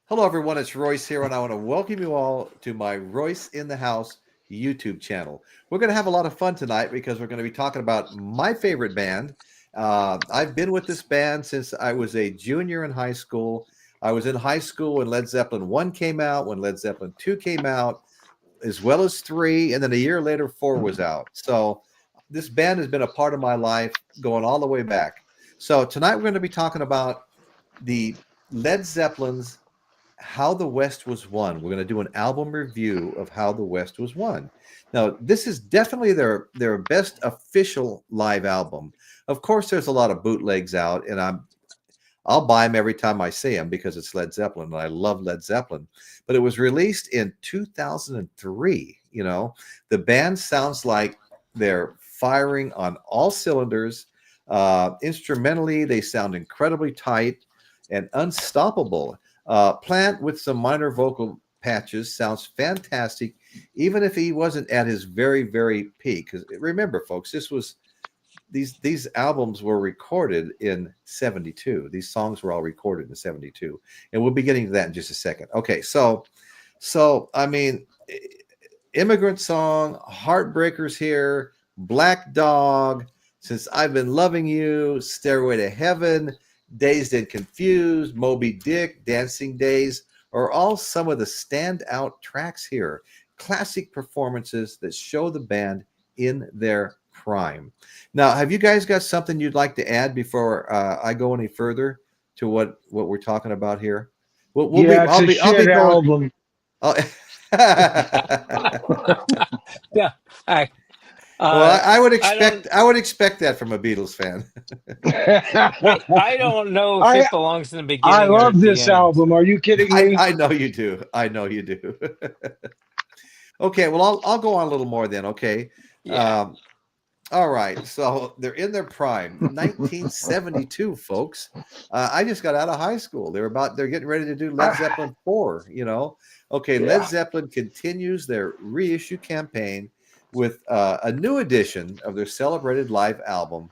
Hello, everyone. It's Royce here, and I want to welcome you all to my Royce in the House YouTube channel. We're going to have a lot of fun tonight because we're going to be talking about my favorite band. I've been with this band since I was a junior in high school. I was in high school when Led Zeppelin 1 came out, when Led Zeppelin 2 came out, as well as 3, and then a year later, 4 was out. So this band has been a part of my life going all the way back. So tonight we're going to be talking about the Led Zeppelin's How the West Was Won. We're going to do an album review of How the West Was Won. Now, this is definitely their best official live album. Of course, there's a lot of bootlegs out, and I'll buy them every time I see them because it's Led Zeppelin, and I love Led Zeppelin. But it was released in 2003. You know, the band sounds like they're firing on all cylinders. Instrumentally, they sound incredibly tight and unstoppable. Plant with some minor vocal patches sounds fantastic, even if he wasn't at his very, very peak. Because remember, folks, these albums were recorded in '72. These songs were all recorded in '72, and we'll be getting to that in just a second. Okay, so I mean, Immigrant Song, Heartbreakers here, Black Dog, Since I've Been Loving You, Stairway to Heaven, Dazed and Confused, Moby Dick, Dancing Days are all some of the standout tracks here. Classic performances that show the band in their prime. Now, have you guys got something you'd like to add before I go any further to what we're talking about here? I'll be going. Album. I'll, Yeah, I well, I don't I would expect that from a Beatles fan. I don't know if I it belongs in the I beginning or love at the this end. album. Are you kidding me? I know you do. I know you do. Okay, well, I'll go on a little more then. Okay. Yeah. Um, all right. So they're in their prime, 1972, folks. I just got out of high school. They're getting ready to do Led Zeppelin 4. Okay. Led Yeah. Zeppelin continues their reissue campaign with a new edition of their celebrated live album,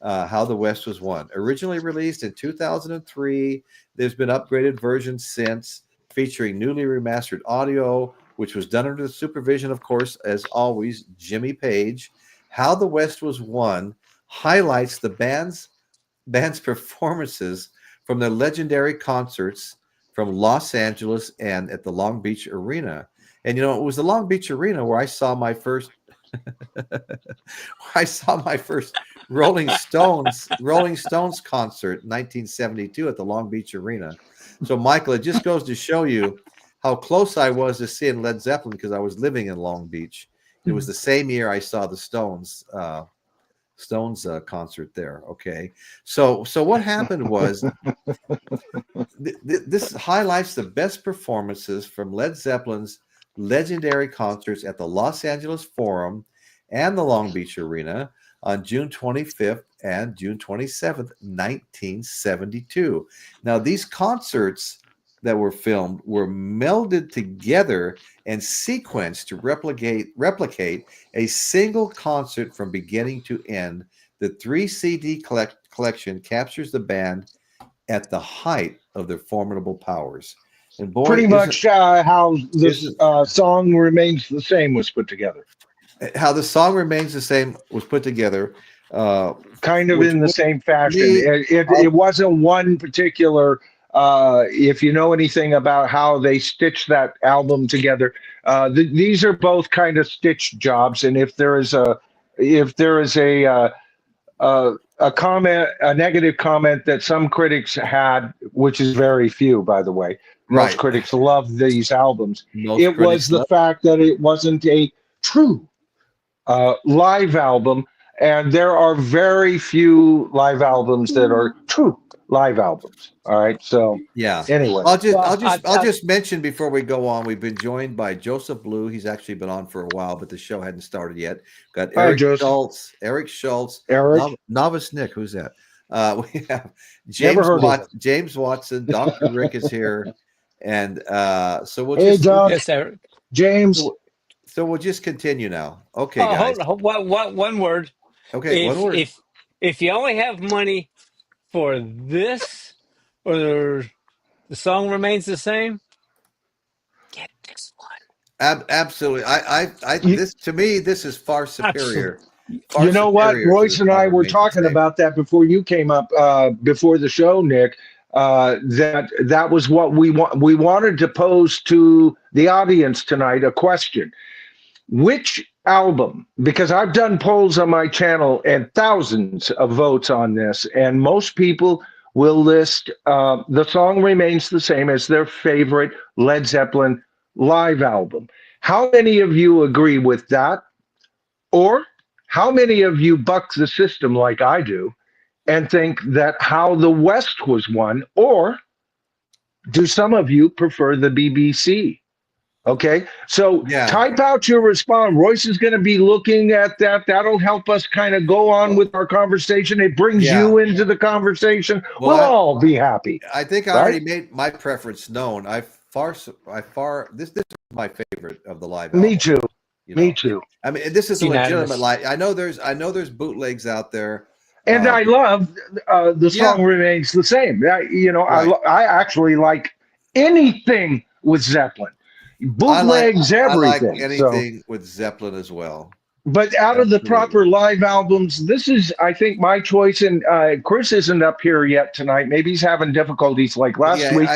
How the West Was Won. Originally released in 2003, there's been upgraded versions since, featuring newly remastered audio, which was done under the supervision, of course, as always, Jimmy Page. How the West Was Won highlights the band's performances from their legendary concerts from Los Angeles and at the Long Beach Arena. And it was the Long Beach Arena where I saw my first Rolling Stones concert in 1972 at the Long Beach Arena. So, Michael, it just goes to show you how close I was to seeing Led Zeppelin because I was living in Long Beach. It was the same year I saw the Stones concert there. Okay, so what happened was this highlights the best performances from Led Zeppelin's legendary concerts at the Los Angeles Forum and the Long Beach Arena on June 25th and June 27th, 1972. Now, these concerts that were filmed were melded together and sequenced to replicate a single concert from beginning to end. The 3 CD collection captures the band at the height of their formidable powers. And boy, Pretty much how this isn't song remains the same was put together. how the song remains the same was put together, Kind of which in the would same fashion. lead It wasn't one particular. If you know anything about how they stitched that album together, these are both kind of stitched jobs. And if there is a comment, a negative comment that some critics had, which is very few, by the way. Most right. critics love these albums. Most It was critics the love. fact that it wasn't a true live album, and there are very few live albums that are true live albums. All right, so Yeah. anyway, Well, I'll just mention before we go on, we've been joined by Joseph Blue. He's actually been on for a while, but the show hadn't started yet. Got hi, Joseph. Eric Schultz, Eric, Novice Nick. Who's that? We have never heard of him. James Watson. Dr. Rick is here, and so we'll Hey, just Doc, yes, Eric. James. so we'll just continue now. Okay, Oh, guys. one word. Okay, one If word. if if you only have money for this or the song remains the same. Get this one. Absolutely. You, This to me, this is far Absolutely. superior, you far know what? superior to the Royce and song I were remains the talking same. about that before you came up, before the show, Nick. That was what we want. We wanted to pose to the audience tonight a question. Which album, because I've done polls on my channel and thousands of votes on this, and most people will list The Song Remains the Same as their favorite Led Zeppelin live album. How many of you agree with that? Or how many of you buck the system like I do and think that How the West was won? Or do some of you prefer the BBC? Okay, so Yeah. type out your response. Royce is going to be looking at that. That'll help us kind of go on Well, with our conversation. It brings yeah. you into the conversation. Well, We'll all be happy, I think I right? already made my preference known. This is my favorite of the live Me album. too. You Me know, too. I mean, this is It's a legitimate unanimous. live. I know there's bootlegs out there. And I But love The Song yeah, Remains the Same. right. I actually like anything with Zeppelin, I like bootlegs, I like everything. So, anything with Zeppelin as well. but out of the Absolutely. proper live albums, this is, I think, my choice. And Chris isn't up here yet tonight. Maybe he's having difficulties like last Yeah, week.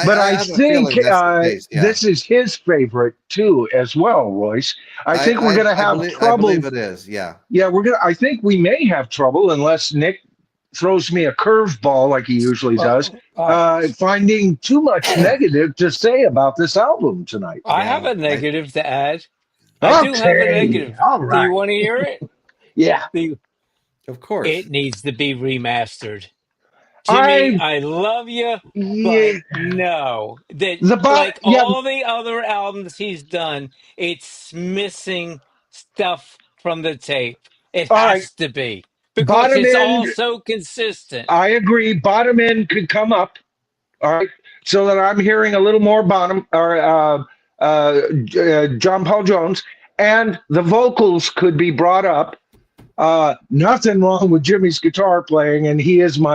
But I I have a think feeling that's the case. Yeah, this is his favorite too, as well, Royce. I think we're going to have I trouble. believe it is. Yeah. Yeah, I think we may have trouble unless Nick throws me a curveball like he usually does, I finding too much negative to say about this album tonight. I have Yeah. a negative to add. I do have a Okay, negative. all Do you right. want to hear it? Yeah, Do Of course. It needs to be remastered. Jimmy, I I love you, but yeah no. That the bot like yeah. all the other albums he's done, it's missing stuff from the tape. It All right, has to be because bottom it's end. all so consistent. I agree. Bottom end could come up. All right, so that I'm hearing a little more bottom or John Paul Jones, and the vocals could be brought up. Nothing wrong with Jimmy's guitar playing, and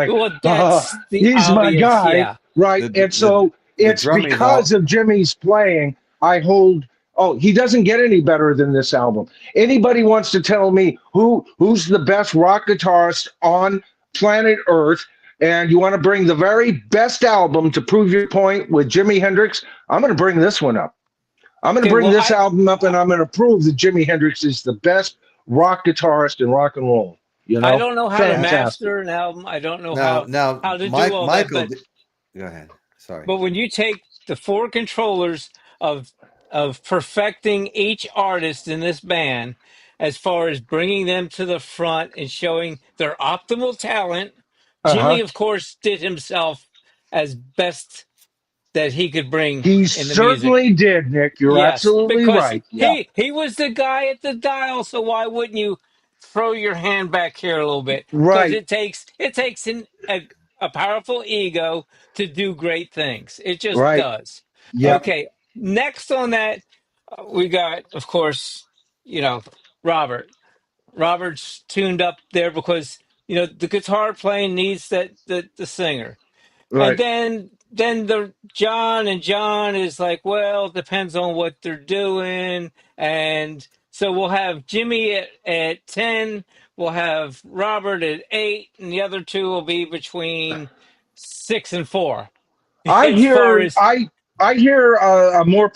Well, that's the he's my obvious, guy, yeah. right? The And the so the it's drumming's because all. of Jimmy's playing. I hold. Oh, he doesn't get any better than this album. Anybody wants to tell me who's the best rock guitarist on planet Earth, and you want to bring the very best album to prove your point with Jimi Hendrix? I'm going to bring this one up. I'm going to Okay, bring well, this album up, and I'm going to prove that Jimi Hendrix is the best rock guitarist in rock and roll. I don't know how to Fantastic. master an album. I don't know Now, how to do all that, Michael, but go ahead. Sorry. when you take the four controllers of perfecting each artist in this band, as far as bringing them to the front and showing their optimal talent, Uh Jimmy, huh. of course, did himself as best that he could bring He in the music. certainly did, Nick. You're Yes, absolutely because right. Yeah. he was the guy at the dial. So why wouldn't you throw your hand back here a little bit? Because Right. it takes a powerful ego to do great things. It just Right. does. Yep. Okay, next on that we got, of course, you know, Robert. Robert's tuned up there because the guitar playing needs the singer. And Right. then the John is like, well, it depends on what they're doing. And so we'll have Jimmy at 10, we'll have Robert at 8, and the other two will be between 6 and 4. I As far hear as I hear a more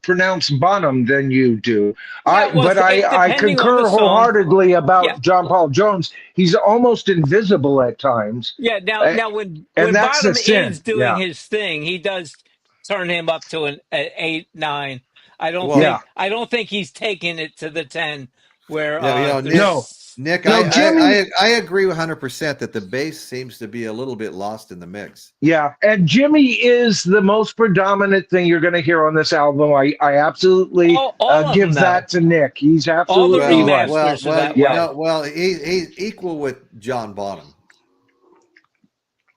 pronounced Bonham than you do. yeah, well, But it I depending on the concur song. wholeheartedly Yeah. about John Paul Jones. He's almost invisible at times, Yeah, uh, now when and that's the Bottom is sin. doing Yeah. his thing, he does turn him up to an 8, 9. Well, Yeah. I don't think he's taking it to the 10 where yeah, No. there's Nick, No. Jimmy. I agree 100% that the bass seems to be a little bit lost in the mix. Yeah, and Jimmy is the most predominant thing you're going to hear on this album. I absolutely all of them give though. that to Nick. He's All the absolutely right. remasters are that Yeah, way no, well, he's equal with John Bonham.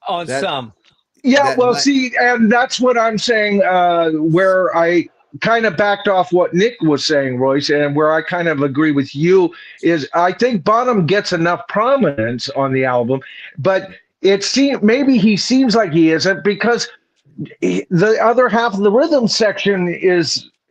on That some. yeah. that Well, night, see, and that's what I'm saying. Where I kind of backed off what Nick was saying, Royce, and where I kind of agree with you is I think Bonham gets enough prominence on the album, but it seems maybe he seems like he isn't because the other half of the rhythm section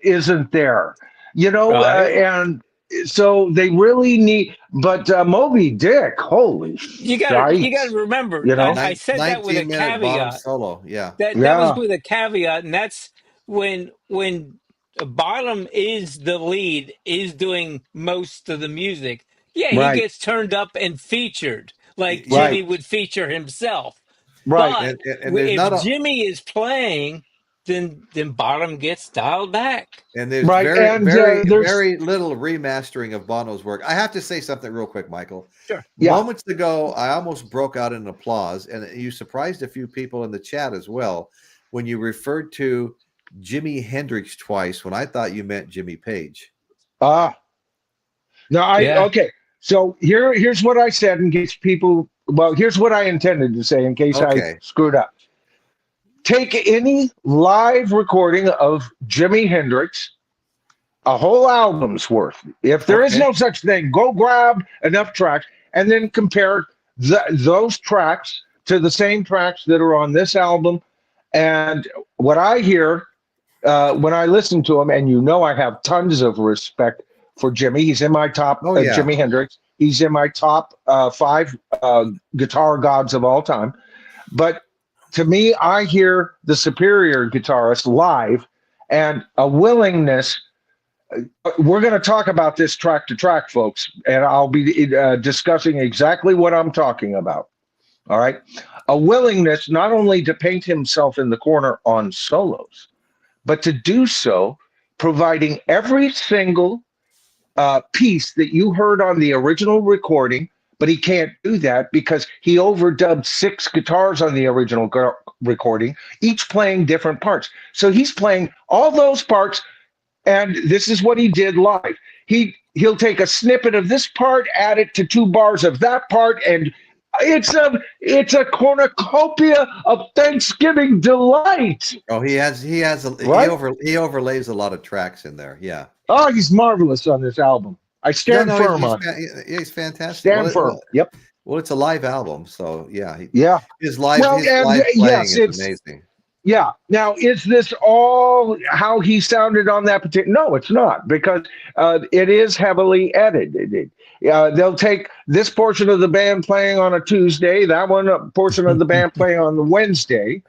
isn't there, Right. and so they really need. But Moby Dick, holy You got to shite, remember. you know, I said that with a 19-minute bottom caveat. solo. Yeah. That was yeah, with a caveat, and that's when bottom is the lead, is doing most of the music. Yeah, he right, gets turned up and featured like Yeah. right, Jimmy would feature himself. right, But And there's if not a Jimmy is playing, then bottom gets dialed back. and there's right, very, and very, there's very little remastering of Bono's work. I have to say something real quick, Michael. Sure. yeah, Moments ago, I almost broke out in applause, and you surprised a few people in the chat as well when you referred to Jimi Hendrix twice when I thought you meant Jimmy Page. ah, no, Yeah. okay. So here's what I said in case people. Well, here's what I intended to say in case I Okay. screwed up. Take any live recording of Jimi Hendrix, a whole album's worth. If there is Okay. no such thing, go grab enough tracks and then compare those tracks to the same tracks that are on this album. And what I hear when I listen to him, and I have tons of respect for Jimmy. He's in my top, Oh yeah. Jimi Hendrix. He's in my top 5 guitar gods of all time. But to me, I hear the superior guitarist live and a willingness. We're going to talk about this track to track, folks, and I'll be discussing exactly what I'm talking about. All right. A willingness not only to paint himself in the corner on solos, but to do so, providing every single piece that you heard on the original recording, but he can't do that because he overdubbed 6 guitars on the original recording, each playing different parts. So he's playing all those parts, and this is what he did live. He'll take a snippet of this part, add it to 2 bars of that part, and it's a cornucopia of Thanksgiving delight. Oh, he Right? he overlays a lot of tracks in there. Yeah. Oh, he's marvelous on this album. I stand No, firm on it. he's fantastic. Stand firm. Yep. Well, it's a live album, so yeah. Yeah. His live Well, and live playing yes, is amazing. yeah. Now, is this all how he sounded on that particular? No, it's not, because it is heavily edited. They'll take this portion of the band playing on a Tuesday, that one a portion of the band playing on the Wednesday,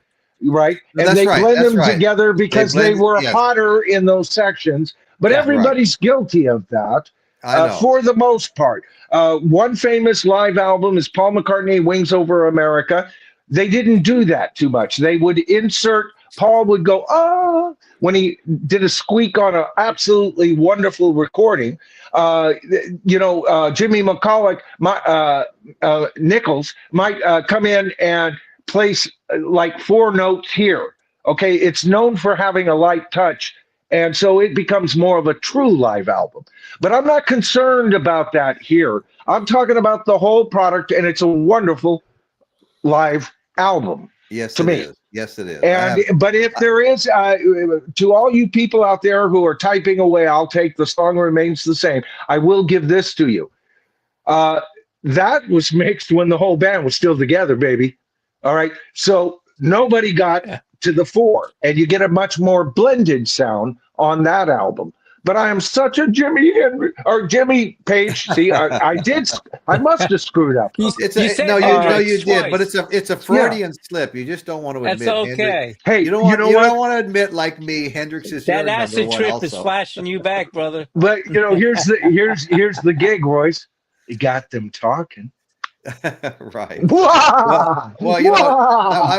right? No, And that's they right. blend That's them right. together because they were Yes. hotter in those sections. But Yeah. everybody's guilty of that. I know. For the most part. One famous live album is Paul McCartney, Wings Over America. They didn't do that too much. They would insert, Paul would go, ah, when he did a squeak on an absolutely wonderful recording. Jimmy McCulloch, Nichols might come in and place like 4 notes here. Okay, it's known for having a light touch. And so it becomes more of a true live album. But I'm not concerned about that here. I'm talking about the whole product, and it's a wonderful live album. Yes, to it me. is. Yes, it is. And but if there is, to all you people out there who are typing away, I'll take the song remains the same. I will give this to you. That was mixed when the whole band was still together, baby. All right. So nobody got to the fore, and you get a much more blended sound on that album. But I am such a Jimmy Page. See, I must have screwed up. You said did, Hendrix but it's a Freudian slip. You just don't want to admit. That's okay. Hey, You don't want to admit, like me, Hendrix is That your acid number 1 trip also. is flashing you back, brother. But here's the gig, Royce. You got them talking. Right. Well,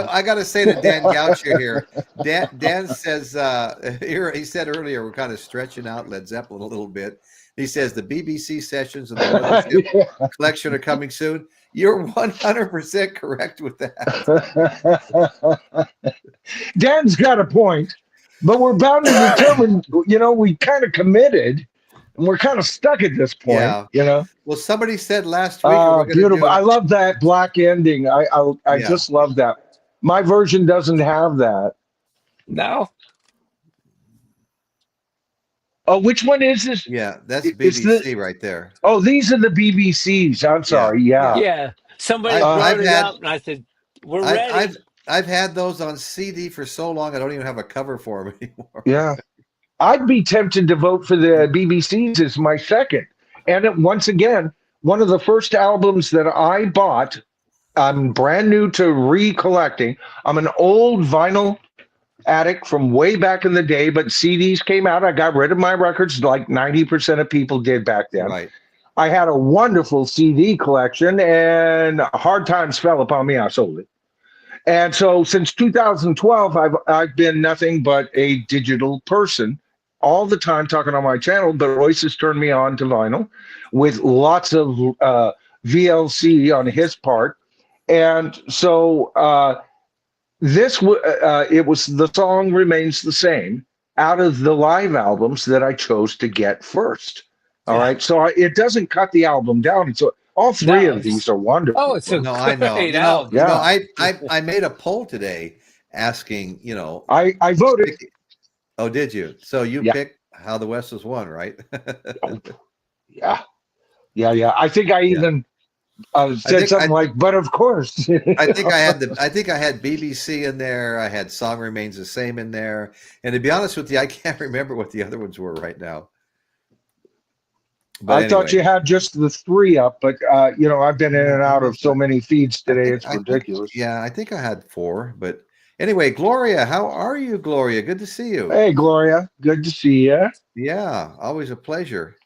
I got to say to Dan Goucher here. Dan says he said earlier we're kind of stretching out Led Zeppelin a little bit. He says the BBC sessions and the Mothership collection are coming soon. You're 100% correct with that. Dan's got a point, but we're bound to determine. We kind of committed. And we're kind of stuck at this point, Well, somebody said last week. Beautiful. I love that black ending. I just love that. My version doesn't have that. No. Oh, which one is this? Yeah, that's BBC right there. Oh, these are the BBCs. I'm sorry. Yeah. Yeah. Somebody brought it up, and I said, "We're ready." I've had those on CD for so long I don't even have a cover for them anymore. Yeah. I'd be tempted to vote for the BBC's as my second. And once again, one of the first albums that I bought, I'm brand new to recollecting. I'm an old vinyl addict from way back in the day, but CDs came out. I got rid of my records like 90% of people did back then. Right. I had a wonderful CD collection, and hard times fell upon me. I sold it. And so since 2012, I've been nothing but a digital person all the time talking on my channel, but Royce has turned me on to vinyl with lots of VLC on his part. And so it was the song remains the same out of the live albums that I chose to get first. All right. So it doesn't cut the album down. So all three of these are wonderful. Oh, it's a No, I know. great You know, album. you know, I made a poll today asking, you know, I voted. Oh, did you? So you Yeah. picked How the West Was Won, right? Yeah. I think I even said something like, "But of course." I think I had BBC in there. I had Song Remains the Same in there. And to be honest with you, I can't remember what the other ones were right now. But I thought you had just the three up, but you know, I've been in and out of so many feeds today, it's ridiculous. I think I had 4. But anyway, Gloria, how are you, Gloria? Good to see you. Hey, Gloria, good to see you. Yeah, always a pleasure.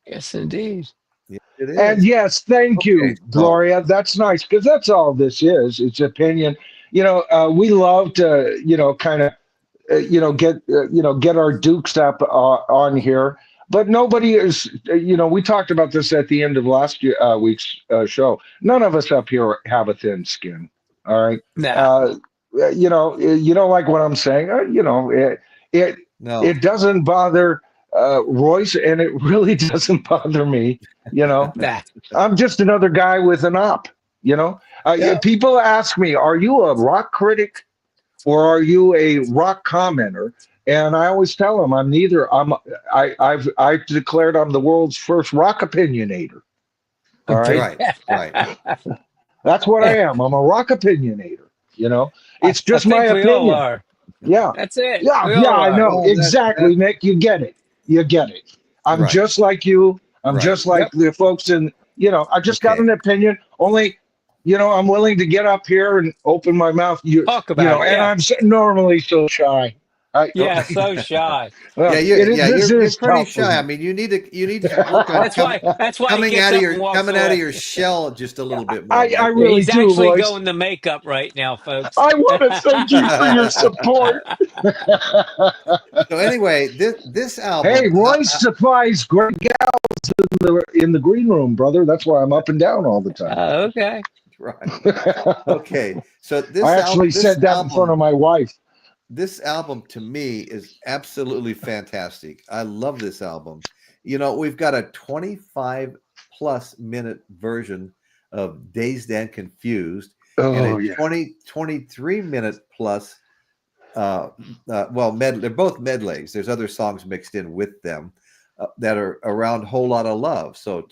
Yes, indeed. Yeah, it is. And yes, thank you, Okay, so- Gloria. That's nice because that's all this is. It's opinion. You know, we love to, you know, kind of, get our dukes up on here. But nobody is, you know, we talked about this at the end of last week's show. None of us up here have a thin skin. All right. Nah. You don't like what I'm saying. It doesn't bother Royce, and it really doesn't bother me. You know, Nah. I'm just another guy with an op. You know, people ask me, "Are you a rock critic, or are you a rock commenter?" And I always tell them I'm neither. I've declared I'm the world's first rock opinionator. All right. Right. That's what I am. I'm a rock opinionator. You know, it's just I think my we opinion. all are. Yeah. That's it. Yeah. We all I are. know exactly, Nick. You get it. I'm Right. just like you. I'm Right. just like the folks in. You know, I just got an opinion. Only, you know, I'm willing to get up here and open my mouth. Talk about it. And I'm normally so shy. Yeah, so shy. You're pretty tough, shy. I mean, you need to work on That's why coming he gets out of up your and walks away. shell just a little bit more. I really He's do. actually Royce. going to makeup right now, folks. I want to thank you for your support. So anyway, this album. Hey, Royce supplies great gals in the green room, brother. That's why I'm up and down all the time. Okay. Right. Okay. So this I actually said that in front of my wife. This album to me is absolutely fantastic. I love this album. You know, we've got a 25 plus minute version of Dazed and Confused and a 23 minute plus they're both medleys. There's other songs mixed in with them that are around Whole Lot of Love. So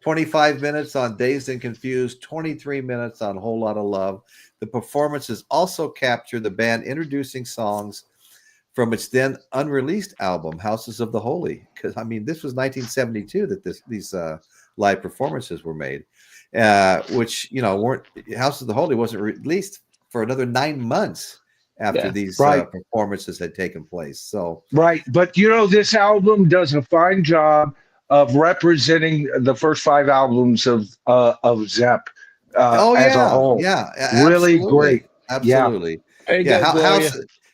25 minutes on Dazed and Confused, 23 minutes on Whole Lot of Love. The performances also capture the band introducing songs from its then unreleased album, Houses of the Holy. Because, I mean, this was 1972 that these live performances were made, which, you know, House of the Holy wasn't released for another 9 months after these performances had taken place. So but you know, this album does a fine job of representing the first 5 albums of Zepp as a whole. Yeah, really great. Absolutely. Yeah.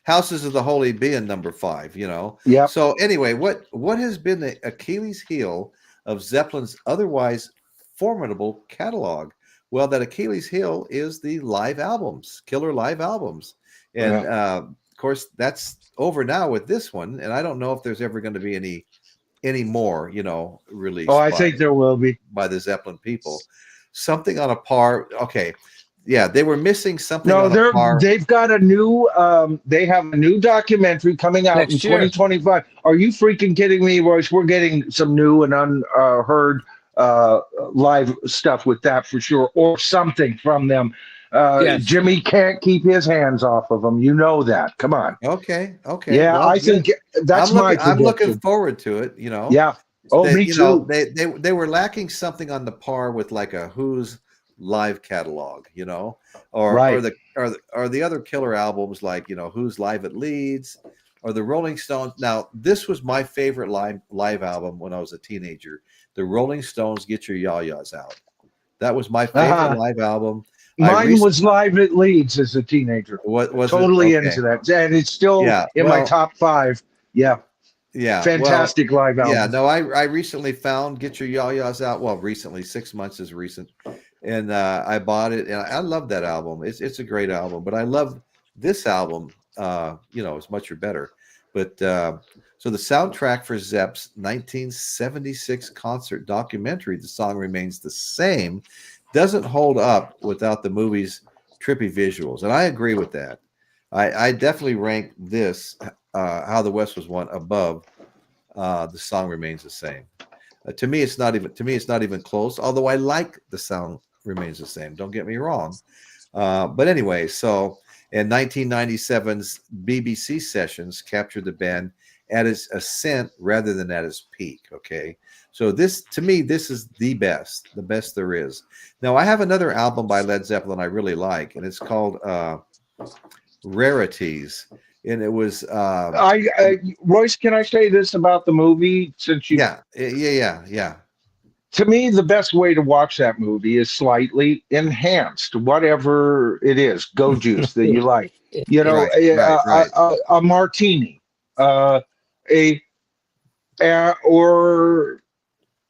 Houses of the Holy being number 5, you know. Yeah. So anyway, what has been the Achilles heel of Zeppelin's otherwise formidable catalog? Well, that Achilles heel is the live albums, killer live albums. And of course, that's over now with this one. And I don't know if there's ever going to be any more, you know, released. I think there will be by the Zeppelin people. Something on a par. Okay. Yeah, they were missing something. No, on a par. they've got a new they have a new documentary coming out Next in year. 2025. Are you freaking kidding me, Royce? We're getting some new and unheard live stuff with that for sure, or something from them. Yes. Jimmy can't keep his hands off of them. You know that. Come on. Okay. Okay. Yeah, Well, I good. think that's my I'm looking prediction. forward to it. You know, Yeah. Oh, me too. they were lacking something on the par with like a Who's live catalog. You know, Right. or the other killer albums like Who's Live at Leeds or the Rolling Stones. Now, this was my favorite live album when I was a teenager. The Rolling Stones, Get Your Ya-Ya's Out. That was my favorite Uh-huh. live album. I Mine recently was live at Leeds as a teenager. what was it? Totally Okay. into that. And it's still Yeah. in my Well, top five. Yeah. yeah. Well, Fantastic live yeah. album. No, I recently found Get Your Ya-Ya's Out. Well, recently, 6 months is recent, and I bought it, and I love that album. It's a great album, but I love this album. It's much better. But so the soundtrack for Zepp's 1976 concert documentary, The Song Remains the Same, doesn't hold up without the movie's trippy visuals, and I agree with that. I definitely rank this How the West Was Won above The Song Remains the Same. To me, it's not even close. Although I like The Song Remains the Same. Don't get me wrong. But anyway, so in 1997's BBC sessions captured the band at its ascent rather than at its peak. Okay, so to me, this is the best there is. Now, I have another album by Led Zeppelin I really like, and it's called Rarities, and it was Royce, can I say this about the movie? Since you, yeah. to me, the best way to watch that movie is slightly enhanced, whatever it is, go juice that you like. Right, right. A martini, uh, a or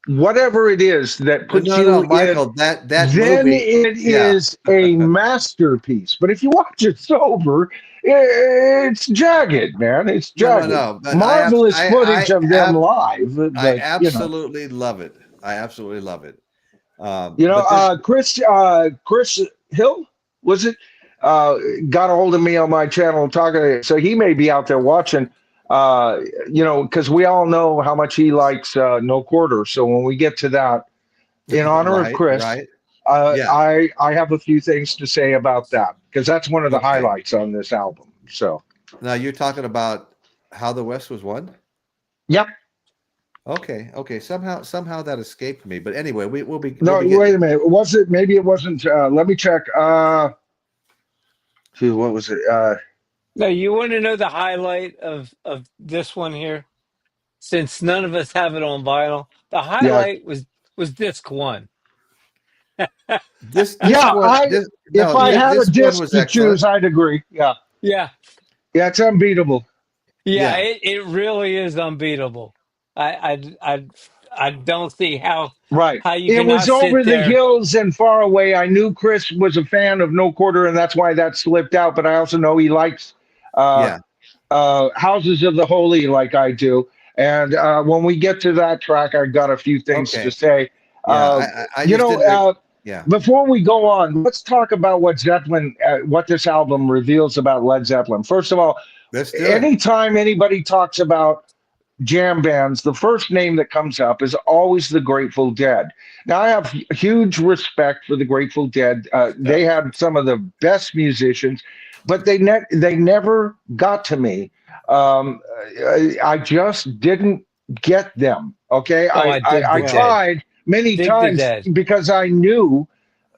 whatever it is that puts No, you in. Michael, that Then movie, it yeah. is a masterpiece. But if you watch it sober, it's jagged, man. It's jagged. No. But Marvelous footage of them live, I but absolutely love it. I absolutely love it. Chris Hill, was it? Got a hold of me on my channel talking. So he may be out there watching. Because we all know how much he likes No Quarter. So when we get to that, in honor of Chris, right. I have a few things to say about that because that's one of the highlights on this album. So now you're talking about How the West Was Won? Yep. Okay. Somehow that escaped me. But anyway, we'll be. Wait a minute. Was it? Maybe it wasn't. Let me check. What was it? No, you want to know the highlight of this one here? Since none of us have it on vinyl, the Yeah. highlight was disc one. This Yeah. one. If I had a this one disc was to excellent. choose, I'd agree. Yeah. Yeah. Yeah. It's unbeatable. Yeah, Yeah. it really is unbeatable. I don't see how Right. you It was cannot sit over the there. hills and far away. I knew Chris was a fan of No Quarter, and that's why that slipped out. But I also know he likes Yeah. Houses of the Holy like I do. And when we get to that track, I got a few things to say. Yeah. I just didn't. Yeah. Before we go on, let's talk about what this album reveals about Led Zeppelin. First of all, Let's do it. anytime anybody talks about jam bands, the first name that comes up is always the Grateful Dead. Now, I have huge respect for the Grateful Dead. They had some of the best musicians, but they never got to me. I just didn't get them. Okay, I tried many times because I knew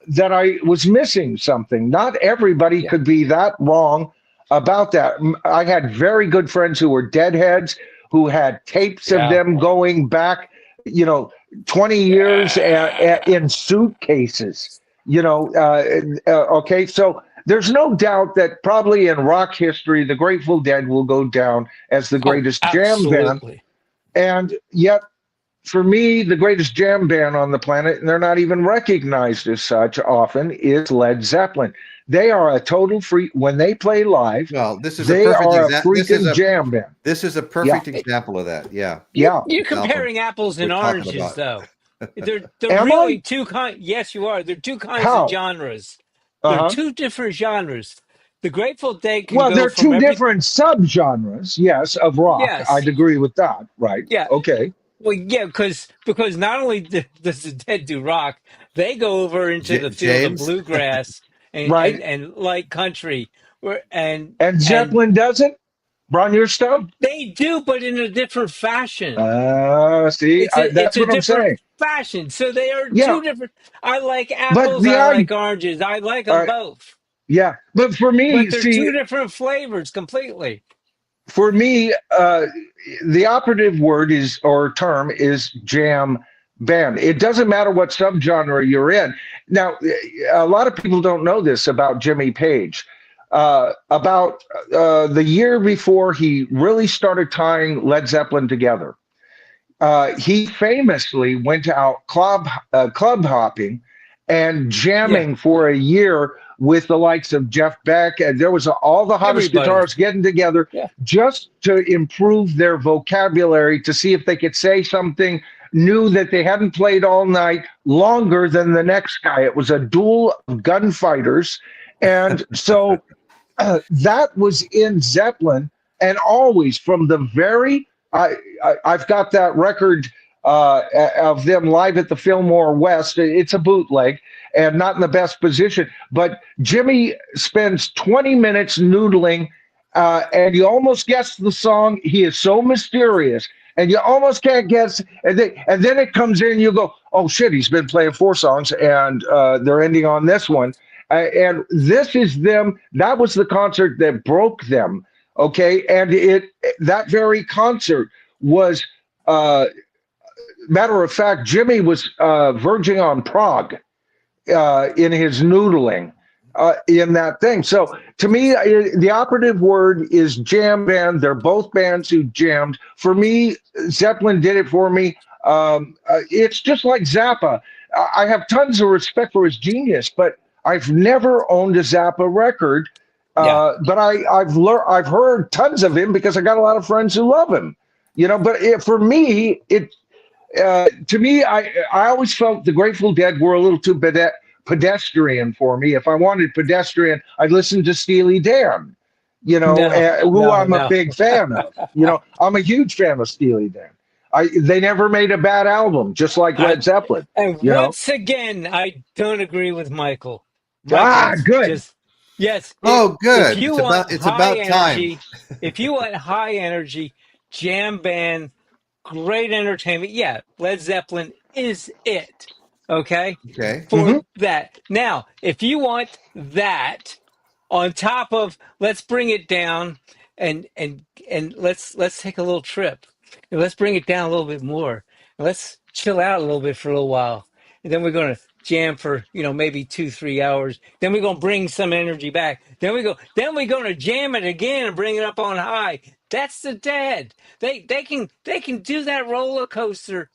that I was missing something. Not everybody could be that wrong about that. I had very good friends who were Deadheads, who had tapes of them going back, 20 years in suitcases, okay. So there's no doubt that probably in rock history, the Grateful Dead will go down as the greatest jam band. And yet, for me, the greatest jam band on the planet, and they're not even recognized as such often, is Led Zeppelin. They are a total freak when they play live. Well, this is they a perfect are a freaking jam band. This is a perfect example of that. Yeah. You're comparing apples and oranges, though. They're really two kinds. Yes, you are. They're two kinds of genres. They're two different genres. The Grateful Dead can go they're from two different subgenres, yes, of rock. Yes. I'd agree with that. Right. Yeah. Okay. Well, yeah, because not only does the Dead do rock, they go over into the field of bluegrass Right. and like country. And And Zeppelin doesn't? Bron, your stuff? they do, but in a different fashion. See, It's that's a what I'm different saying. fashion. So they are Yeah, two different. I like but apples. the I I, like oranges. I like them uh, both, yeah, but but they're see, two different flavors completely. for me, the operative word is or term is jam band. It doesn't matter what subgenre you're in. Now, a lot of people don't know this about Jimmy Page. About the year before he really started tying Led Zeppelin together, he famously went out club hopping and Yeah, jamming for a year with the likes of Jeff Beck, and there was all the hottest everybody. guitarists getting together Yeah, just to improve their vocabulary to see if they could say something new that they hadn't played all night longer than the next guy. It was a duel of gunfighters, and so that was in Zeppelin, and always from the very I've got that record of them live at the Fillmore West. It's a bootleg and not in the best position, but Jimmy spends 20 minutes noodling, and you almost guess the song. He is so mysterious. And you almost can't guess, and then it comes in. You go, "Oh shit! He's been playing 4 songs, and they're ending on this one." And this is them. That was the concert that broke them. Okay, and that very concert was, uh, matter of fact, Jimmy was verging on Prague in his noodling in that thing. So to me, the operative word is jam band. They're both bands who jammed. For me, Zeppelin did it for me. It's just like Zappa. I have tons of respect for his genius, but I've never owned a Zappa record. yeah. But I've heard tons of him because I got a lot of friends who love him. But for me, to me, I always felt the Grateful Dead were a little too pedestrian for me. If I wanted pedestrian, I'd listen to Steely Dan, No, who no, I'm a no. big fan of. I'm a huge fan of Steely Dan. They never made a bad album, just like I Led Zeppelin. And You know, once again, I don't agree with Michael. Michael's good. just yes. Oh, If good. you It's want about high time. energy, if you want high energy, jam band, great entertainment. Yeah, Led Zeppelin is it. Okay, Okay. for that. Now, if you want that on top of, let's bring it down and let's take a little trip. And let's bring it down a little bit more. And let's chill out a little bit for a little while. And then we're gonna jam for, maybe 2-3 hours. Then we're gonna bring some energy back. Then we're gonna jam it again and bring it up on high. That's the Dead. They can do that roller coaster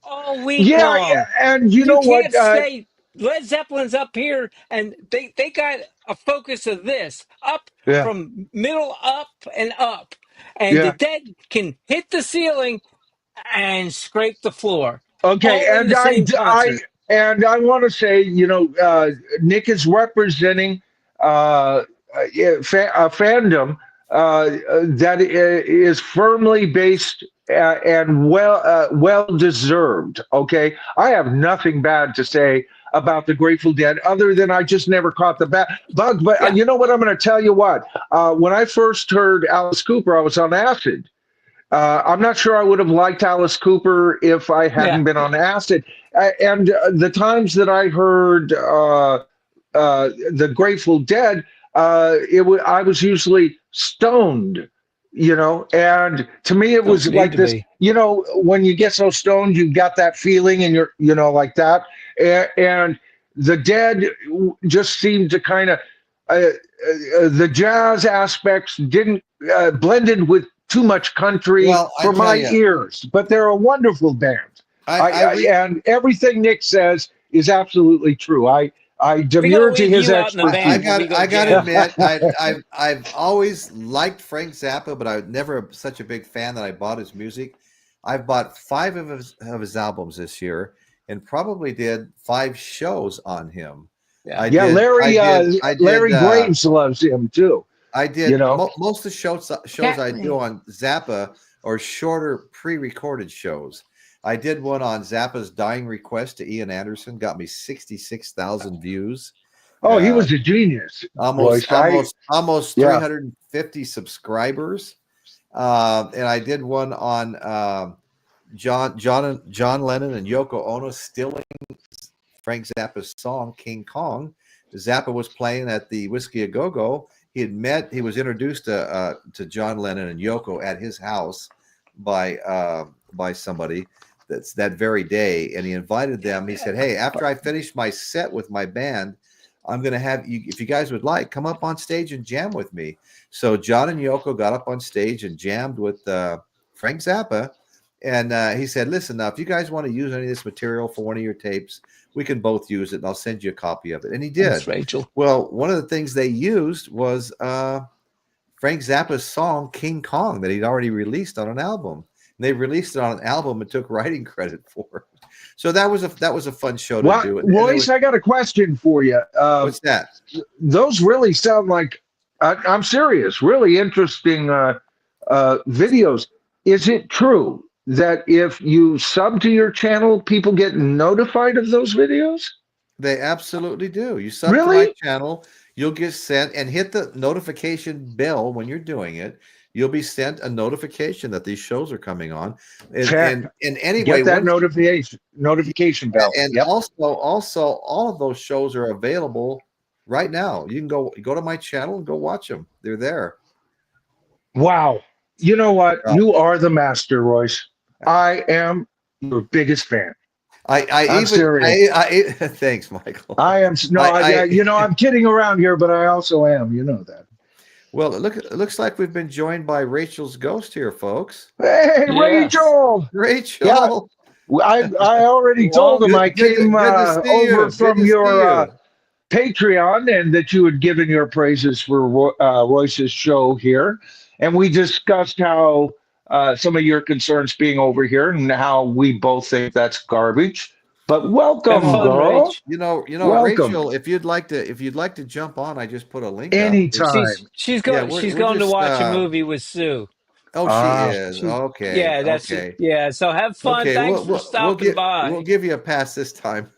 all week Yeah, long. and you You know what? can't stay. Led Zeppelin's up here, and they got a focus of this up Yeah, from middle up and up, and the yeah. Dead can hit the ceiling and scrape the floor, Okay, all in the same concert. I want to say, Nick is representing a fandom that is firmly based and well deserved. Okay, I have nothing bad to say about the Grateful Dead, other than I just never caught the bug. But Yeah, you know what? I'm going to tell you what. When I first heard Alice Cooper, I was on acid. I'm not sure I would have liked Alice Cooper if I yeah, hadn't been on acid. And the times that I heard the Grateful Dead, I was usually stoned, and to me it don't was need like to this, be. when you get so stoned, you got that feeling, and you're, like that, and the Dead just seemed to kind of the jazz aspects didn't blended with too much country Well, I for tell my you, ears, but they're a wonderful band. I And everything Nick says is absolutely true. I We got to demur to leave his you out in the I van expertise. when we got go I got to jam. admit I've always liked Frank Zappa, but I was never such a big fan that I bought his music. I've bought 5 of his albums this year, and probably did 5 shows on him. Yeah, Yeah, I did Larry Graves loves him too. I You did know, most of the shows I do Catman. on Zappa are shorter pre-recorded shows. I did one on Zappa's Dying Request to Ian Anderson, got me 66,000 views. Oh, he was a genius, almost Royce. almost Yeah. 350 subscribers. And I did one on John Lennon and Yoko Ono stealing Frank Zappa's song King Kong. Zappa was playing at the Whiskey A Go Go. He was introduced to John Lennon and Yoko at his house by somebody that's that very day, and he invited them. He said, "Hey, after I finish my set with my band, I'm going to have you, if you guys would like, come up on stage and jam with me." So John and Yoko got up on stage and jammed with Frank Zappa. And he said, "Listen, now, if you guys want to use any of this material for one of your tapes, we can both use it, and I'll send you a copy of it." And he did. Thanks, Rachel. Well, one of the things they used was Frank Zappa's song King Kong that he'd already released on an album. And they released it on an album and took writing credit for it. So that was a fun show to do. And Royce, I got a question for you. What's that? Those really sound like, I'm serious, really interesting videos. Is it true that if you sub to your channel, people get notified of those videos? They absolutely do. You sub to Really? my channel, you'll get sent, and hit the notification bell when you're doing it. You'll be sent a notification that these shows are coming on. And anyway, get that notification bell. And also all of those shows are available right now. You can go to my channel and go watch them. They're there. Wow. You know what? You are the master, Royce. I am your biggest fan. I'm serious. Thanks, Michael. I am. No, I'm kidding around here, but I also am. You know that. Well, it looks like we've been joined by Rachel's ghost here, folks. Hey, yes. Rachel. Yeah, I already told him I came over from your Patreon and that you had given your praises for Royce's show here. And we discussed how some of your concerns being over here and how we both think that's garbage. But welcome, girl. Rach. You know, welcome. Rachel, if you'd like to jump on, I just put a link anytime. She's going to watch a movie with Sue. Oh, she is. Okay. Yeah, that's okay. Yeah, so have fun. Okay, Thanks for stopping by. We'll give you a pass this time.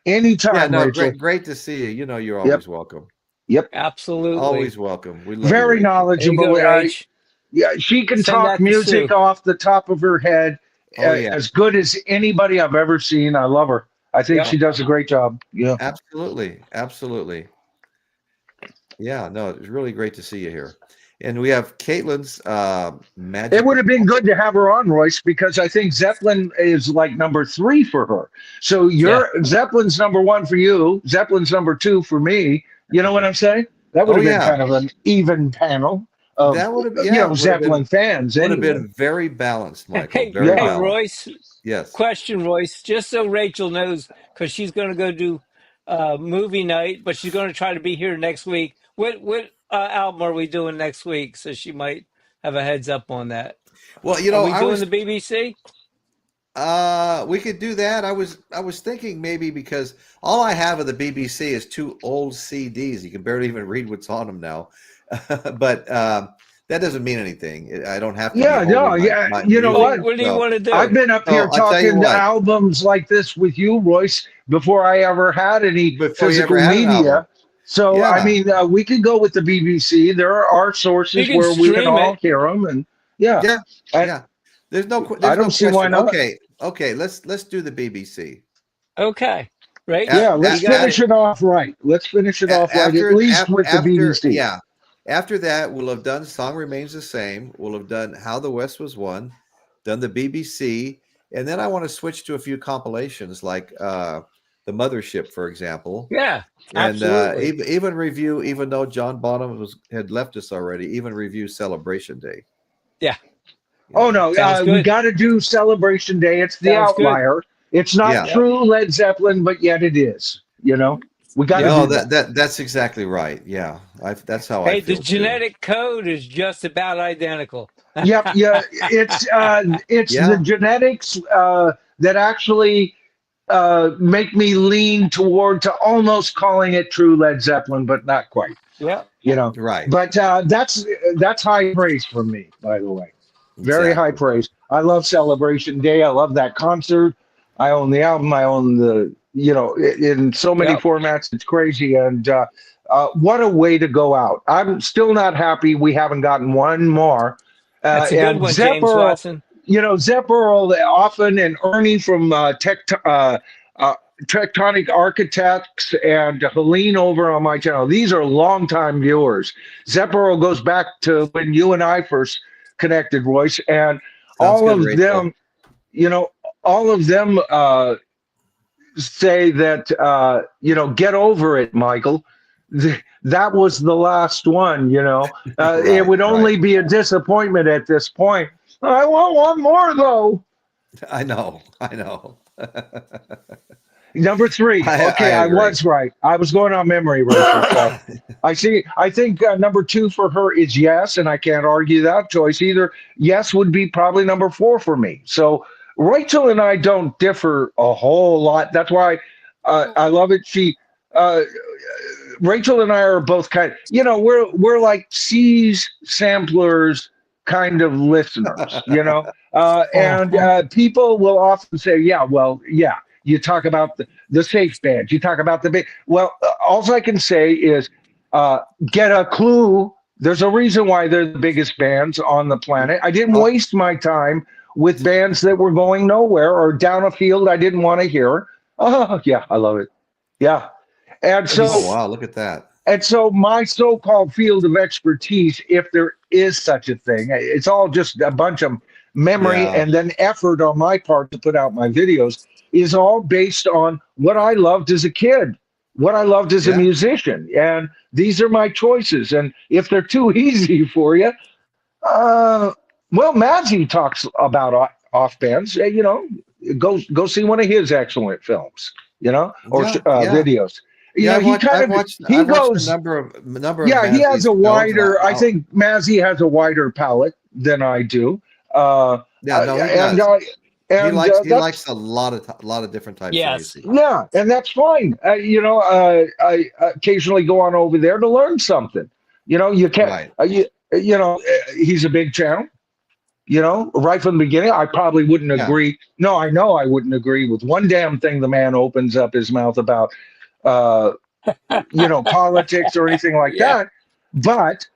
Anytime. Yeah, no, Rachel. great to see you. You know, you're always welcome. Yep. Absolutely. Always welcome. We love very you, knowledgeable. Yeah, she can talk music off the top of her head as good as anybody I've ever seen. I love her. I think she does a great job. Yeah. Absolutely. Yeah, no, it's really great to see you here. And we have Caitlin's magic. It would have been good to have her on, Royce, because I think Zeppelin is like number 3 for her. So Zeppelin's number 1 for you. Zeppelin's number 2 for me. You know what I'm saying? That would have been kind of an even panel of Zeppelin fans. Would have been very balanced, Michael. Hey, balanced. Royce. Yes. Question, Royce, just so Rachel knows, because she's going to go do movie night, but she's going to try to be here next week. What album are we doing next week? So she might have a heads up on that. Well, are we doing the BBC? We could do that. I was thinking maybe because all I have of the BBC is 2 old CDs. You can barely even read what's on them now. But that doesn't mean anything. I don't have to. You know what? What do you want to do? I've been up here talking albums like this with you, Royce, before I ever had any physical media. So, I mean, we could go with the BBC. There are sources where we can all hear them. And There's no I don't see why not. Okay. Let's do the BBC. Okay. Right. Yeah. Let's finish it off right. Let's finish it off right. At least with the BBC. Yeah. After that, we'll have done Song Remains the Same. We'll have done How the West Was Won, done the BBC, and then I want to switch to a few compilations like the Mothership, for example. Yeah. And even review, even though John Bonham had left us already, even review Celebration Day. Yeah. Oh no, we got to do Celebration Day. It's the outlier. Good. It's not true Led Zeppelin, but yet it is. You know, we got to do that. That's exactly right. Yeah, that's how I feel. The genetic code is just about identical. Yep. Yeah. It's the genetics that actually make me lean toward to almost calling it true Led Zeppelin, but not quite. Yeah. You know. Right. But that's high praise from me, by the way. Very high praise. I love Celebration Day. I love that concert. I own the album. I own the in so many Yep. formats. It's crazy. And what a way to go out. I'm still not happy we haven't gotten one more. That's a good And one, Zepp James Earl, Watson. Zepp Earl often, and Ernie from Tectonic Architects, and Helene over on my channel. These are longtime viewers. Zepp Earl goes back to when you and I first connected, Royce, and Sounds all good, of Rachel. them, all of them say that, get over it, Michael. That was the last one, it would only be a disappointment at this point. I want one more, though. I know. Number 3. Okay, I I agree. was right. I was going on memory, Rachel. So I think number 2 for her is Yes, and I can't argue that choice either. Yes would be probably number 4 for me. So Rachel and I don't differ a whole lot. That's why I love it. Rachel and I are both we're like C's samplers kind of listeners, and people will often say, yeah, well, yeah. You talk about the safe bands. You talk about the big. Well, all I can say is get a clue. There's a reason why they're the biggest bands on the planet. I didn't waste my time with bands that were going nowhere or down a field I didn't want to hear. Oh, yeah, I love it. Yeah. And so, oh, wow, look at that. And so my so-called field of expertise, if there is such a thing, it's all just a bunch of memory and then effort on my part to put out my videos, is all based on what I loved as a kid, what I loved as a musician. And these are my choices. And if they're too easy for you, well, Mazzy talks about off bands, go see one of his excellent films, or videos. I've watched a number of he has a wider. I films, think Mazzy has a wider palette than I do. he likes a lot of different types of music. Yeah, and that's fine. I occasionally go on over there to learn something. You can't. He's a big channel. Right from the beginning, I probably wouldn't agree. No, I know I wouldn't agree with one damn thing the man opens up his mouth about. Politics or anything like that. But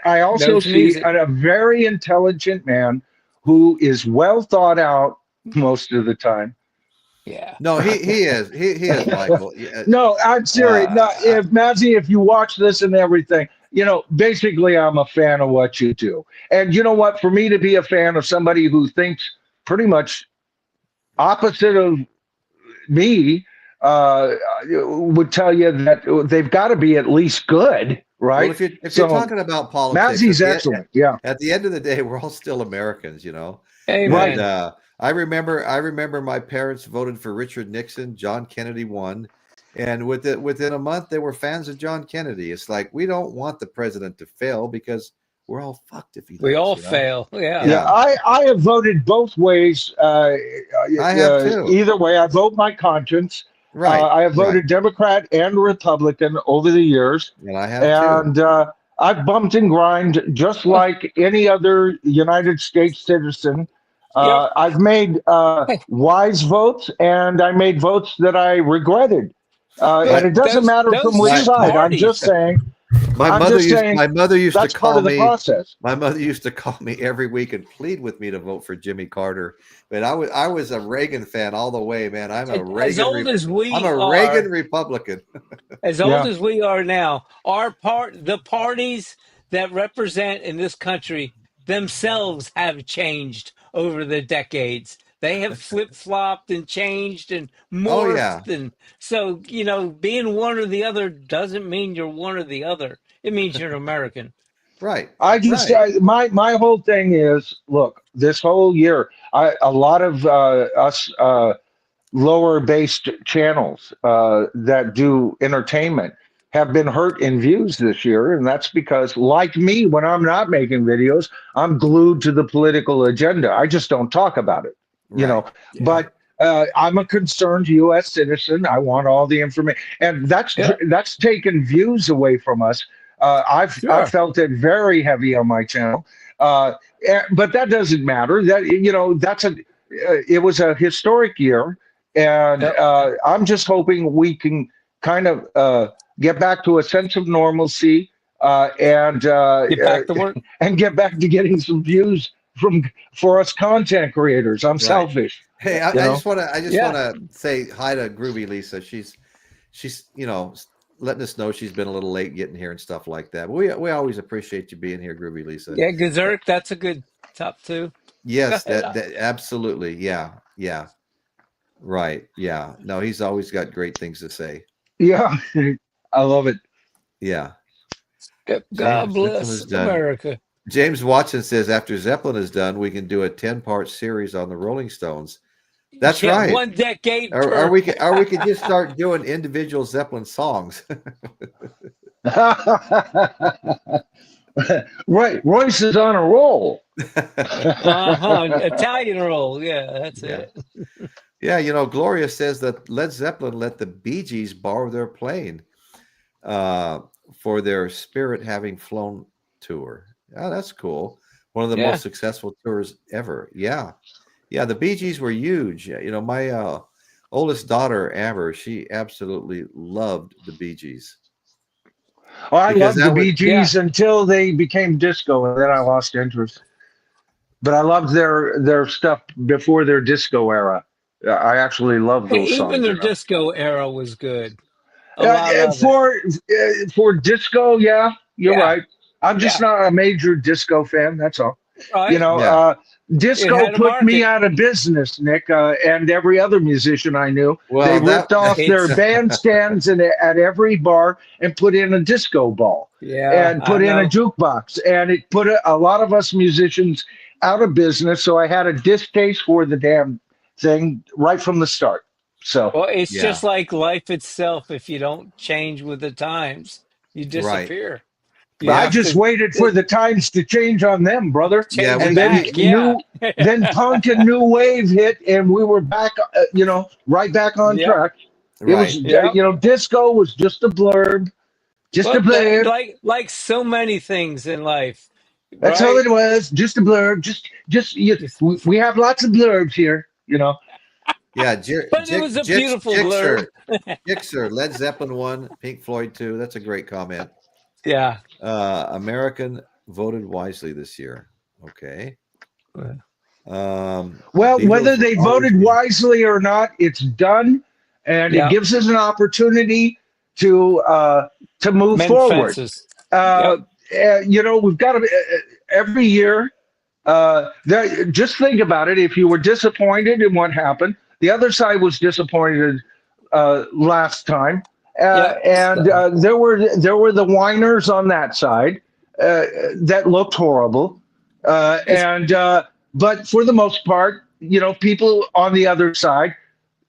I also see a very intelligent man who is well thought out most of the time. Yeah. No, he is. He is, Michael. No, I'm serious. Mazzy, if you watch this and everything, basically I'm a fan of what you do. And you know what? For me to be a fan of somebody who thinks pretty much opposite of me, would tell you that they've got to be at least good, right? Well, if you're talking about politics, Mazzy's excellent. At the end of the day, we're all still Americans, Amen. And I remember my parents voted for Richard Nixon. John Kennedy won, and within a month, they were fans of John Kennedy. It's like, we don't want the president to fail because we're all fucked if he does. We all fail. Yeah. I have voted both ways. I have too. Either way, I vote my conscience. Right. I have voted Democrat and Republican over the years. And I have too. I've bumped and grind just like any other United States citizen. I've made wise votes, and I made votes that I regretted. And it doesn't matter from which side. I'm just saying. My mother used to call me. Process. My mother used to call me every week and plead with me to vote for Jimmy Carter. But I was a Reagan fan all the way, man. I'm a Reagan Republican. As old as we are now, the parties that represent in this country themselves have changed over the decades. They have flip-flopped and changed and morphed. And so, being one or the other doesn't mean you're one or the other. It means you're an American. Right. My whole thing is, look, this whole year, a lot of us lower-based channels that do entertainment have been hurt in views this year. And that's because, like me, when I'm not making videos, I'm glued to the political agenda. I just don't talk about it. But I'm a concerned U.S. citizen. I want all the information, and that's taken views away from us. I've felt it very heavy on my channel, but that doesn't matter. That it was a historic year, And Yep. I'm just hoping we can kind of get back to a sense of normalcy Get back to work. and get back to getting some views for us content creators. I'm Right. selfish, Hey, you I know. just want to Yeah. say hi to Groovy Lisa. She's letting us know she's been a little late getting here and stuff like that. But we always appreciate you being here, Groovy Lisa. Yeah, Gazerk, that's a good top two. Yes, Go ahead. that absolutely. Yeah. Yeah. Right. Yeah. No, he's always got great things to say. Yeah, I love it. Yeah. God Zeppelin bless is done. America. James Watson says after Zeppelin is done, we can do a 10-part series on the Rolling Stones. That's Yeah, right. 1 decade Or per. we could just start doing individual Zeppelin songs. Right, Royce is on a roll. Italian roll. Yeah, that's Yeah. it. Yeah, Gloria says that Led Zeppelin let the Bee Gees borrow their plane for their Spirit Having Flown tour. Yeah, that's cool. One of the Yeah. most successful tours ever. Yeah. Yeah, the Bee Gees were huge. My oldest daughter, Amber, she absolutely loved the Bee Gees. Well, I Because loved the that was Bee Gees until they became disco, and then I lost interest. But I loved their stuff before their disco era. I actually loved Hey, those even songs. their disco era was good. A lot of it. For disco, yeah, you're Yeah. right. I'm just Yeah. not a major disco fan. That's all. You Right? know, Yeah. It disco had a put me market. out of business, Nick, and every other musician I knew. Well, They ripped off their It's bandstands at every bar and put in a disco ball yeah, and I put in a know. jukebox, and it put a lot of us musicians out of business. So I had a distaste for the damn thing right from the start. So Well, it's yeah, just like life itself. If you don't change with the times, you right. disappear. You I Yeah. have just to waited for the times to change on them, brother. Yeah, change we And then back. Yeah. then punk and new wave hit, and we were back, right back on Yep. track. It was, right. Yep. disco was just a blurb, just a Well, blurb. like so many things in life, That's all right? it was, just a blurb. Just- We have lots of blurbs here. Yeah, But it was a beautiful Jixer, blurb. Jixer, Led Zeppelin 1, Pink Floyd 2. That's a great comment. Yeah. American voted wisely this year. Okay. Well, Beatles whether will they always voted be- wisely or not, it's done, and it Yeah. gives us an opportunity to move Mend forward. fences. Yep. We've got to every year. Just think about it. If you were disappointed in what happened, the other side was disappointed last time, Yep. and there were the whiners on that side that looked horrible, but for the most part, people on the other side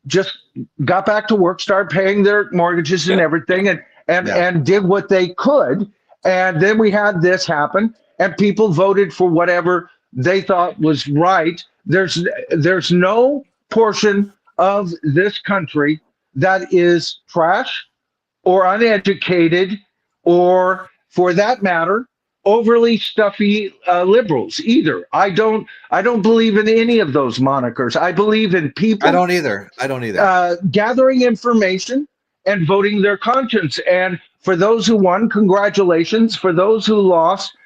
just got back to work, started paying their mortgages and Yep. everything, and Yeah. and did what they could. And then we had this happen, and people voted for whatever they thought was right. There's no portion of this country that is trash or uneducated or, for that matter, overly stuffy liberals either. I don't believe in any of those monikers. I believe in people I don't either. gathering information and voting their conscience. And for those who won, congratulations. For those who lost,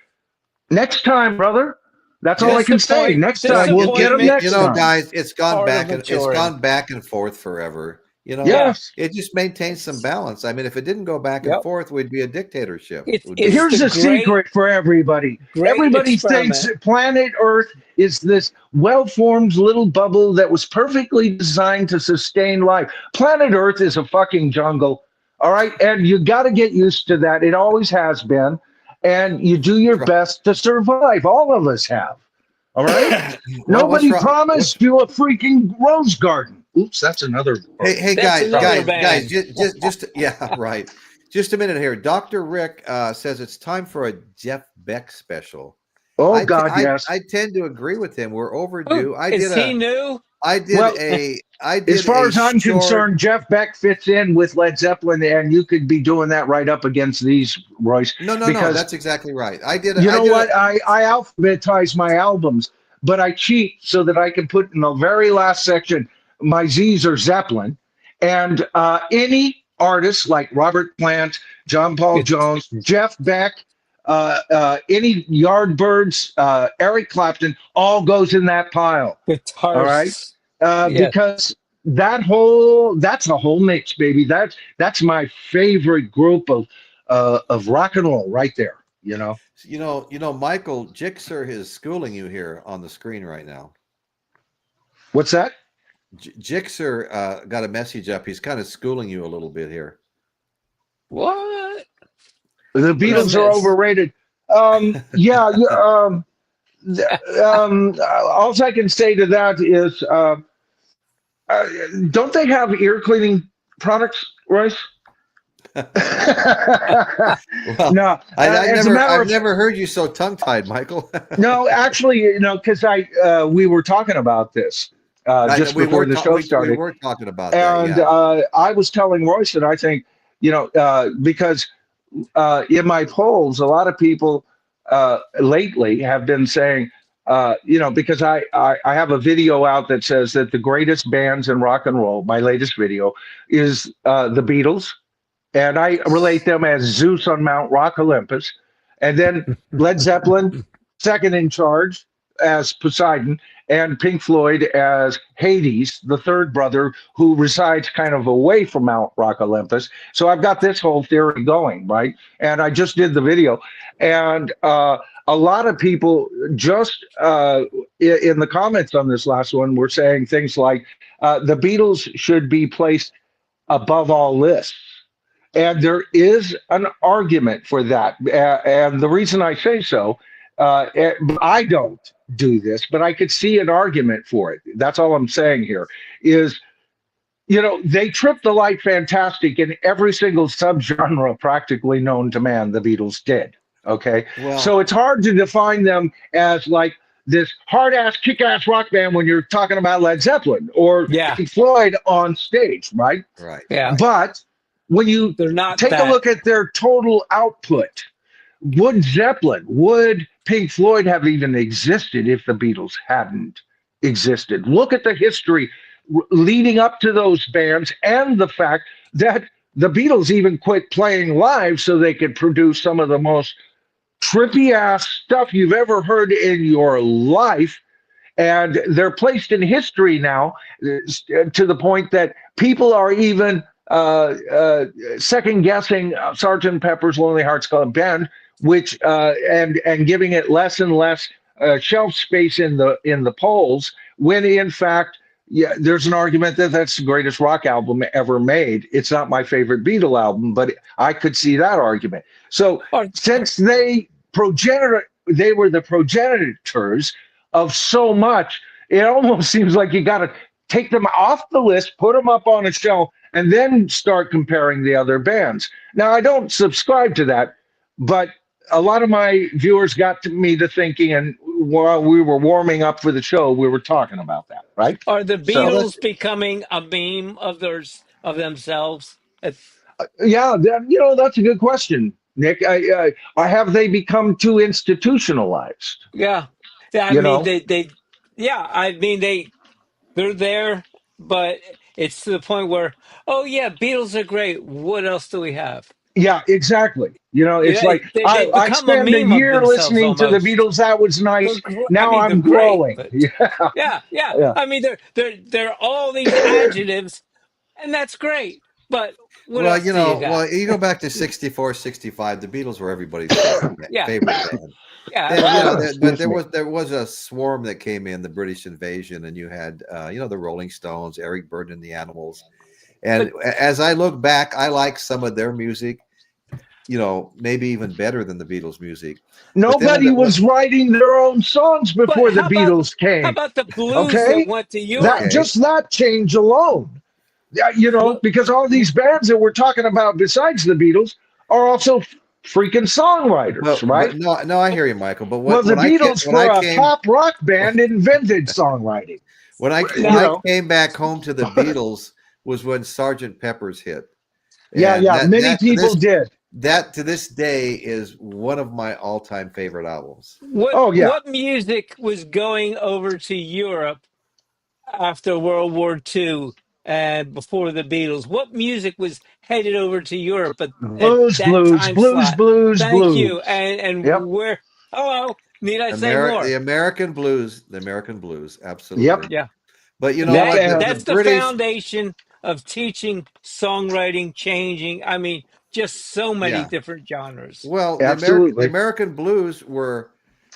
next time, brother. That's all I can say. Next time, we'll get them next time. Guys, it's gone Part of back and forth forever. Yes. It just maintains some balance. I mean, if it didn't go back and Yep. forth, we'd be a dictatorship. It's Here's the a secret for everybody. great Everybody experiment. thinks planet Earth is this well-formed little bubble that was perfectly designed to sustain life. Planet Earth is a fucking jungle. All right. And you got to get used to that. It always has been. And you do your best to survive. All of us have. All right. Well, Nobody what's wrong- promised you a freaking rose garden. Oops, that's another. Hey, That's another band. just yeah, right. Just a minute here. Dr. Rick says it's time for a Jeff Beck special. Oh God, yes. I tend to agree with him. We're overdue. Is he new? I did Well, as far as I'm concerned, Jeff Beck fits in with Led Zeppelin, and you could be doing that right up against these, Royce. No, because that's exactly right. I did. You know what? I alphabetize my albums, but I cheat so that I can put in the very last section my Z's are Zeppelin, and any artists like Robert Plant, John Paul Jones, Jeff Beck, any Yardbirds, Eric Clapton, all goes in that pile. All right, Guitars. Yeah. because that's a whole mix, baby. That's my favorite group of rock and roll right there. Michael Jixer is schooling you here on the screen right now. What's that? Jixer got a message up. He's kind of schooling you a little bit here. What? The Beatles are overrated. Yeah. All I can say to that is, don't they have ear cleaning products, Royce? Well, No. I've never heard you so tongue-tied, Michael. No, actually, because we were talking about this just before the show started. We were talking about and that. Yeah. I was telling Royce that I think, because in my polls, a lot of people lately have been saying, because I have a video out that says that the greatest bands in rock and roll, my latest video, is the Beatles. And I relate them as Zeus on Mount Rock Olympus. And then Led Zeppelin, second in charge as Poseidon, and Pink Floyd as Hades, the third brother who resides kind of away from Mount Rock Olympus. So I've got this whole theory going, right? And I just did the video. And a lot of people just in the comments on this last one were saying things like the Beatles should be placed above all lists. And there is an argument for that. And the reason I say so, I don't do this, but I could see an argument for it. That's all I'm saying here is, they tripped the light fantastic in every single subgenre practically known to man, the Beatles did. Okay. Well, so it's hard to define them as like this hard ass, kick ass rock band when you're talking about Led Zeppelin or Pink Floyd on stage, right? Right. Yeah. But when you They're not take a look at their total output, would Pink Floyd have even existed if the Beatles hadn't existed? Look at the history leading up to those bands and the fact that the Beatles even quit playing live so they could produce some of the most trippy ass stuff you've ever heard in your life. And they're placed in history now to the point that people are even second guessing Sgt. Pepper's Lonely Hearts Club Band, which and giving it less and less shelf space in the polls, when in fact, there's an argument that that's the greatest rock album ever made. It's not my favorite Beatle album, but I could see that argument. So since they were the progenitors of so much, it almost seems like you got to take them off the list, put them up on a shelf, and then start comparing the other bands. Now, I don't subscribe to that, but a lot of my viewers got me to thinking, and while we were warming up for the show, we were talking about that, right? Are the Beatles becoming a meme of themselves? Yeah, that's a good question, Nick. I have they become too institutionalized? Yeah. I mean, they're there, but it's to the point where, oh yeah, Beatles are great. What else do we have? Yeah, exactly. It's like they I become a spent a meme of year themselves listening to the almost. Beatles. That was nice. Now they're I'm great, growing. but Yeah. yeah. I mean, they're all these adjectives, and that's great. But what else do you got? you go back to 64, 65, the Beatles were everybody's Yeah. favorite band. Yeah. But there was a swarm that came in, the British invasion, and you had the Rolling Stones, Eric Burden and the Animals. And as I look back, I like some of their music, maybe even better than the Beatles' music. Nobody was writing their own songs before the Beatles came. How about the blues that went to Europe? Just that change alone. Because all these bands that we're talking about besides the Beatles are also freaking songwriters, right? No, I hear you, Michael. But the Beatles were a pop rock band invented songwriting. When I came back home to the Beatles was when Sgt. Pepper's hit. And many people did. That to this day is one of my all-time favorite albums. What music was going over to Europe after World War II and before the Beatles? What music was headed over to Europe at Blues, that blues, time blues, slot? blues, Thank you. blues. And Yep, where? Hello. Need I say The more? American blues, yep. absolutely. Yeah. But you know That what? The That's the British, foundation of teaching, songwriting, changing. I mean, just so many yeah. different genres. Well, the absolutely. American blues were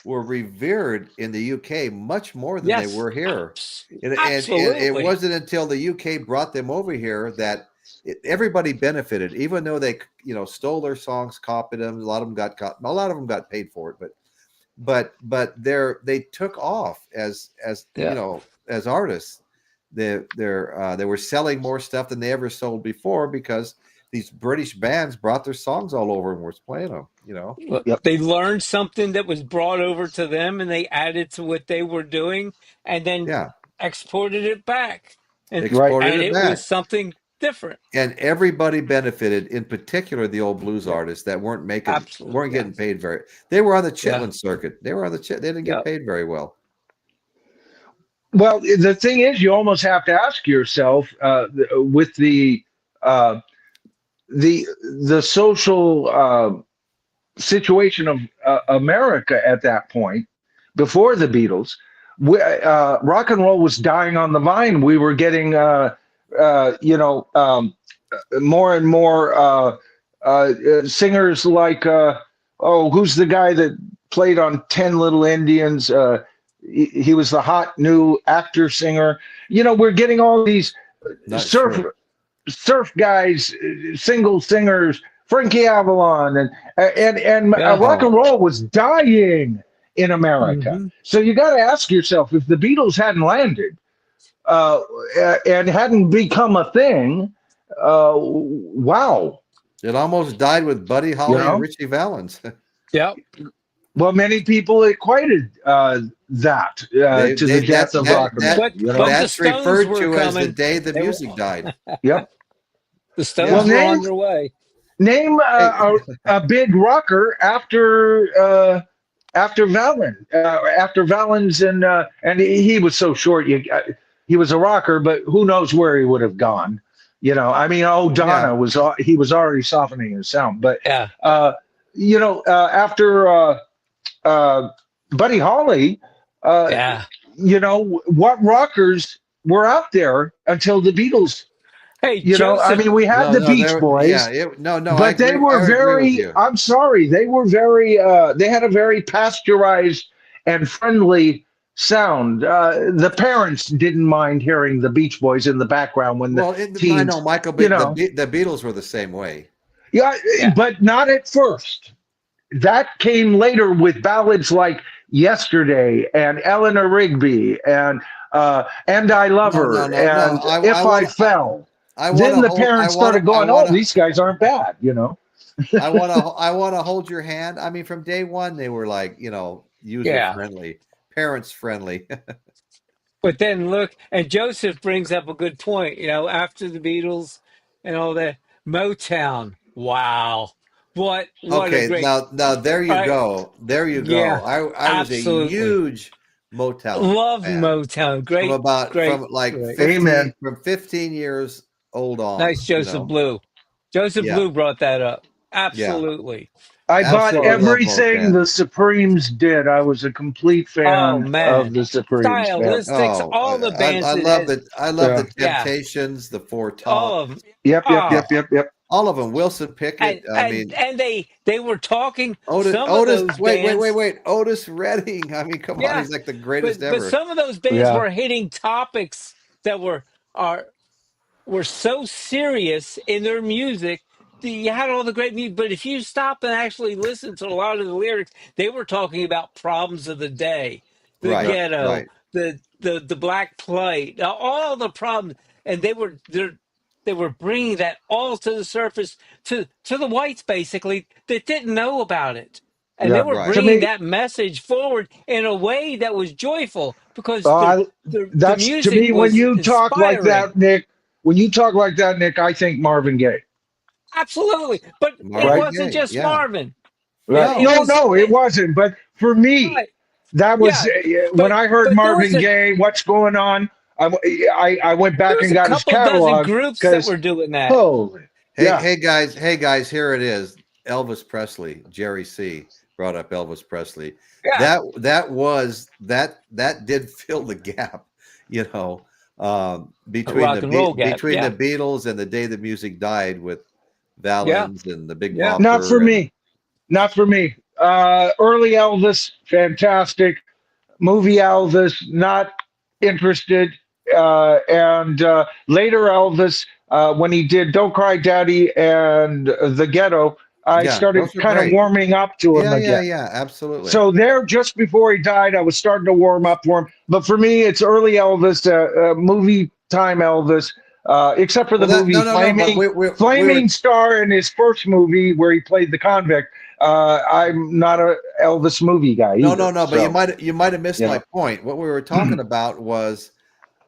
revered in the UK much more than they Yes, were here, and it absolutely. wasn't until the UK brought them over here that everybody benefited, even though they stole their songs, copied them. A lot of them got caught. A lot of them got paid for it, but they took off as Yeah. as artists. They were selling more stuff than they ever sold before because these British bands brought their songs all over and was playing them. Look, Yep. they learned something that was brought over to them and they added to what they were doing and then Yeah, exported it back. And Right. exported and it it was back, something different. and everybody benefited. In particular, the old blues Yeah. artists that Absolutely. weren't Yeah. getting paid very. They were on the Yeah. Chitlin circuit. They were on the They didn't Yeah. get paid very well. Well, the thing is, you almost have to ask yourself, with uh, the the social situation of America at that point, before the Beatles, rock and roll was dying on the vine. We were getting, more and more singers like, who's the guy that played on 10 Little Indians? He was the hot new actor singer. We're getting all these Not surf sure. surf guys, single singers, Frankie Avalon, and Yeah. rock Oh, and roll was dying in America. Hmm. So you got to ask yourself, if the Beatles hadn't landed, uh, and hadn't become a thing, wow, it almost died with Buddy you Holly and know. Richie Valens. Yeah. Well, many people equated that to the death of rock and roll. But the That's Stones referred were to as the coming. day the They were, music died. Yep. the Well, Stones Yeah. were on their way. name Hey, a big rocker after Valens, and he was so short. He was a rocker, but who knows where he would have gone? I mean, yeah. Donna he was already softening his sound, but Yeah. after Buddy Holly, uh, Yeah. what rockers were out there until the Beatles? Hey, I Joseph. mean, we had No, the no, Beach there. Yeah. Boys, No. but they were I agree with very, you. I'm sorry, they were very, they had a very pasteurized and friendly sound. The parents didn't mind hearing the Beach Boys in the background when the Well, I teens, know, Michael, you but know, the Beatles were the same way. yeah, Yeah. but not at first. That came later with ballads like Yesterday and Eleanor Rigby and I Love No, no, Her no, no. and If I Fell. Then the parents started going, oh, these guys aren't bad. I want to hold your hand. I mean, from day one, they were like, user Yeah. friendly, parents friendly. But then look, and Joseph brings up a good point. After the Beatles and all that, Motown. Wow, what a Okay, great. now there All you right, go. There you go. yeah, I was a absolutely. huge Motown Love fan Motown. from Great, like great. 15 Amen. from 15 years old Nice, on, Joseph Blue. Joseph Yeah. Blue brought that up. Yeah. Absolutely. I bought Absolutely So, love everything Motown. the Supremes did. I was a complete oh fan of man, the Supremes, man. stylistics, Oh, all the bands that has. I love the Yeah. Yeah, Temptations, the Four Tops, all of them. Yep, yep, Oh, yep, yep, yep. all of them. Wilson and Pickett. I and mean, and they were talking. Otis. Some of Otis. those Wait. bands. Otis Redding. I mean, come on, Yeah, he's like the greatest but ever. some of those bands Yeah. were hitting topics that were so serious in their music. You had all the great music, but if you stop and actually listen to a lot of the lyrics, they were talking about problems of the day, the Right. ghetto, Right. the black plague, all the problems, and they were bringing that all to the surface to the whites basically that didn't know about it. And they Yeah. were Right. To bringing me, that message forward in a way that was joyful because I the that's to music me, when was you talk like inspiring. that, Nick. When you talk like that, Nick, I think Marvin Gaye. Absolutely, but it Right? Marvin wasn't Gaye. just Yeah. Marvin. Right. It No. No, was no, it wasn't. But for me, right. that was Yeah, when but I heard but there was Marvin a Gaye. What's going on? I went back There's and a got his couple dozen catalog groups that because were doing that. holy, yeah. Hey guys, here it is. Elvis Presley, Jerry C brought up Elvis Presley. Yeah. That did fill the gap, you know, between Rock and roll gap. between the Yeah. Beatles and the day the music died with Yeah. Valens and the Big Yeah. Not for Bopper and me. Not for me. Early Elvis, fantastic. Movie Elvis, not interested. And later Elvis, when he did Don't Cry Daddy and The Ghetto, I yeah, started those are kind of great. warming up to him again. Yeah, absolutely. So there, just before he died, I was starting to warm up for him. But for me, it's early Elvis, movie time Elvis, except for the Well, that movie no, but we were Flaming Star in his first movie where he played the convict. I'm not a Elvis movie guy either. no, but So, you might have missed you my know. point. What we were talking about was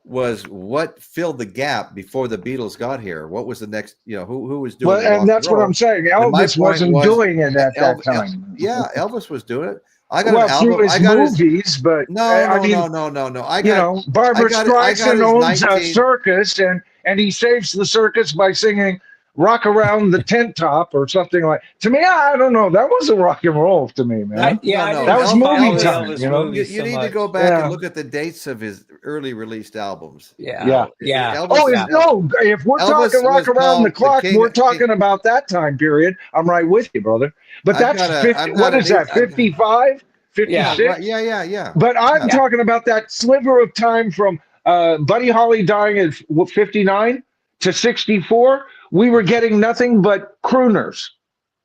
what filled the gap before the Beatles got here. What was the next, who was doing Well, the and rock and that's what I'm roll? saying. And my Elvis point wasn't was doing it at that time. yeah, Elvis was doing it. I got an Well, through album. his I got his movies, but no, I no, mean, no, no, no, no. Barbara I got Streisand his owns a 19. circus, and he saves the circus by singing "Rock Around the Tent Top" or something like. To me, I don't know. That wasn't rock and roll to me, man. I No. That was didn't movie follow the time, Elvis you know. movies You so need to much. go back and Yeah, look at the dates of his early released albums. Yeah. Yeah. Oh, Elvis, no! If we're talking Elvis rock was around the called the clock, king. we're talking about that time period. I'm right with you, brother. But that's 50. I've got What an is that? 55, Yeah. 56? right. Yeah. But I'm Yeah. talking about that sliver of time from Buddy Holly dying at 59 to 64. We were getting nothing but crooners.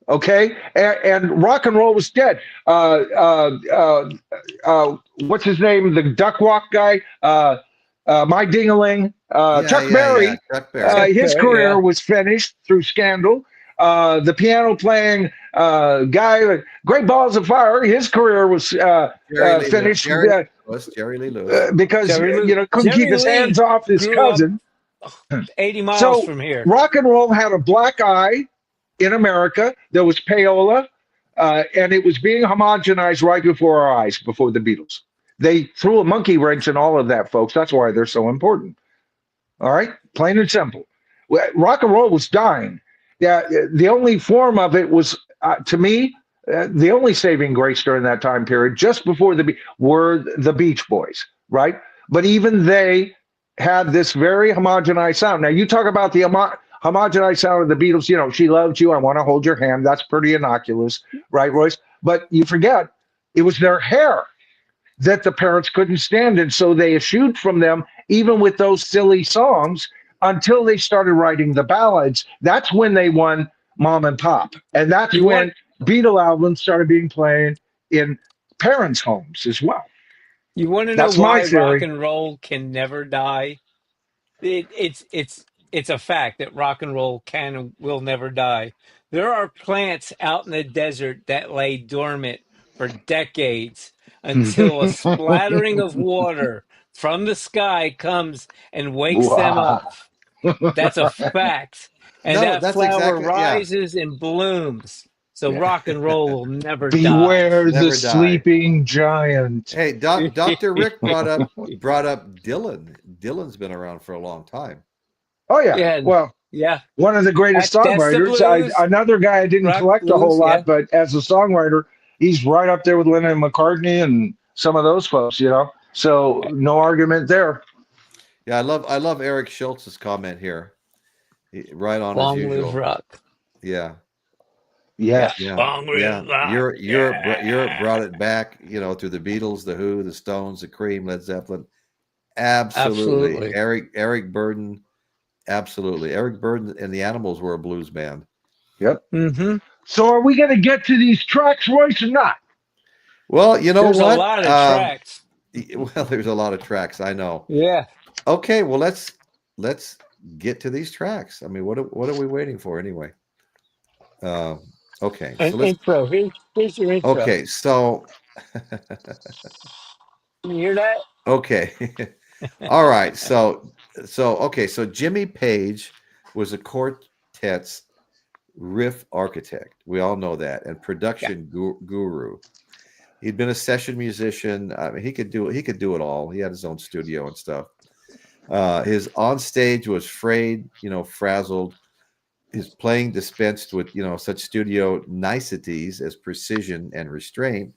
Okay, and rock and roll was dead. What's his name? The duck walk guy. My Dingaling. Chuck Yeah. Berry. Chuck Berry. His career Yeah. was finished through Scandal. The piano playing guy, Great Balls of Fire. His career was finished Jerry Lee Lewis. because couldn't keep Jerry his hands Lee off his grew up cousin. 80 miles So from here. rock and roll had a black eye in America. There was payola, and it was being homogenized right before our eyes, before the Beatles. They threw a monkey wrench in all of that, folks. That's why they're so important. All right, plain and simple. Rock and roll was dying. Yeah, the only form of it was, to me, the only saving grace during that time period, just before were the Beach Boys, right? But even they had this very homogenized sound. Now, you talk about the homogenized sound of the Beatles, She Loves You, I Want to Hold Your Hand. That's pretty innocuous, right, Royce? But you forget, it was their hair that the parents couldn't stand. And so they eschewed from them, even with those silly songs, until they started writing the ballads. That's when they won Mom and Pop. And that's when Beatle albums started being played in parents' homes as well. You want to know That's my why rock theory. and roll can never die? It's a fact that rock and roll can and will never die. There are plants out in the desert that lay dormant for decades until a splattering of water from the sky comes and wakes them Wow. up. That's a fact. And No, that that's flower exactly rises and blooms. So yeah. rock and roll will never die. Beware the Never die. sleeping giant. Hey, Dr. Rick brought up Dylan. Dylan's been around for a long time. Oh, yeah. Yeah. Well, Yeah. one of the greatest That's the songwriters. blues. Another guy I didn't Rock collect a whole blues, lot, yeah. but as a songwriter, he's right up there with Lennon and McCartney and some of those folks, So no argument there. Yeah, I love Eric Schultz's comment here. Right on Long as live usual. rock. Yeah. Yes. Yeah. Long live rock. Europe brought it back, through the Beatles, the Who, the Stones, the Cream, Led Zeppelin. Absolutely. Eric Burden. Absolutely. Eric Burden and the Animals were a blues band. Yep. Mm-hmm. So are we going to get to these tracks, Royce, or not? Well, you know There's what? a lot of tracks. Well, there's a lot of tracks. I know. Yeah. Okay. Well, let's get to these tracks. I mean, what are we waiting for anyway? Okay. So let's. Intro. Here's your intro. Okay. So. Can you hear that? Okay. All right. So Jimmy Page was a quartet's riff architect. We all know that, and production guru. He'd been a session musician. I mean, he could do it all. He had his own studio and stuff. His on stage was frayed, frazzled. His playing dispensed with, such studio niceties as precision and restraint.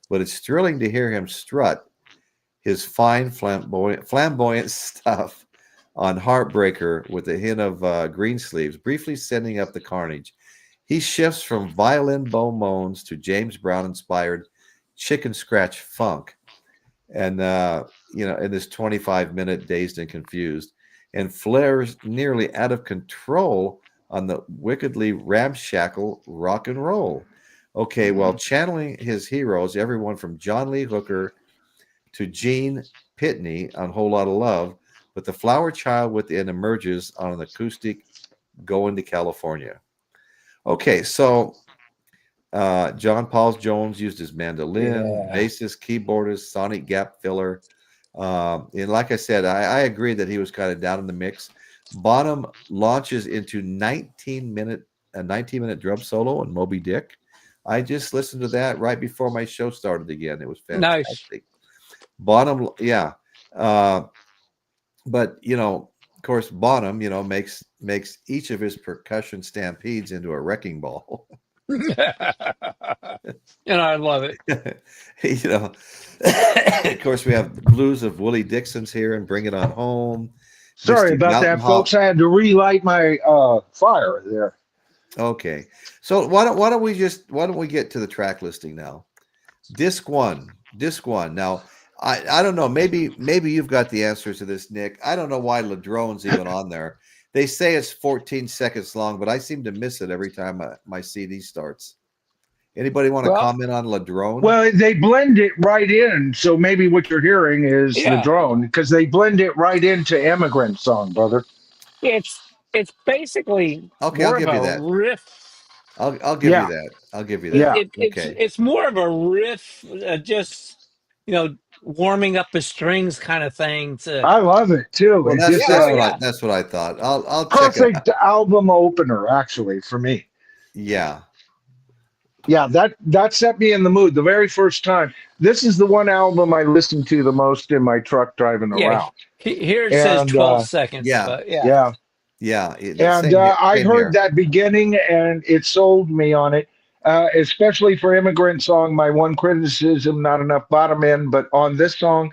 But it's thrilling to hear him strut his fine flamboyant stuff on Heartbreaker with a hint of green sleeves, briefly sending up the carnage. He shifts from violin bow moans to James Brown inspired chicken scratch funk. And, in this 25-minute Dazed and Confused, and flares nearly out of control on the wickedly ramshackle rock and roll. Okay, well, channeling his heroes, everyone from John Lee Hooker to Gene Pitney on Whole Lotta Love, but the flower child within emerges on an acoustic Going to California. Okay, so John Paul Jones used his mandolin, bassist, keyboardist, sonic gap filler. And like I said, I agree that he was kind of down in the mix. Bonham launches into a 19-minute drum solo in Moby Dick. I just listened to that right before my show started again. It was fantastic. Nice. Bonham, yeah. But, of course, Bonham, makes each of his percussion stampedes into a wrecking ball. And I love it. Of course, we have the blues of Willie Dixon's here and Bring It On Home. Sorry about Mountain that, Hop. folks. I had to relight my fire there. Okay, so why don't we get to the track listing now? Disc one. Now, I don't know. Maybe you've got the answers to this, Nick. I don't know why Ladrone's even on there. They say it's 14 seconds long, but I seem to miss it every time my CD starts. Anybody want to comment on Ladrone? Well, they blend it right in, so maybe what you're hearing is Ladrone, because they blend it right into Immigrant Song, brother. It's basically okay. more I'll give of you a that. riff. I'll give you that. I'll give you that. Yeah. It's more of a riff, just warming up the strings kind of thing. I love it too. Well, It's that's what I thought. I'll check it out. Perfect album opener, actually, for me. Yeah. Yeah, that set me in the mood the very first time. This is the one album I listened to the most in my truck driving around. Here it says 12 seconds. Yeah. But Yeah. And I heard that beginning, and it sold me on it, especially for Immigrant Song. My one criticism, not enough bottom end, but on this song,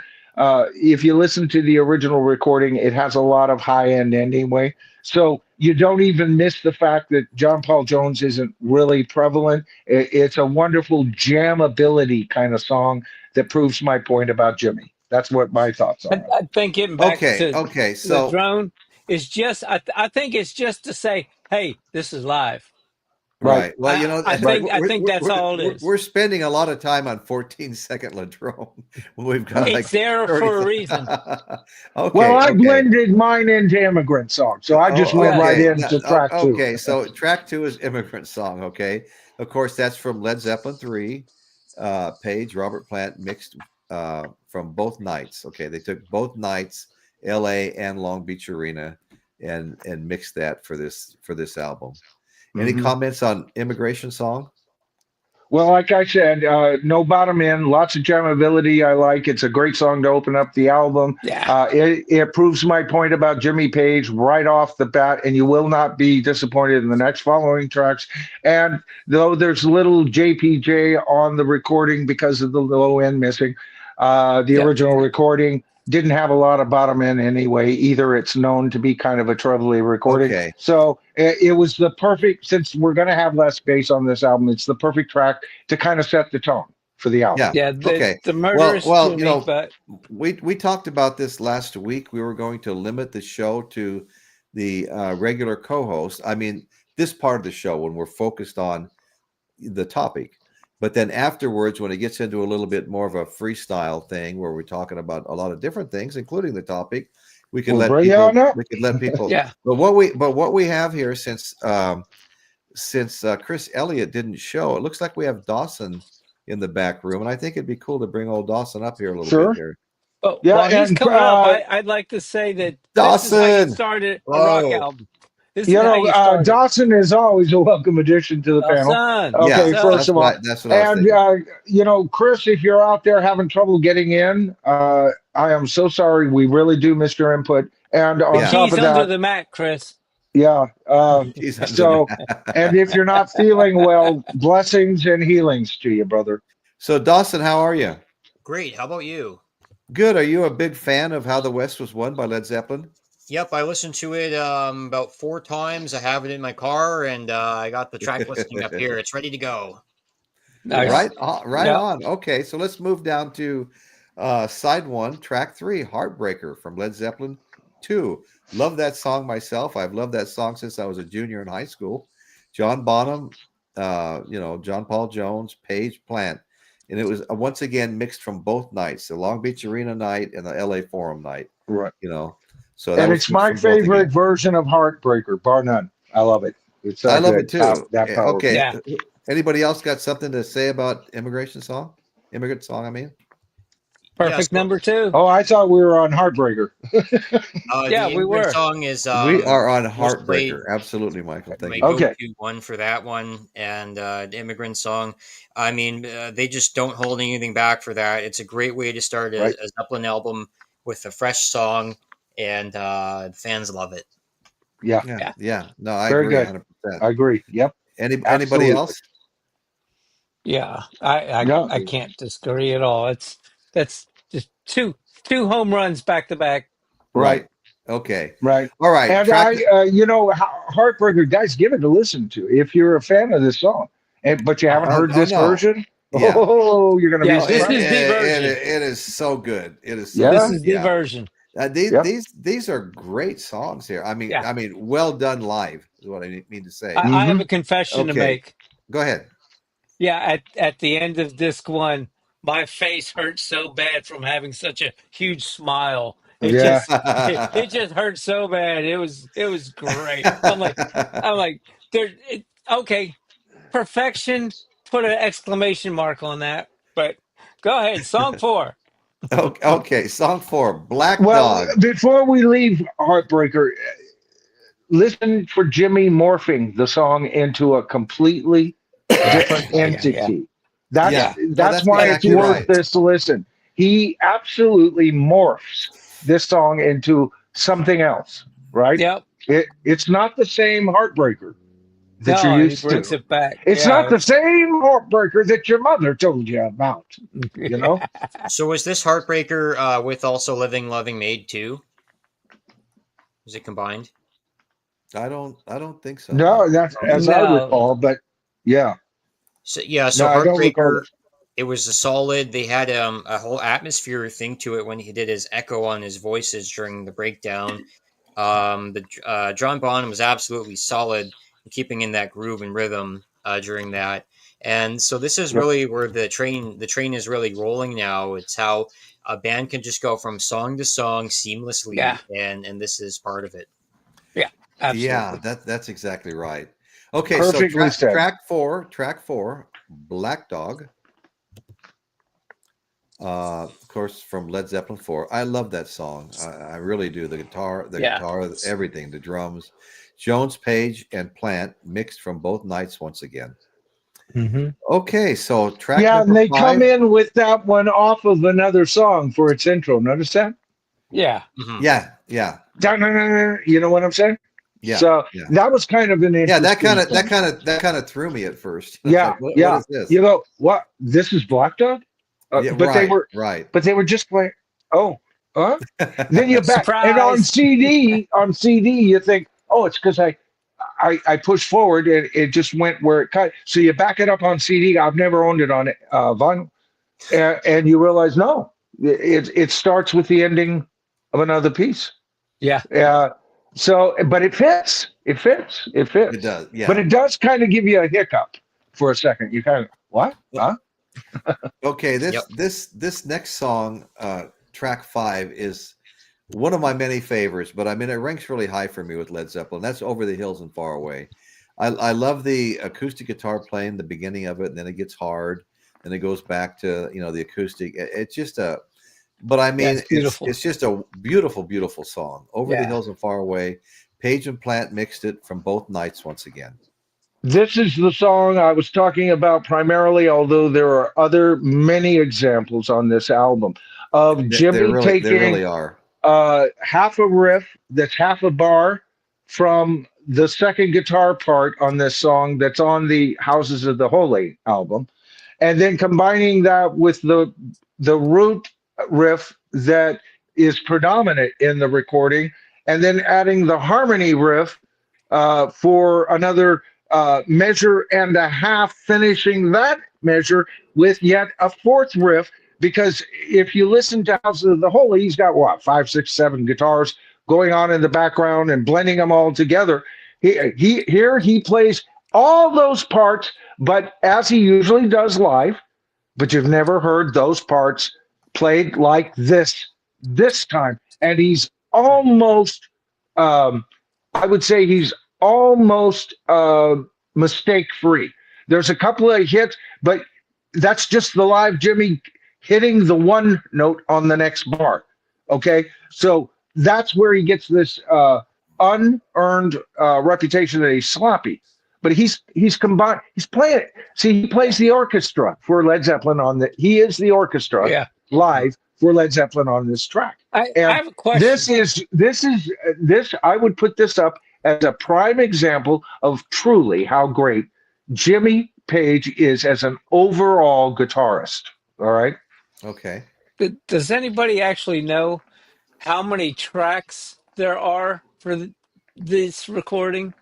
if you listen to the original recording, it has a lot of high end anyway. So you don't even miss the fact that John Paul Jones isn't really prevalent. It's a wonderful jammability kind of song that proves my point about Jimmy. That's what my thoughts are. I think getting back to so the drone is just, I think it's just to say, hey, this is live. Right. Well, I think that's all it is. We're spending a lot of time on 14-second Ladrone when we've got it's there for a reason. I blended mine into Immigrant Song, so I just went right into track two. Okay, so track two is Immigrant Song. Okay, of course that's from Led Zeppelin 3. Page, Robert Plant mixed from both nights. Okay, they took both nights, L.A. and Long Beach Arena, and mixed that for this album. Any comments on Immigration Song? Well, like I said, no bottom end, lots of jammability. I like. It's a great song to open up the album. Yeah. It proves my point about Jimmy Page right off the bat, and you will not be disappointed in the next following tracks. And though there's little JPJ on the recording because of the low end missing, the original recording didn't have a lot of bottom end anyway. Either it's known to be kind of a trebly recording. Okay. So it was the perfect, since we're going to have less bass on this album, it's the perfect track to kind of set the tone for the album. Yeah. The murderous but we talked about this last week. We were going to limit the show to the regular co-host. I mean, this part of the show when we're focused on the topic. But then afterwards, when it gets into a little bit more of a freestyle thing where we're talking about a lot of different things, including the topic, we can let people. Yeah. But what we have here, since Chris Elliott didn't show, it looks like we have Dawson in the back room, and I think it'd be cool to bring old Dawson up here a little bit here. Oh, yeah, while he's coming up, I'd like to say that Dawson this is how you started a rock album. Dawson is always a welcome addition to the panel. Okay, first of all. That's what I was thinking. Chris, if you're out there having trouble getting in, I am so sorry. We really do miss your input. And on Yeah. top Keys of under that, the mat, Chris. yeah. He's under the So, and if you're not feeling well, blessings and healings to you, brother. So Dawson, how are you? Great. How about you? Good. Are you a big fan of How the West Was Won by Led Zeppelin? Yep, I listened to it about 4 times. I have it in my car, and I got the track listing up here. It's ready to go. Nice. Right on, right Yep. on. Okay, so let's move down to side 1, track 3, Heartbreaker from Led Zeppelin 2. Love that song myself. I've loved that song since I was a junior in high school. John Bonham, John Paul Jones, Page, Plant. And it was once again mixed from both nights, the Long Beach Arena night and the LA Forum night. Right. So that And was it's mixed my from both favorite again. version of Heartbreaker, bar none. I love it. It's so I love good. it too. That powerful. Okay. Yeah. Anybody else got something to say about Immigrant song, I mean? Perfect so, number 2. Oh, I thought we were on Heartbreaker. Yeah, the we Immigrant were. song is We are on most played- Heartbreaker. Absolutely, Michael. Thank my you. Okay. go-to one for that one, and the Immigrant song. I mean, they just don't hold anything back for that. It's a great way to start Right. a Zeppelin album with a fresh song, and fans love it. Yeah, Yeah. No, I Very agree good. 100%. I agree. Yep. Anybody Absolutely. else? Yeah, I No. I can't disagree at all. That's just two home runs back to back. Right. Okay. Right. All right. And Heartbreaker, guys, give it a listen to if you're a fan of this song. But you haven't heard this no. version? Yeah. Oh, you're going to Yes, be this surprised. is the version. It is so good. It is so Yeah. This good. is the version. Yep. These are great songs here. I mean, Yeah. well done live is what I mean to say. I have a confession to Okay. make. Go ahead. Yeah, at the end of disc 1, my face hurt so bad from having such a huge smile. It Yeah. it just hurt so bad. It was great. I'm like, okay, perfection. Put an exclamation mark on that. But go ahead, song 4. Okay, song 4, Black Well, Dog. before we leave Heartbreaker, listen for Jimmy morphing the song into a completely different entity. That's that's why exactly it's worth right. this listen. He absolutely morphs this song into something else, right? Yep. It's not the same Heartbreaker that No, you're he used brings to. it back. It's not the same Heartbreaker that your mother told you about. You know? So was this Heartbreaker with also Living, Loving, Made too? Was it combined? I don't think so. No, that's as I No. recall, but yeah. So so No, I don't recall Heartbreaker, it. it was a solid. They had a whole atmosphere thing to it when he did his echo on his voices during the breakdown. John Bonham was absolutely solid in keeping in that groove and rhythm during that. And so this is really where the train is really rolling now. It's how a band can just go from song to song seamlessly, and this is part of it. Yeah, absolutely. Yeah, that's exactly right. Okay, Perfectly so said. track four, Black Dog. Of course, from Led Zeppelin 4. I love that song. I really do. The guitar, everything, the drums. Jones, Page, and Plant mixed from both nights once again. Mm-hmm. Okay, so track Yeah, and number they 5. come in with that one off of another song for its intro. Notice that? Yeah. Mhm. Yeah. You know what I'm saying? Yeah. So that was kind of an interesting that kind of threw me at first. Yeah, Like, what is this? You go, what? This is Black Dog? But they were just playing. Oh, huh? Then you back Surprise! and on CD, you think, oh, it's because I pushed forward and it just went where it cut. So you back it up on CD. I've never owned it on vinyl, and you realize no, it starts with the ending of another piece. Yeah. So, but it fits. It fits. It does. Yeah. But it does kind of give you a hiccup for a second. You kind of what? Huh? Okay, this next song, track 5, is one of my many favorites, but I mean it ranks really high for me with Led Zeppelin. That's Over the Hills and Far Away. I love the acoustic guitar playing the beginning of it, and then it gets hard, and it goes back to the acoustic. It's just it's just a beautiful, beautiful song. Over the Hills and Far Away. Page and Plant mixed it from both nights once again. This is the song I was talking about primarily, although there are many examples on this album of Jimmy There really are. half a riff that's half a bar from the second guitar part on this song that's on the Houses of the Holy album, and then combining that with the root riff that is predominant in the recording, and then adding the harmony riff for another measure and a half, finishing that measure with yet a fourth riff. Because if you listen to House of the Holy, he's got what, 5, 6, 7 guitars going on in the background and blending them all together. He plays all those parts, but as he usually does live, but you've never heard those parts played like this time. And he's almost, I would say he's almost mistake free. There's a couple of hits, but that's just the live Jimmy hitting the one note on the next bar. Okay, so that's where he gets this unearned reputation that he's sloppy. But he's combined. He's playing it. See, he plays the orchestra for Led Zeppelin on the. He is the orchestra live for Led Zeppelin on this track. I have a question. This. I would put this up as a prime example of truly how great Jimmy Page is as an overall guitarist. All right. Okay. Does anybody actually know how many tracks there are for this recording?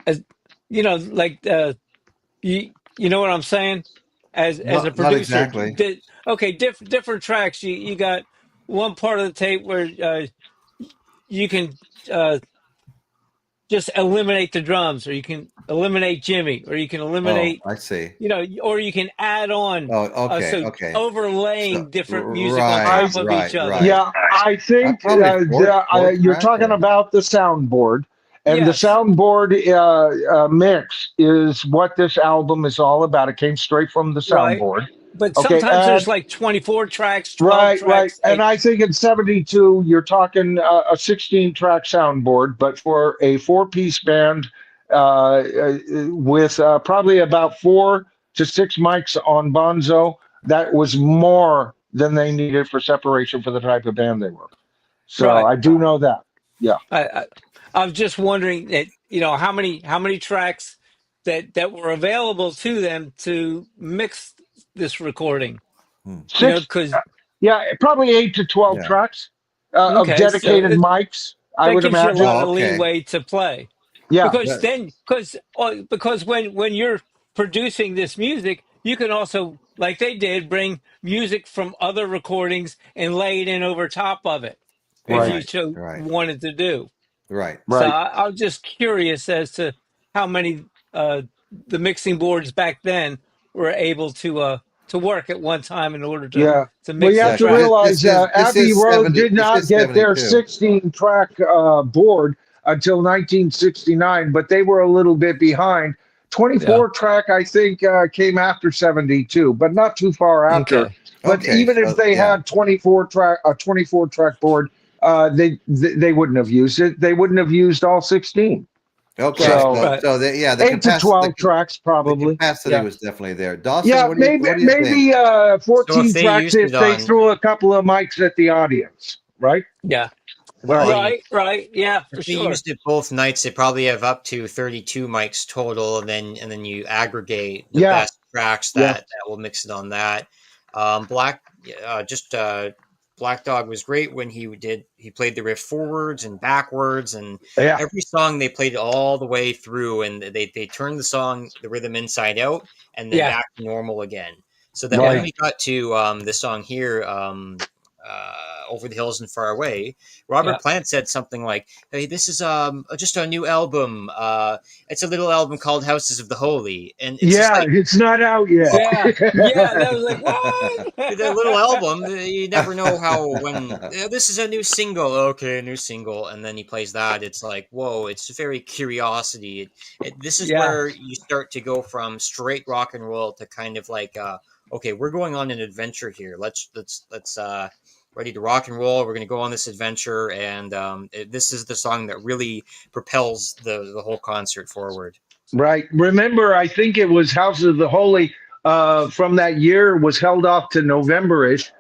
As you know, like you know what I'm saying? As a producer, not exactly. Different tracks. You got one part of the tape where you can just eliminate the drums, or you can eliminate Jimmy, or you can eliminate. I see. You know, or you can add on. Okay. Overlaying different music right, on top of each other. right. Yeah, I think you're talking about the soundboard. And Yes. the soundboard mix is what this album is all about. It came straight from the soundboard. Right. But sometimes there's like 24 tracks, 12 tracks. Right. And I think in 72, you're talking a 16-track soundboard, but for a 4-piece band with probably about 4 to 6 mics on Bonzo, that was more than they needed for separation for the type of band they were. So Right. I do know that. Yeah. I was just wondering that, you know, how many tracks that were available to them to mix this recording. You know, because probably 8 to 12 tracks of Okay, dedicated so mics. I that would gives you a imagine. lot of leeway to play. Yeah, Because when you're producing this music, you can also, like they did, bring music from other recordings and lay it in over top of it if you wanted to do. Right. So I was just curious as to how many the mixing boards back then were able to work at one time in order to mix. Well, you have to realize this Abbey is Road 70 did not get their 16-track board until 1969, but they were a little bit behind. 24-track, I think, came after 72, but not too far after. Okay. But even if they had 24-track board, they wouldn't have used it. They wouldn't have used all 16. Okay, so the 8 to 12 tracks probably. The capacity was definitely there. Dawson, Yeah, what do you maybe think? 14 tracks if they threw a couple of mics at the audience, right? Yeah. Well, Right. Yeah, for if they sure. used it both nights, they probably have up to 32 mics total, and then you aggregate the best tracks that will mix it on that. Black Dog was great when he played the riff forwards and backwards, and every song they played all the way through, and they turned the rhythm inside out and then back to normal again. So that when we got to this song here, Over the Hills and Far Away, Robert Plant said something like, "Hey, this is just a new album. It's a little album called Houses of the Holy." And it's not out yet. That was like, what? The little album, you never know when this is a new single. Okay, a new single, and then he plays that. It's like, whoa! It's very curiosity. This is where you start to go from straight rock and roll to kind of like, okay, we're going on an adventure here. Let's ready to rock and roll. We're going to go on this adventure, and this is the song that really propels the whole concert forward. Right. Remember, I think it was House of the Holy from that year was held off to November-ish,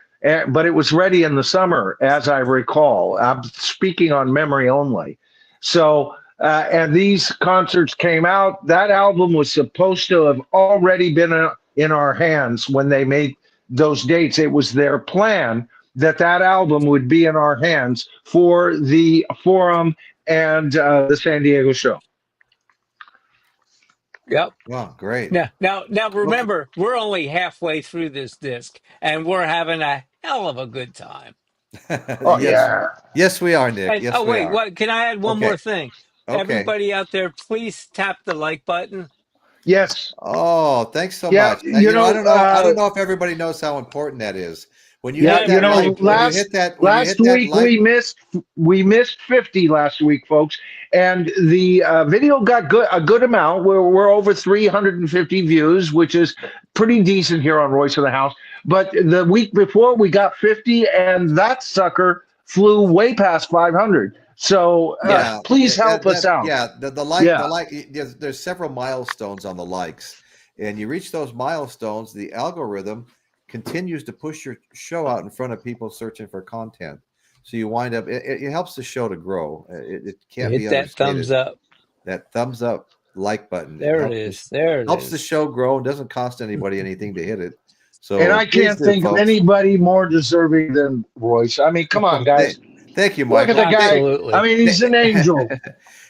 but it was ready in the summer, as I recall. I'm speaking on memory only. So, and these concerts came out. That album was supposed to have already been in our hands when they made those dates. It was their plan that that album would be in our hands for the Forum and the San Diego show. Yep. Wow, great. Now, Okay. remember, we're only halfway through this disc, and we're having a hell of a good time. Oh Yes. yeah. Yes, we are, Nick. And Yes, oh we wait, are. what? Can I add one Okay. more thing? Okay. Everybody out there, please tap the like button. Yes. Oh, thanks so Yeah. much. I don't know. I don't know if everybody knows how important that is. When you Yeah, hit that like, when you last hit that, when you hit last that week like, we missed 50 last week, folks, and the video got a good amount. We're over 350 views, which is pretty decent here on Royce in the House. But the week before we got 50, and that sucker flew way past 500. So Yeah. please help us out. yeah, the Yeah. like. There's several milestones on the likes, and you reach those milestones, the algorithm continues to push your show out in front of people searching for content. So you wind up. It helps the show to grow. It can't Hit be that thumbs understated. up. That thumbs up like button. It There it helps is. There it helps the is. show grow and doesn't cost anybody anything to hit it. And So I please can't do, think of folks. anybody more deserving than Royce. I mean, come on, guys. Thank you, Look at the Michael. guy. I Absolutely. mean, he's an angel.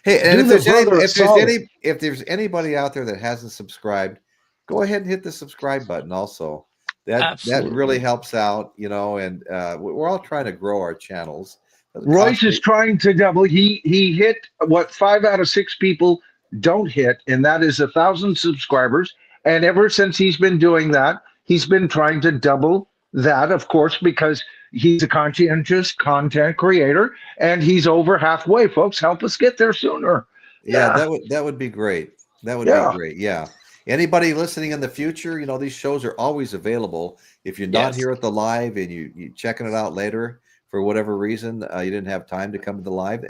Hey, and Do if the there's brother a solid. if there's anybody out there that hasn't subscribed, go ahead and hit the subscribe button. Also, that really Absolutely. helps out, and we're all trying to grow our channels. Doesn't Royce cost is me- trying to double. He hit what 5 out of 6 people don't hit, and that is 1,000 subscribers. And ever since he's been doing that, he's been trying to double that, of course, because he's a conscientious content creator, and he's over halfway. Folks, help us get there sooner. Yeah, Yeah, that would be great. That would be yeah. great. Yeah. Anybody listening in the future, these shows are always available. If you're not Yes. here at the live and you checking it out later for whatever reason, you didn't have time to come to the live,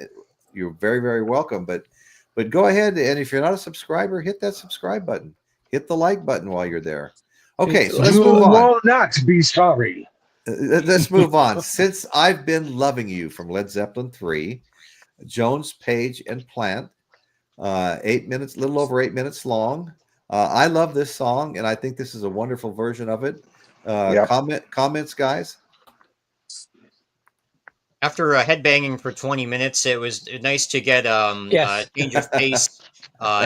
you're very, very welcome. But go ahead, and if you're not a subscriber, hit that subscribe button. Hit the like button while you're there. Okay, so let's You move on. will not be sorry. Let's move on. Since I've Been Loving You from Led Zeppelin 3, Jones, Page, and Plant, 8 minutes, little over 8 minutes long. I love this song, and I think this is a wonderful version of it. Yep. Comments, guys? After headbanging for 20 minutes, it was nice to get Yes. change of pace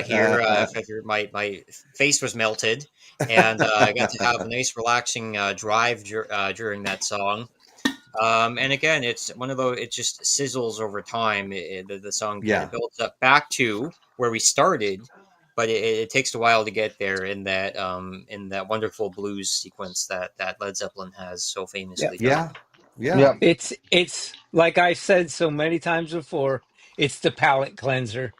here. My face was melted, and I got to have a nice relaxing drive during that song. And again, it's one of those. It just sizzles over time. The song kind of builds up back to where we started, but it takes a while to get there in that wonderful blues sequence that Led Zeppelin has so famously done. Yeah. It's like I said so many times before. It's the palate cleanser.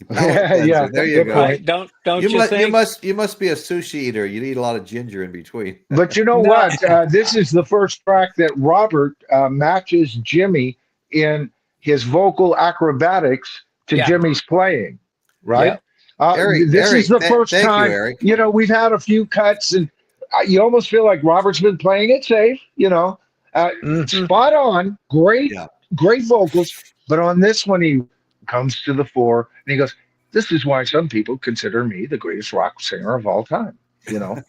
Palate cleanser. Yeah, There you good go. point. Don't You you think? must be a sushi eater. You eat a lot of ginger in between. But you know No. what? This is the first track that Robert matches Jimmy in his vocal acrobatics to Yeah. Jimmy's playing, right? Yep. Eric, This is the first thank time. you, Eric. We've had a few cuts, and you almost feel like Robert's been playing it safe. Mhm. Spot on, great, Yeah. great vocals. But on this one, he comes to the fore and he goes, "This is why some people consider me the greatest rock singer of all time." I can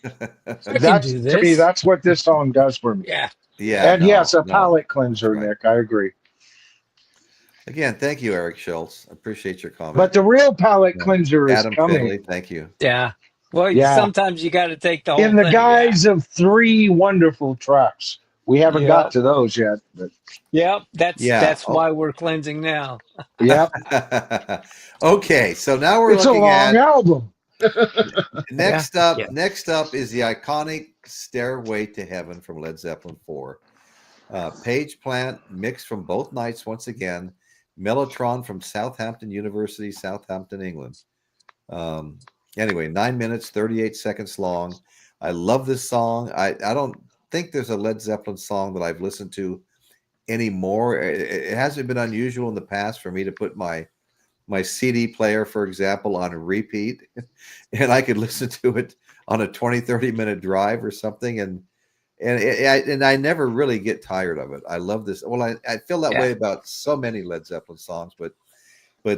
That's do to me. this. That's what this song does for me. Yeah. Yeah. And yes, a palate cleanser, That's right. Nick. I agree. Again, thank you, Eric Schultz. I appreciate your comment. But the real palate cleanser is Adam coming Finley, thank you. Yeah. Well, Yeah. sometimes you got to take the whole in the thing. guise of 3 wonderful tracks. We haven't Yep. got to those yet, but Yep. Yeah. That's why we're cleansing now. yep, Okay, so now we're it's a looking long at album. next up. Yeah. Next up is the iconic "Stairway to Heaven" from Led Zeppelin 4. Page Plant mixed from both nights once again. Mellotron from Southampton University, Southampton, England. Anyway, 9 minutes, 38 seconds long. I love this song. I don't think there's a Led Zeppelin song that I've listened to anymore. It hasn't been unusual in the past for me to put my CD player, for example, on a repeat, and I could listen to it on a 20, 30-minute drive or something. And and I never really get tired of it. I love this. Well, I feel that Yeah. way about so many Led Zeppelin songs, but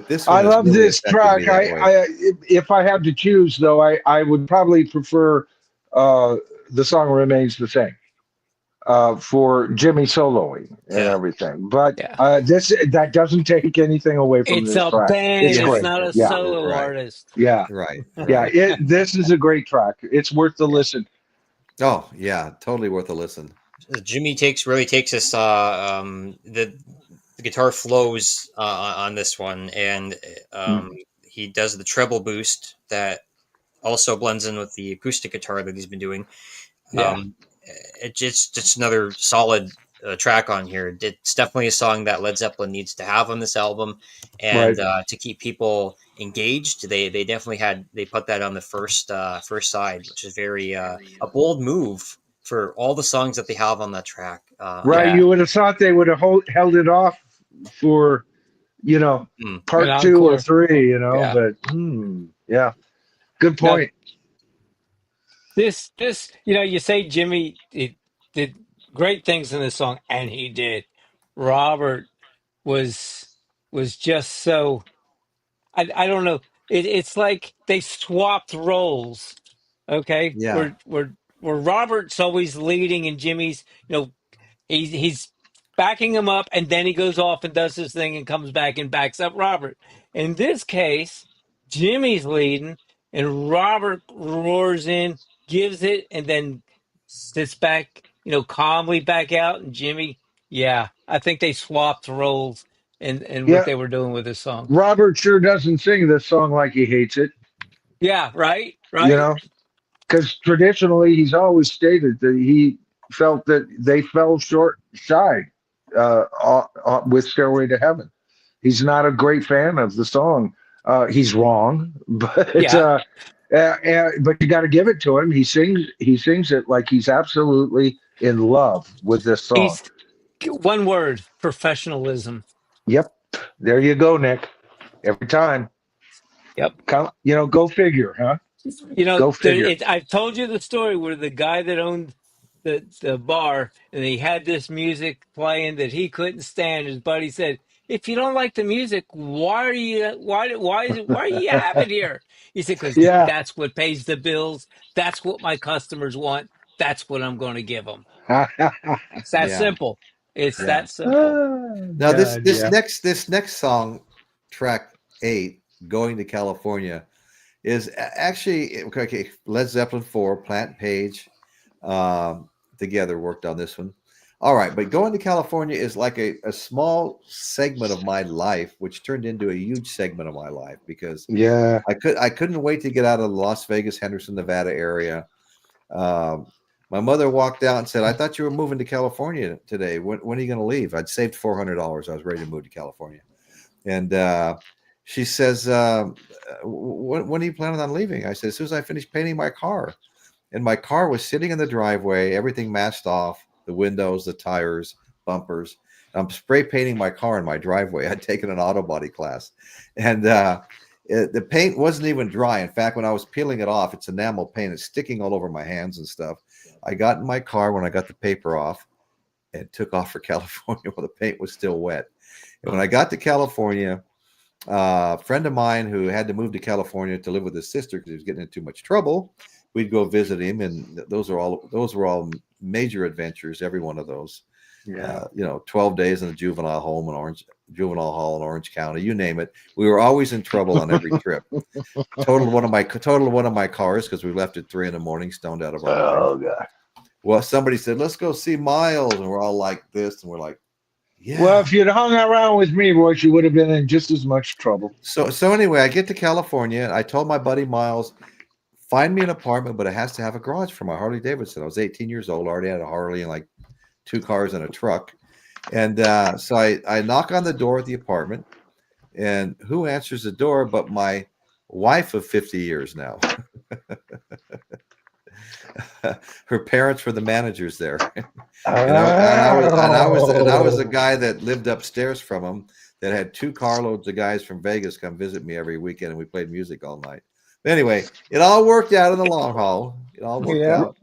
this I one has love really this affected me track. that way. If I had to choose, though, I would probably prefer uh, the song remains the same for Jimmy soloing and Yeah. everything. But Yeah. that doesn't take anything away from It's this a track. band. It's Yeah, It's great. not a Yeah, solo right, artist. yeah, right, yeah. right. This is a great track. It's worth the listen. Oh yeah, totally worth a listen. Jimmy really takes us the guitar flows on this one, and um, Mm. he does the treble boost that also blends in with the acoustic guitar that he's been doing. Yeah. Um, it's just another solid track on here. It's definitely a song that Led Zeppelin needs to have on this album, Right. and to keep people engaged, they definitely they put that on the first side, which is very a bold move for all the songs that they have on that track. Right. Yeah. You would have thought they would have held it off for, you know, Mm, An part two or encore. three, Yeah. but yeah. Good Now point. this you say Jimmy did great things in this song, and he did. Robert was just so I don't know. It's like they swapped roles. Okay, Yeah, where Robert's always leading and Jimmy's he's backing him up, and then he goes off and does his thing and comes back and backs up Robert. In this case, Jimmy's leading, and Robert roars in, gives it, and then sits back, calmly back out. And Jimmy, yeah, I think they swapped roles in what Yeah. they were doing with this song. Robert sure doesn't sing this song like he hates it, Yeah, right, you right. know, because traditionally he's always stated that he felt that they fell shy with Stairway to Heaven. He's not a great fan of the song. He's wrong, Yeah, but you got to give it to him. He sings it like he's absolutely in love with this song. he's one word: professionalism. Yep, there you go, Nick. Every time, Yep. come, go figure, huh? Go figure. I've told you the story where the guy that owned the bar and he had this music playing that he couldn't stand. His buddy said, "If you don't like the music, why you have it here?" He said, "Because Yeah. that's what pays the bills. That's what my customers want. That's what I'm going to give them." It's that yeah, simple. It's yeah. that simple. Oh, Now God, yeah. this next song, track 8, "Going to California," is actually okay. Led Zeppelin 4, Plant Page, together worked on this one. All right, but "Going to California" is like a small segment of my life, which turned into a huge segment of my life because Yeah. I couldn't wait to get out of the Las Vegas, Henderson, Nevada area. Um, my mother walked out and said, "I thought you were moving to California today. When are you going to leave?" I'd saved $400. I was ready to move to California, and she says, when are you planning on leaving?" I said, "As soon as I finish painting my car." And my car was sitting in the driveway, everything masked off, the windows, the tires, bumpers. I'm spray painting my car in my driveway. I'd taken an auto body class, and the paint wasn't even dry. In fact, when I was peeling it off, it's enamel paint. It's sticking all over my hands and stuff. I got in my car when I got the paper off and took off for California while the paint was still wet. And when I got to California, a friend of mine who had to move to California to live with his sister because he was getting in too much trouble, we'd go visit him, and those were all major adventures. Every one of those, Yeah. 12 days in a juvenile hall in Orange County, you name it. We were always in trouble on every trip. Totaled one of my cars because we left at 3 a.m, stoned out of our minds. Oh, God. Well, somebody said, "Let's go see Miles," and we're all like this, and we're like, Well, "Yeah." if you'd hung around with me, Royce, you would have been in just as much trouble. So anyway, I get to California. I told my buddy Miles, "Find me an apartment, but it has to have a garage for my Harley Davidson." I was 18 years old, already had a Harley and like 2 cars and a truck. And so I knock on the door at the apartment, and who answers the door but my wife of 50 years now. Her parents were the managers there. I was the guy that lived upstairs from him that had 2 carloads of guys from Vegas come visit me every weekend, and we played music all night. But anyway, it all worked out in the long haul. It all worked Yeah. out.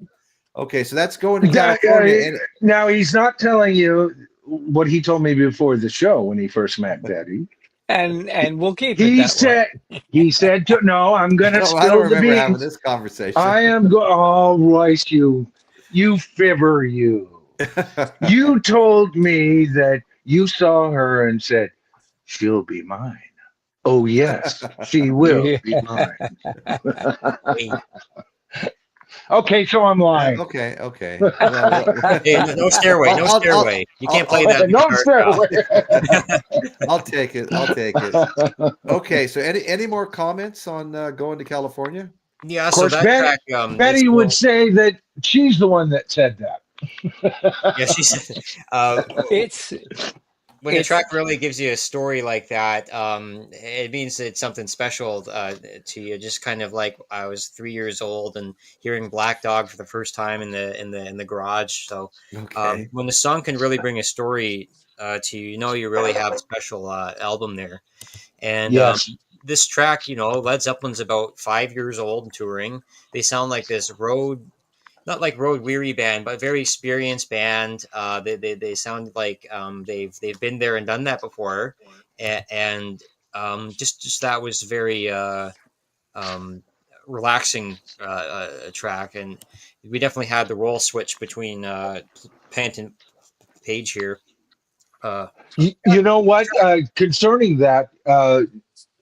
Okay, so that's going to That, California. And now he's not telling you what he told me before the show when he first met Betty. And we'll keep it He that way. said, no, I'm going to I don't spill the remember having beans. this conversation. I am going, oh, Royce, you fibber, you. You told me that you saw her and said, she'll be mine. Oh, yes, she will Yeah. be mine. Hey, Okay, so I'm lying. Okay. Well, hey, no stairway, no stairway. You can't play that in the No guitar stairway. shop. I'll take it. Okay, so any more comments on going to California? Yeah, Of so course, that track, Betty would say that she's the one that said that. yeah, she said, It's when a track really gives you a story like that, it means it's something special to you. Just kind of like I was 3 years old and hearing Black Dog for the first time in the garage. So Okay. when the song can really bring a story to you, you know you really have a special album there. And Yes. this track, Led Zeppelin's about 5 years old and touring. They sound like this not like road weary band, but very experienced band. They sound like they've been there and done that before, and just that was very um, relaxing track, and we definitely had the role switch between Pant and Page here. You know what? Concerning that,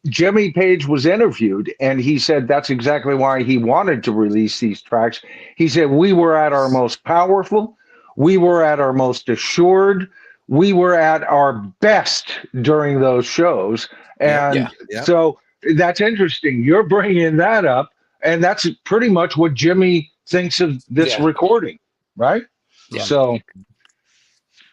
Jimmy Page was interviewed, and he said that's exactly why he wanted to release these tracks. He said, we were at our most powerful, we were at our most assured, we were at our best during those shows. And Yeah. so that's interesting. You're bringing that up, and that's pretty much what Jimmy thinks of this recording, right? Yeah. So,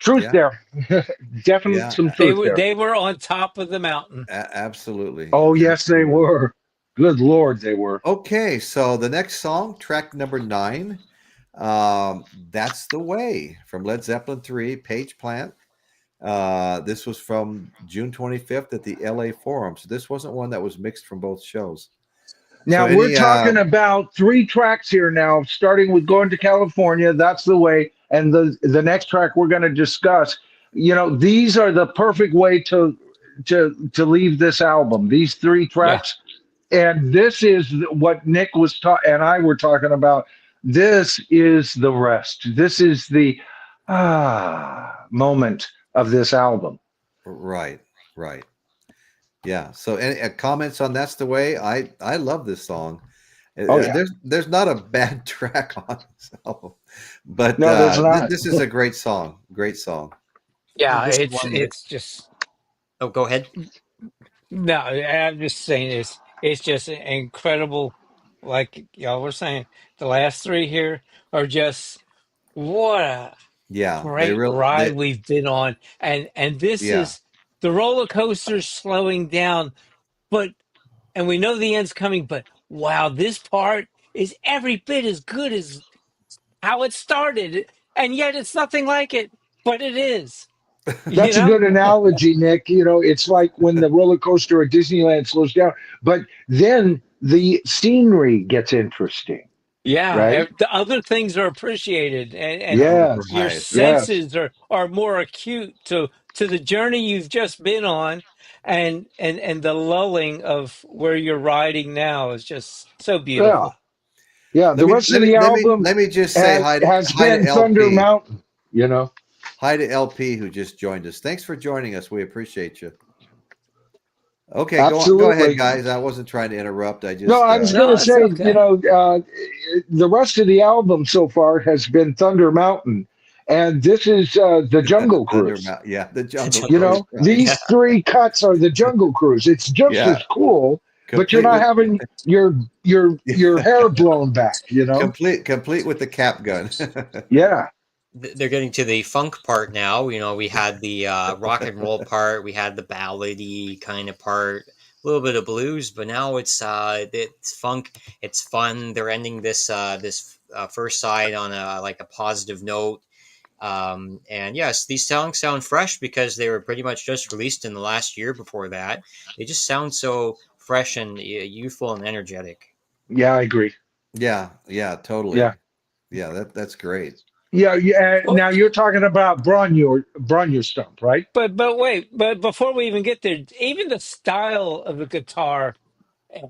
truth Yeah. there. Definitely some truth there. they were on top of the mountain. Absolutely. Oh, yes, they were. Good Lord, they were. Okay, so the next song, track number 9, That's the Way from Led Zeppelin 3, Page Plant. This was from June 25th at the LA Forum. So this wasn't one that was mixed from both shows. Now So we're talking about 3 tracks here now, starting with Going to California, That's the Way, and the next track we're going to discuss. These are the perfect way to leave this album. These 3 tracks, and this is what Nick was and I were talking about. This is the rest. This is the moment of this album. Right. Yeah. So any comments on That's the Way? I love this song. Oh, yeah. There's not a bad track on this album, but No, there's not. This is a great song. Great song. Yeah, This it's just Oh, go ahead. no. I'm just saying it's just incredible. Like y'all were saying, the last 3 here are just what a Yeah, great ride we've been on, and this yeah. is the roller coaster's slowing down, but and we know the end's coming, but wow, this part is every bit as good as how it started, and yet it's nothing like it, but it is. You That's a know? good analogy, Nick. It's like when the roller coaster at Disneyland slows down, but then the scenery gets interesting, Yeah, right? the other things are appreciated, and Yes, your Right. yes. senses are more acute to the journey you've just been on, and the lulling of where you're riding now is just so Yeah, beautiful. yeah. The rest of the album Let me just say has hi to been Thunder LP. Mountain, you know. Hi to LP who just joined us. Thanks for joining us. We appreciate you. Okay, go Absolutely. ahead, guys. I wasn't trying to interrupt. I just No, I was going No, to it's say, okay. the rest of the album so far has been Thunder Mountain, and this is the Jungle Thunder Cruise. Mountain. Yeah, the Jungle You Cruise. know, Right. these 3 cuts are the Jungle Cruise. It's just Yeah, as cool, but you're complete not with having your hair blown back. complete with the cap gun. Yeah, They're getting to the funk part now. We had the rock and roll part, we had the ballady kind of part, a little bit of blues, but now it's funk. It's fun. They're ending this first side on a positive note. And yes, these songs sound fresh because they were pretty much just released in the last year. Before that, they just sound so fresh and youthful and energetic. yeah, I agree. Yeah, totally. Yeah. Yeah, that's great. Yeah, yeah. Well, Now you're talking about Bronner stump, right? but wait, but before we even get there, even the style of the guitar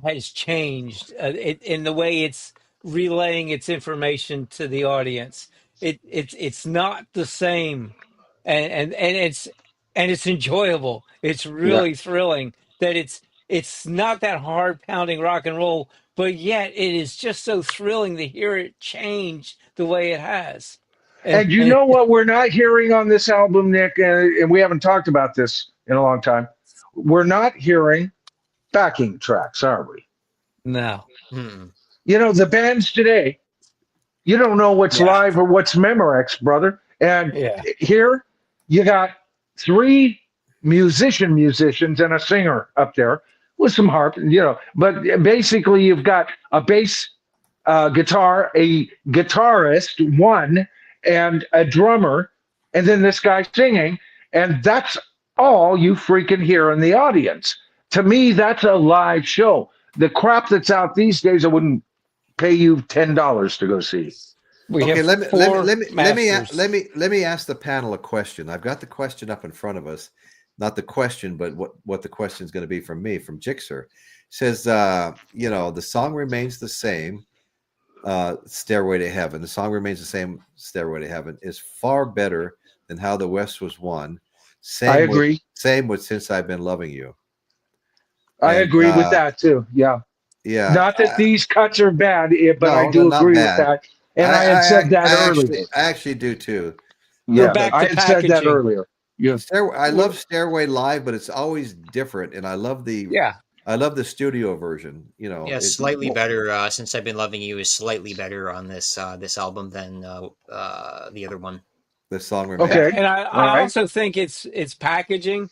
has changed in the way it's relaying its information to the audience. It's not the same, and it's enjoyable. It's Yeah. really thrilling that it's not that hard pounding rock and roll, but yet it is just so thrilling to hear it change the way it has. And you And know what we're not hearing on this album, Nick, and we haven't talked about this in a long time. We're not hearing backing tracks, are we? no, Hmm. You know, the bands today, you don't know what's yeah, live or what's Memorex, brother. And yeah, here you got three musicians and a singer up there with some harp, but basically you've got a bass guitar, a guitarist, one, and a drummer, and then this guy singing, and that's all you freaking hear in the audience. To me, that's a live show. The crap that's out these days, I wouldn't pay you $10 to go see. we Okay, have let me let me four let me let me a- masters. let me ask the panel a question. I've got the question up in front of us, not the question, but what the question is going to be from me from Jixer. Says, the song remains the same. Stairway to Heaven. The song remains the same. Stairway to Heaven is far better than How the West Was Won. I Same with agree. same with Since I've Been Loving You. I And agree with that too. Yeah. yeah, Not that these cuts are bad, but I no, they're do not agree with bad. that. And I had said that earlier. I actually do too. We're Yeah, back But I to had said that packaging. earlier. Yeah. I We're, love Stairway live, but it's always different, and yeah, I love the studio version. Yeah, slightly better. Since I've been loving you is slightly better on this album than the other one. the song remains. yeah, Okay. and All I right. also think it's packaging.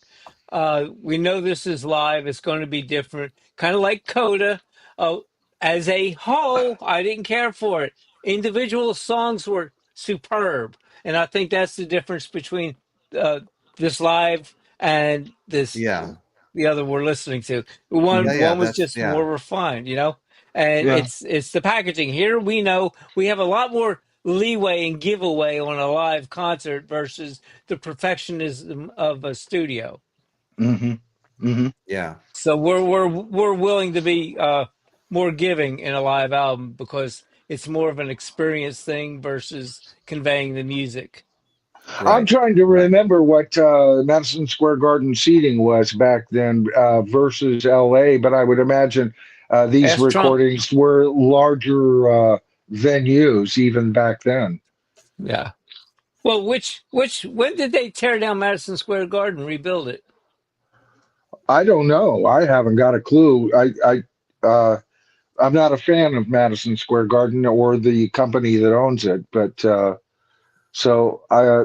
We know this is live. It's going to be different, kind of like Coda. Uh, as a whole, I didn't care for it. Individual songs were superb, and I think that's the difference between uh, this live and this Yeah, the other we're listening to. yeah. One was That's just yeah, more refined, you know, and Yeah. it's the packaging. Here we know we have a lot more leeway and giveaway on a live concert versus the perfectionism of a studio. Mm-hmm. Mm-hmm. yeah. So we're willing to be more giving in a live album because it's more of an experience thing versus conveying the music. I'm Right, trying to right. remember what Madison Square Garden seating was back then versus LA, but I would imagine these Ask Trump. recordings were larger venues even back then. Yeah. Well, which when did they tear down Madison Square Garden, and rebuild it? I don't know. I haven't got a clue. I'm not a fan of Madison Square Garden or the company that owns it, but so I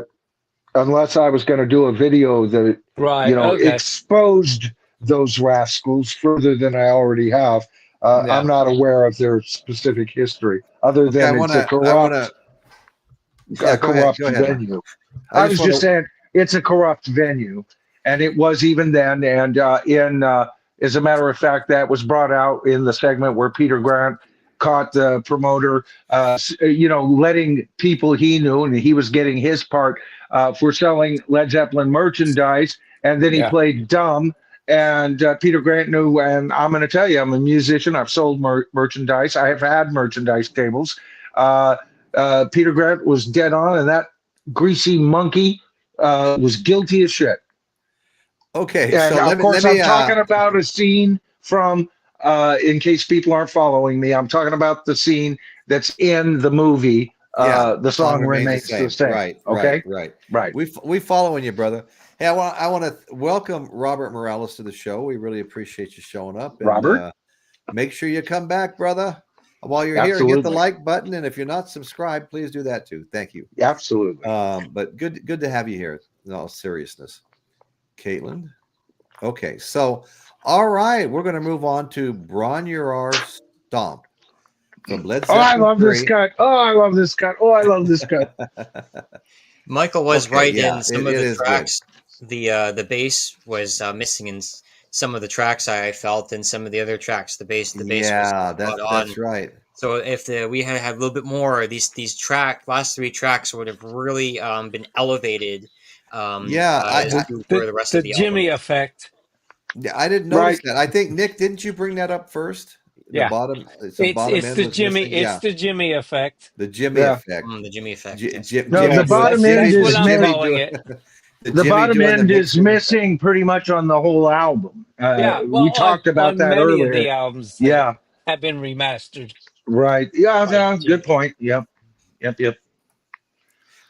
unless I was going to do a video that Right. Okay. exposed those rascals further than I already have. I'm Yeah. not aware of their specific history, other Okay, than it's a I wanna. Yeah, corrupt go ahead, man. venue. I I just was want just to. saying it's a corrupt venue, and it was even then. And as a matter of fact, that was brought out in the segment where Peter Grant caught the promoter, letting people he knew, and he was getting his part for selling Led Zeppelin merchandise, and then he Yeah. played dumb. And Peter Grant knew, and I'm going to tell you, I'm a musician. I've sold merchandise. I have had merchandise tables. Uh, Peter Grant was dead on, and that greasy monkey was guilty as shit. Okay, And so of let course, me. I'm talking about a scene from, in case people aren't following me, I'm talking about the scene that's in the movie. Yeah, The song song remains the remains the same. same. Right, right, Okay, right. right. We following you, brother. Hey, I want to welcome Robert Morales to the show. We really appreciate you showing up, and Robert, make sure you come back, brother. While you're here, hit the absolutely, like button, and if you're not subscribed, please do that too. Thank you. absolutely. But good to have you here. In all seriousness, Caitlin. Okay, so all right, we're going to move on to Bron Stomp from Led Oh, I Zeppelin love this 3. cut. Oh, I love this cut. Oh, I love this cut. Michael was Okay, right yeah, in some of it the is good. tracks. The bass was missing in some of the tracks I felt, and some of the other tracks. The bass was Yeah, spot on. that's right. So if we had a little bit more, these last three tracks would have really been elevated Yeah, as The to the, where the rest the of the album Jimmy is. effect. I didn't notice Right. that. I think Nick, didn't you bring that up first? The Yeah. bottom, some bottom It's end the was Jimmy. missing. It's Yeah, the Jimmy effect. the Jimmy Yeah. effect. The Jimmy effect, yes. No, the Yes, bottom end that's what is I'm Jimmy calling doing it. the Jimmy bottom doing the end is mixing. missing pretty much on the whole album. Yeah, We well, talked about on that many of earlier. the albums that Yeah. have been remastered Right. Yeah. by Yeah. Good Jimmy. point. Yep. Yep. Yep.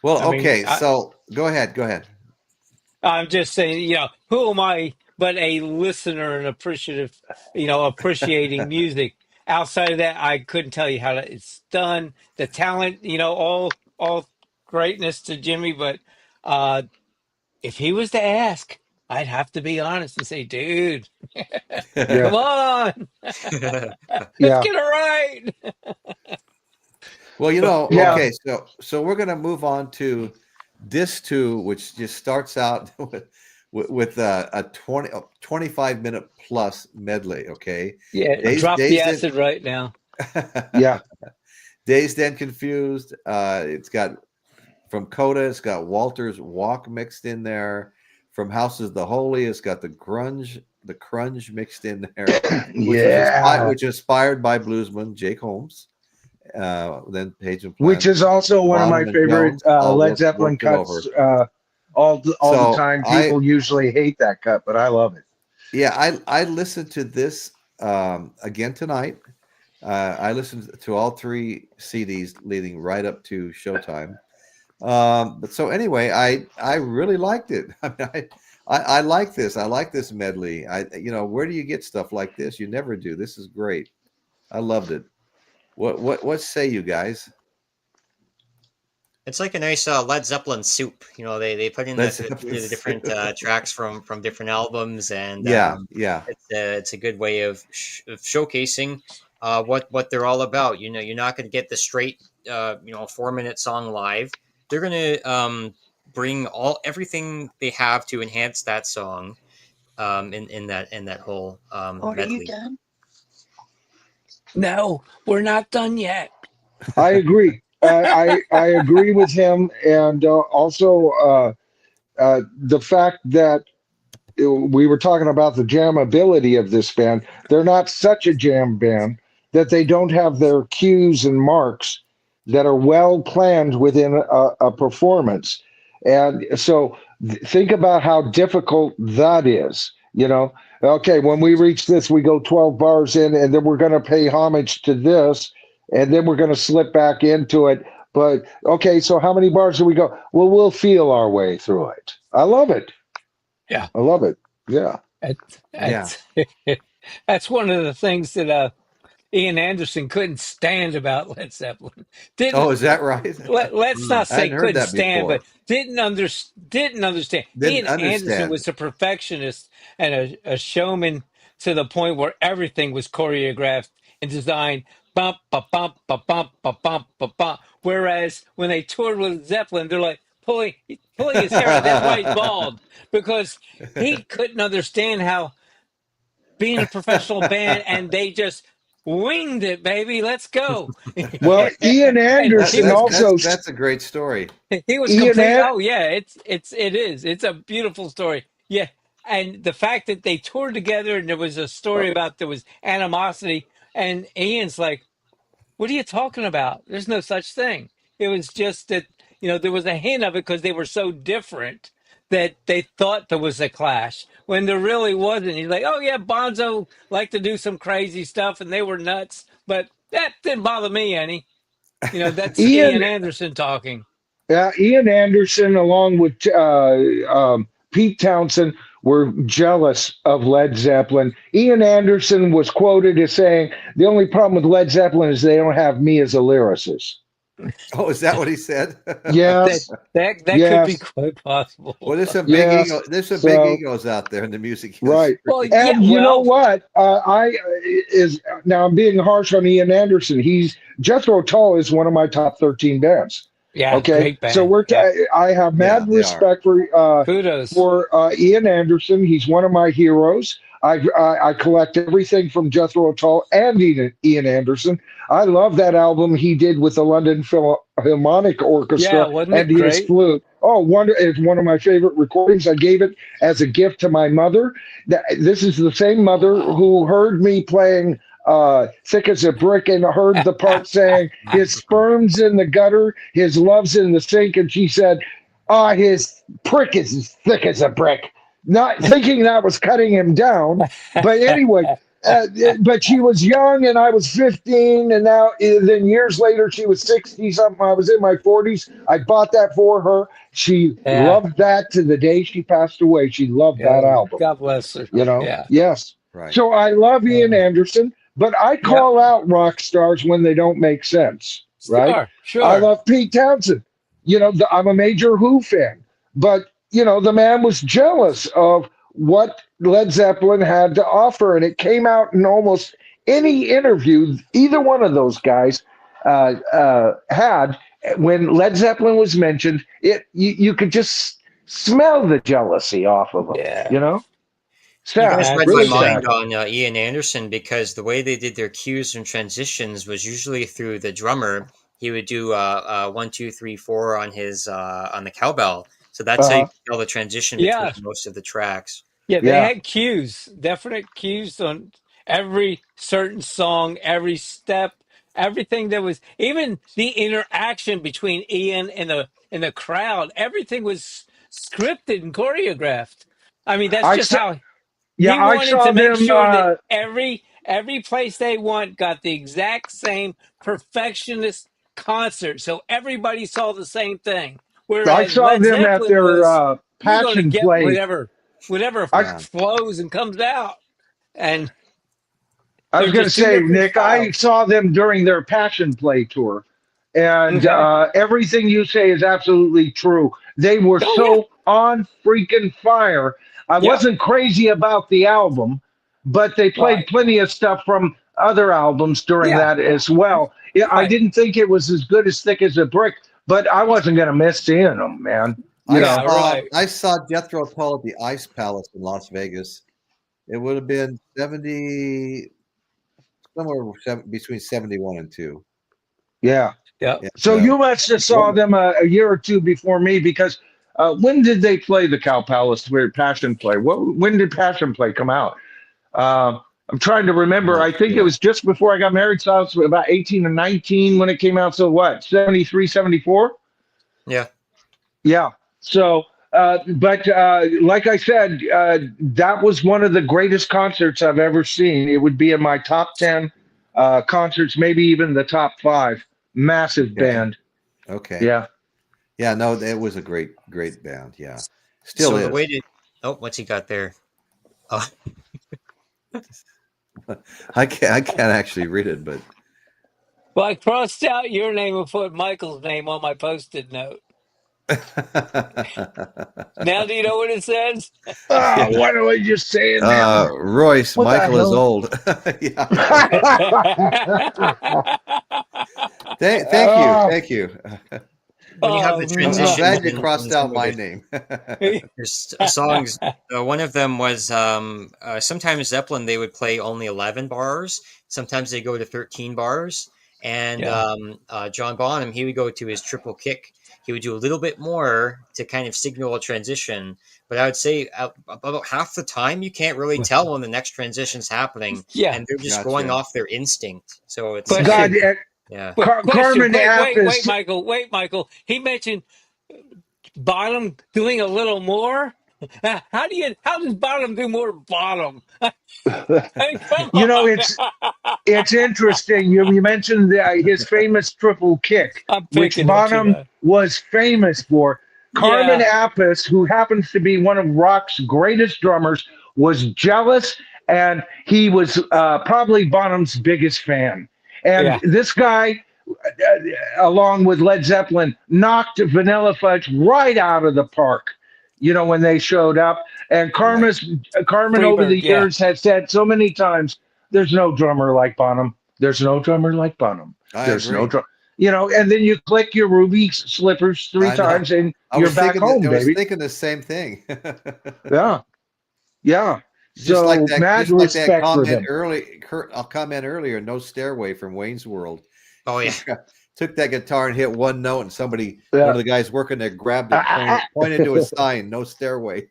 Well, I mean, okay, so go ahead. Go ahead. I'm just saying, who am I but a listener and appreciative, appreciating music. Outside of that, I couldn't tell you how it's done. The talent, all greatness to Jimmy, but uh, if he was to ask, I'd have to be honest and say, dude, Yeah. come on, let's Yeah. get it right. Well, But Yeah. okay, so we're gonna move on to disc two, which just starts out with a 25-minute plus medley. Okay, yeah, drop the Dazed acid right now. Yeah. Dazed and Confused. It's got from Coda. It's got Walter's Walk mixed in there. From Houses the Holy, it's got the crunge mixed in there, Yeah. which was inspired by bluesman Jake Holmes. Then Page and Which Plant, is also one of my Bonham and favorite Jones all Led Zeppelin worked it cuts. over. All the So time. People usually hate that cut, but I love it. I listened to this again tonight. I listened to all three CDs leading right up to Showtime. But so anyway, I really liked it. I mean, I like this. I like this medley. Where do you get stuff like this? You never do. This is great. I loved it. What say you guys? It's like a nice Led Zeppelin soup. They put in the different tracks from different albums, and Yeah. it's a good way of showcasing what they're all about. You're not going to get the straight 4-minute song live. They're going to bring everything they have to enhance that song in that whole medley. No, we're not done yet. I agree. I agree with him, and also the fact that we were talking about the jammability of this band. They're not such a jam band that they don't have their cues and marks that are well planned within a performance. And so think about how difficult that is. Okay, when we reach this, we go 12 bars in, and then we're going to pay homage to this, and then we're going to slip back into it. But okay, so how many bars do we go? Well, we'll feel our way through it. I love it. Yeah. I love it. Yeah. That's one of the things that Ian Anderson couldn't stand about Led Zeppelin. Oh, is that right? Let's not I say hadn't heard couldn't that stand, before. but didn't understand. Didn't Ian Anderson understand. was a perfectionist and a showman to the point where everything was choreographed and designed. Bump, ba bump, ba bump, ba bump, ba bump. Whereas when they toured with Zeppelin, they're like pulling his hair out. That's why he's bald, because he couldn't understand how being a professional band, and they just winged it, baby. Let's go. Well, Ian And Anderson also. That's a great story. he was Ian, complete. An- Oh yeah, it is. It's a beautiful story. Yeah, and the fact that they toured together and there was a story about there was animosity, and Ian's like, "What are you talking about? There's no such thing." It was just that there was a hint of it because they were so different that they thought there was a clash when there really wasn't. He's like, "Oh yeah, Bonzo liked to do some crazy stuff, and they were nuts, but that didn't bother me any." That's Ian, Ian Anderson talking. Ian Anderson, along with Pete Townsend, were jealous of Led Zeppelin. Ian Anderson was quoted as saying, "The only problem with Led Zeppelin is they don't have me as a lyricist." Oh, is that what he said? Yes. That could be Yes. quite possible. Well, there's some big Yes. ego. There's some big So, egos out there in the music right. industry. Well, yeah, And you know well, what? Now I'm being harsh on Ian Anderson. Jethro Tull is one of my top 13 bands. yeah, Okay, great so band. Yeah. I have Yeah, mad they are. respect Kudos. for Ian Anderson. He's one of my heroes. I collect everything from Jethro Tull and Ian Anderson. I love that album he did with the London Philharmonic Yeah, Orchestra wasn't it and his great? flute. Oh, it's one of my favorite recordings. I gave it as a gift to my mother. This is the same mother Wow. who heard me playing Thick as a Brick and heard the part saying, his sperm's in the gutter, his love's in the sink. And she said, his prick is as thick as a brick. Not thinking that was cutting him down. But anyway, but she was young and I was 15. And now, then years later, she was 60 something. I was in my 40s. I bought that for her. She Yeah. loved that to the day she passed away. She loved that Yeah. album. God bless her. You know, Yeah. yes. Right. So I love Ian Anderson, but I Yep. call out rock stars when they don't make sense, right? Sure. I Sure. love Pete Townsend. You know, I'm a major Who fan, but you know, the man was jealous of what Led Zeppelin had to offer, and it came out in almost any interview either one of those guys had when Led Zeppelin was mentioned. You could just smell the jealousy off of them. Yeah. You know. You Sad, guys That's read a my really shame. mind sad. on Ian Anderson because the way they did their cues and transitions was usually through the drummer. He would do 1, 2, 3, 4 on his on the cowbell, so that's how you Uh-huh. can tell the transition between Yeah. most of the tracks. Yeah. They Yeah. had cues, definite cues on every certain song, every step, everything that was, even the interaction between Ian and the crowd. Everything was scripted and choreographed. I mean, that's I just saw, how yeah, he I wanted saw to make them. sure that every place they went got the exact same perfectionist concert, so everybody saw the same thing. I Whereas saw Led them at Zeppelin their was, you're going to passion get play. whatever I Yeah. flows and comes out, and I was they're going to just two say, different Nick, I styles. saw them during their passion play tour, and Okay. everything you say is absolutely true. They were Oh yeah. so on freaking fire. I Yep. wasn't crazy about the album, but they played Right. plenty of stuff from other albums during Yeah. that as well. Yeah, I Right. didn't think it was as good as Thick as a Brick, but I wasn't going to miss seeing them, man. You I Yeah. know, saw Right. I saw Jethro Tull at the Ice Palace in Las Vegas. It would have been 70, between 71 and 2. yeah. Yep. And So you must have saw them a year or two before me because when did they play the Cow Palace where Passion Play? When did Passion Play come out? I'm trying to I'm remember. not I think it sure. was just before I got married, so I was about 18 or 19 when it came out. So what, 73, 74? Yeah, Yeah. So, but like I said, that was one of the greatest concerts I've ever seen. It would be in my top 10 concerts, maybe even the top 5. Massive Okay. band. Okay. Yeah. Yeah, no, it was a great band. Yeah. Still so the is. way to what's he got there? Oh, I can't actually read it, but Well, I crossed out your name and put Michael's name on my post-it note. Now, do you know what it says? Ah, yeah. what am I just saying now? Royce, What the Michael is hell? old. Yeah. Thank you. Oh, Thank you. when you have the Oh I'm man. transitions glad you crossed in some out of my their name. there's songs. One of them was sometimes Zeppelin they would play only 11 bars. Sometimes they go to 13 bars. And Yeah. John Bonham, he would go to his triple kick. He would do a little bit more to kind of signal a transition. But I would say about half the time you can't really tell when the next transition's happening, Yeah. and they're just going Gotcha. off their instinct. So it's God, Question. yeah. Question. Carmen Wait, App wait, wait, is. Michael. Wait, Michael. He mentioned Bottom doing a little more. How does Bottom do more bottom? I mean, come You know, on. it's interesting. You mentioned his famous triple kick, I'm which picking at you Bonham now. was famous for. Carmen Yeah. Appice, who happens to be one of rock's greatest drummers, was jealous, and he was probably Bonham's biggest fan. And Yeah. this guy, along with Led Zeppelin, knocked Vanilla Fudge right out of the park. You know, when they showed up, and Right. Carmen over Freebird. the Yeah. years has said so many times, "There's no drummer like Bonham. There's no drummer like Bonham. I There's no agree. drum." You know, and then you click your ruby slippers three I know. times, and I you're was back thinking home, I was baby. thinking the same thing. Yeah, yeah. So mad just like that respect for comment him. early. I'll comment earlier. No Stairway from Wayne's World. Oh yeah. Took that guitar and hit one note, and one Yeah. of the guys working there grabbed it, pointed to a sign, "No Stairway."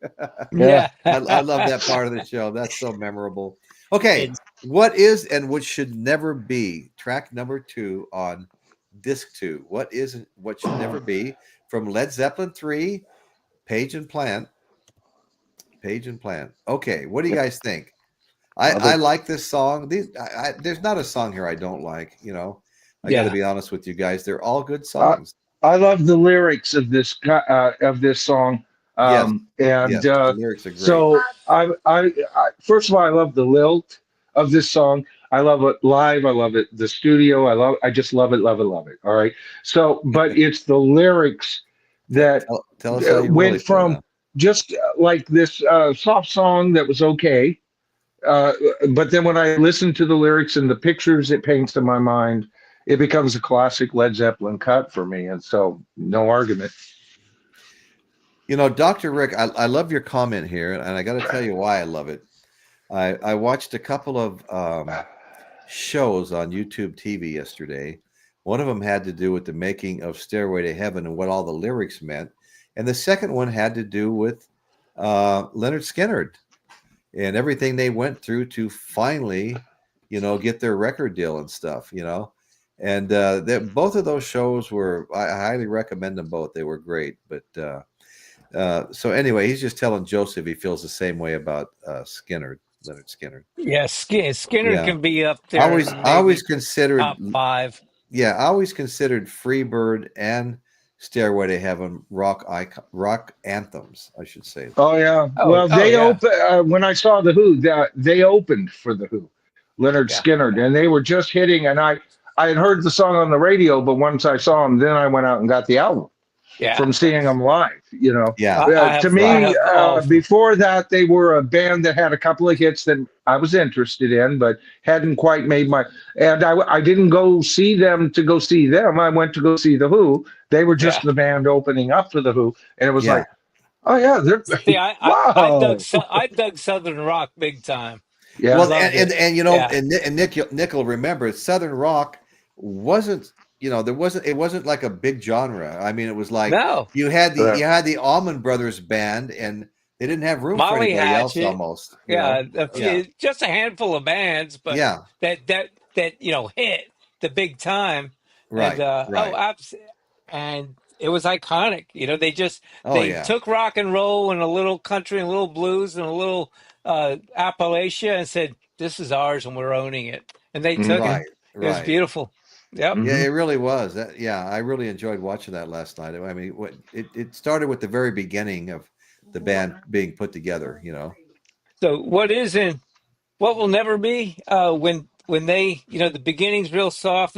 Yeah. Yeah. I love that part of the show. That's so memorable. Okay, It's what is and what should never be track number 2 on disc 2? What should never be from Led Zeppelin 3, Page and Plant? Page and Plant. Okay, what do you guys think? I like this song. There's not a song here I don't like. I got to Yeah. be honest with you guys. They're all good I, songs. I love the lyrics of this song, Yes, and yes, the lyrics are great. so I first of all I love the lilt of this song. I love it live. I love it the studio. I just love it, love it, love it. All right. So, but it's the lyrics that Tell us how you really went feel from now. just like this soft song that was okay, uh, but then when I listen to the lyrics and the pictures it paints in my mind, it becomes a classic Led Zeppelin cut for me. And so, no argument. Dr. Rick, I love your comment here, and I got to tell you why I love it. I watched a couple of shows on YouTube TV yesterday. One of them had to do with the making of Stairway to Heaven and what all the lyrics meant. And the second one had to do with Leonard Skinner and everything they went through to finally, get their record deal and stuff, And both of those shows I highly recommend them both. They were great. But so anyway, he's just telling Joseph he feels the same way about Leonard Skinner. Yeah. Skinner Yeah. can be up I there, always maybe considered top 5. Yeah, I always considered Freebird and Stairway to Heaven rock anthems, I should say. Oh yeah. Oh, Well, oh they yeah. open when I saw the Who. They opened for the Who, Leonard Yeah. Skinner, and they were just hitting. And I had heard the song on the radio, but once I saw them, then I went out and got the album Yeah. from seeing them live. Yeah, To I me, have all of them. before that, they were a band that had a couple of hits that I was interested in, but hadn't quite made my. And I didn't go see them to go see them. I went to go see the Who. They were just Yeah. the band opening up for the Who, and it was yeah. like, oh yeah, they're See, wow, I dug Southern rock big time. yeah. Well, Loved it. and Yeah. Nick will remember Southern rock wasn't it wasn't like a big genre. I mean, it was like No. you had Correct. the Allman Brothers band, and they didn't have room for Molly anybody else Hatchet. almost. Yeah. Yeah, Just a handful of bands, but yeah, that hit the big time. And right, right. and it was iconic. Oh They yeah, took rock and roll and a little country and a little blues and a little Appalachia and said, "This is ours and we're owning it." And they took Mhm. it. right, It was right. beautiful. Yep. Yeah, Mhm. it really was. Yeah, I really enjoyed watching that last night. I mean, it started with the very beginning of the band being put together. So what will never be when they the beginning's real soft,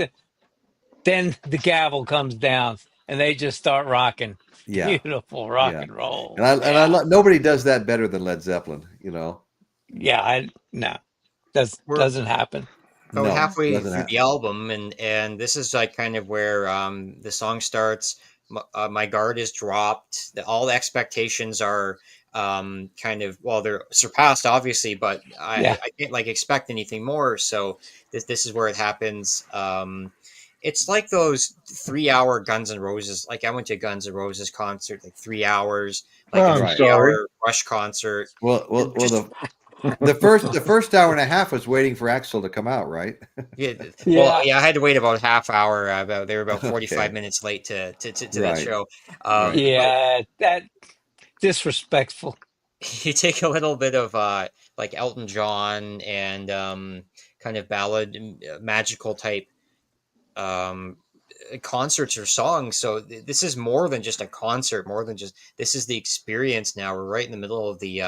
then the gavel comes down and they just start rocking. Yeah, Beautiful rock yeah. and roll. And I Yeah. nobody does that better than Led Zeppelin. Yeah, I no. we're Doesn't happen. about No, halfway doesn't through the happen. album, and this is like kind of where the song starts. My guard is dropped. All the expectations are kind of, well, they're surpassed obviously, but Yeah. I can't like expect anything more. So this is where it happens. It's like those 3 hour Guns N' Roses. Like I went to a Guns N' Roses concert, like 3 hours, like a Oh, I'm Right. three sorry. hour Rush concert. Well, Just the first hour and a half was waiting for Axel to come out, right? yeah, well, Yeah. yeah, I had to wait about half hour. They were about 45 Okay, minutes late to that right, show. right. But Yeah. That disrespectful. you take a little bit of like Elton John and kind of ballad, magical type um, concerts or songs. So this is more than just a concert, more than just this is the experience. Now we're right in the middle of the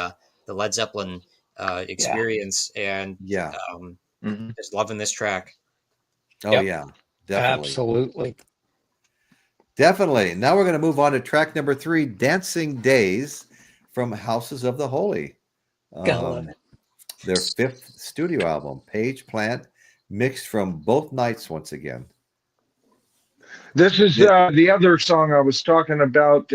Led Zeppelin Yeah. experience, and Yeah. um, Mhm. just loving this track. Oh Yep. yeah, definitely, Absolutely. definitely. Now we're going to move on to track number 3, "Dancing Days" from Houses of the Holy, Gotta love um, it. their 5th studio album. Page Plant mixed from both nights once again. This is the other song I was talking about.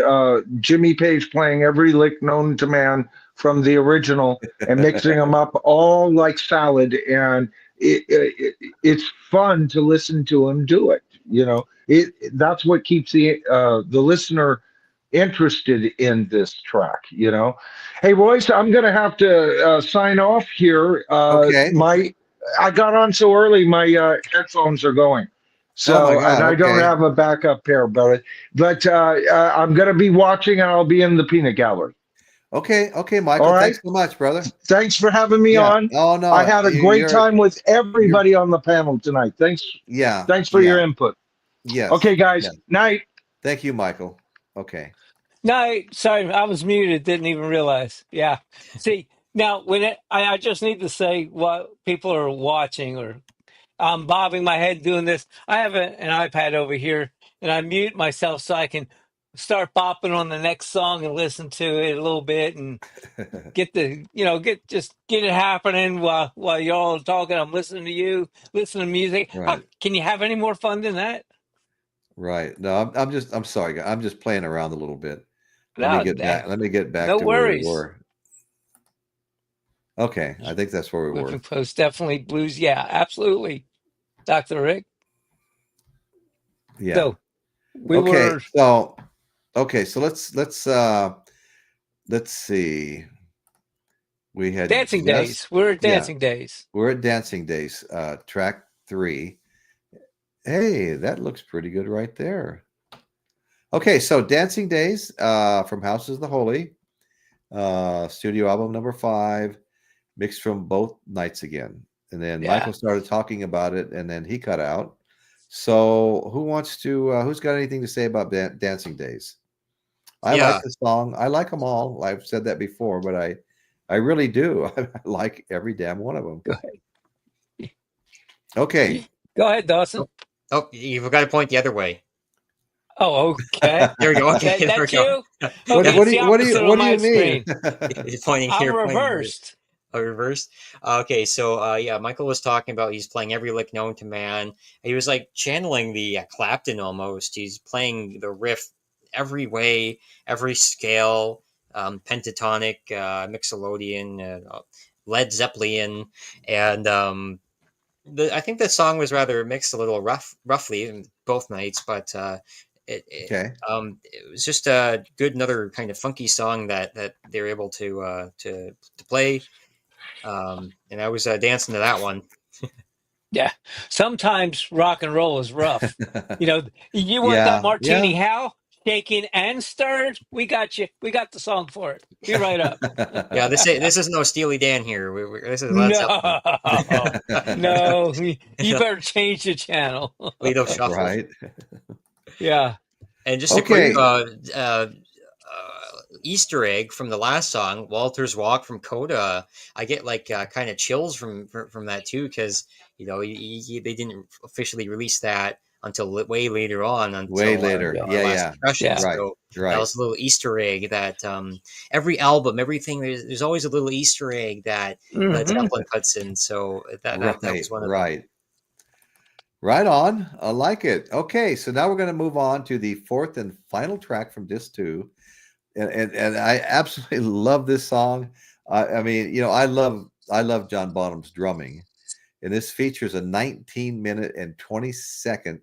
Jimmy Page playing every lick known to man from the original and mixing them up all like salad, and it's fun to listen to him do it. That's what keeps the listener interested in this track. Hey Royce, I'm gonna have to sign off here. Okay. I got on so early, my headphones are going. Oh my So, and God. I don't Okay. have a backup pair, but I'm going to be watching and I'll be in the peanut gallery. Okay. Okay, Michael. All right. Thanks so much, brother. Thanks for having me Yeah. on. Oh no. I had a great time with You're. everybody on the panel tonight. Thanks. Yeah. Thanks for Yeah. your input. Yes. Okay, guys. Yeah. Night. Thank you, Michael. Okay. No, sorry, I was muted. Didn't even realize. Yeah. See, now I just need to say what people are watching, or I'm bobbing my head doing this. I have an iPad over here, and I mute myself so I can start bopping on the next song and listen to it a little bit and get get it happening while y'all are talking. I'm listening to you, listening to music. Right. Can you have any more fun than that? Right. No, I'm sorry, guys. I'm just playing around a little bit. Let me No, get back. Let me get back no to where we worries. were. Okay. I think that's where we were. Whipping Post definitely blues. Yeah, absolutely, Dr. Rick. Yeah. So we Okay. were So let's see. We had dancing days. We're at yeah, dancing days. we're at Dancing Days, track 3. Hey, that looks pretty good right there. Okay, so Dancing Days from Houses of the Holy, studio album number 5, mixed from both nights again. And then Yeah. Michael started talking about it, and then he cut out. So who's got anything to say about Dancing Days? I Yeah. like the song. I like them all. I've said that before, but I really do. I like every damn one of them. Go ahead. Okay. Go ahead, Dawson. Oh, you forgot to point the other way. Oh, okay. There we go. Okay, there we That's go. you? What, Okay, what it's do the you what do you opposite what on do my you mean? screen. He's pointing I'm here. reversed. Reversed. Okay, so yeah, Michael was talking about he's playing every lick known to man. He was like channeling the Clapton almost. He's playing the riff every way, every scale, pentatonic, mixolydian, Led Zeppelin, and I think the song was rather mixed a little roughly in both nights, but Okay. it was just a good another kind of funky song that they were able to play, and I was dancing to that one. Yeah. Sometimes rock and roll is rough. You want that Yeah, martini yeah. how? Shaken and stirred? We got you. We got the song for it. Be right up. Yeah, this is no Steely Dan here. This is Led Zeppelin. No. No. You better change the channel. Lido Shuffle. Right. Yeah. And just a quick Okay. Easter egg from the last song, Walter's Walk from Coda. I get like kind of chills from that too, because they didn't officially release that until way later on, Way until later. our last Yeah. discussion. Yeah. Right. So that Right. was a little Easter egg that every album, everything, there's always a little Easter egg that Led Mhm. Zeppelin puts in. So that was one of them. Right. Right on. I like it. Okay, so now we're going to move on to the 4th and final track from disc 2. And I absolutely love this song. I mean, I love John Bonham's drumming, and this features a 19-minute and 20-second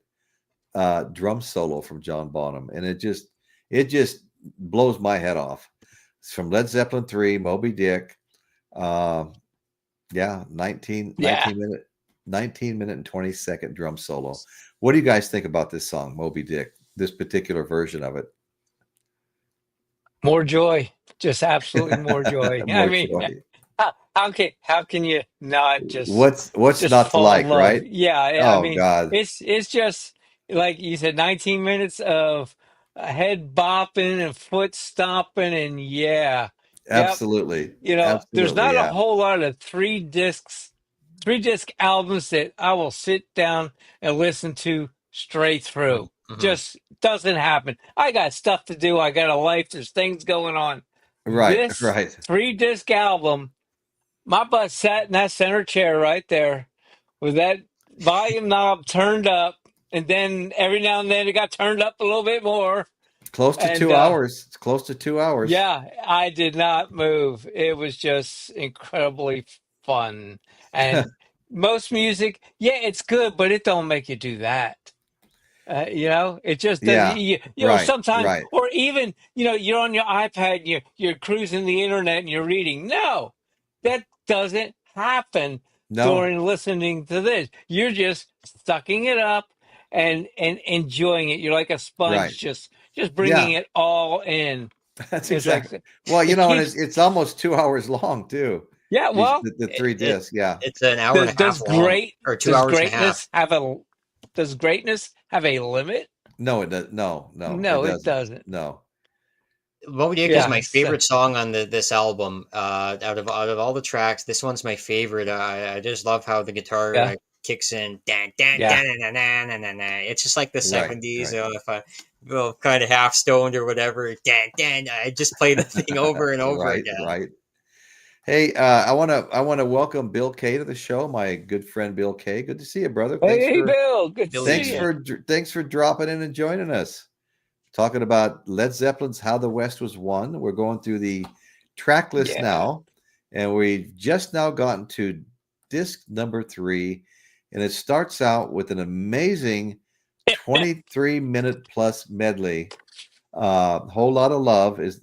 drum solo from John Bonham, and it just blows my head off. It's from Led Zeppelin 3, Moby Dick. Yeah, 19 Yeah. minute 19-minute and 20-second drum solo. What do you guys think about this song, Moby Dick? This particular version of it? More joy. Just absolutely more joy. I More mean, joy. how can you not What's just not to fall in like, love? right? Yeah, I Oh mean, God, it's just like you said, 19 minutes of head bopping and foot stomping, and yeah, yep. absolutely, There's absolutely, not a yeah, whole lot of three disc albums that I will sit down and listen to straight through. Mm-hmm. Just doesn't happen. I got stuff to do. I got a life. There's things going on. right, This right, 3 disc album, my butt sat in that center chair right there with that volume knob turned up, and then every now and then it got turned up a little bit more. Close to And 2 hours. It's close to 2 hours. yeah, I did not move. It was just incredibly fun. And most music, yeah, it's good, but it don't make you do that. It just does. Yeah. Right. Sometimes, Right. or even, you're on your iPad, and you're cruising the internet, and you're reading. No, that doesn't happen No. during listening to this. You're just sucking it up and enjoying it. You're like a Right. sponge, just bringing Yeah. it all in. That's It's like exactly. Well, it and keeps. it's almost 2 hours long too. Yeah, well, The three It, discs. Yeah. it's an hour and does a half does long, great or two does hours and a half. greatness have a limit? No, it does. No, it No, it doesn't. doesn't. No. Moby Dick is Yeah, my favorite song on this album. Out of all the tracks, this one's my favorite. I just love how the guitar yeah, kicks in. Dan, dan, yeah. dan, na, na, na, na, na. It's just like the Right. 70s. Right. If I kind of half stoned or whatever, dan, dan, I just play the thing over and over Right. again. Right. Hey, I want to welcome Bill K to the show. My good friend Bill K. Good to see you, brother. Hey, Bill, good to Billy see you. Thanks for dropping in and joining us. Talking about Led Zeppelin's "How the West Was Won." We're going through the track list Yeah. now, and we've just now gotten to disc number 3, and it starts out with an amazing 23-minute plus medley. Whole Lot of Love is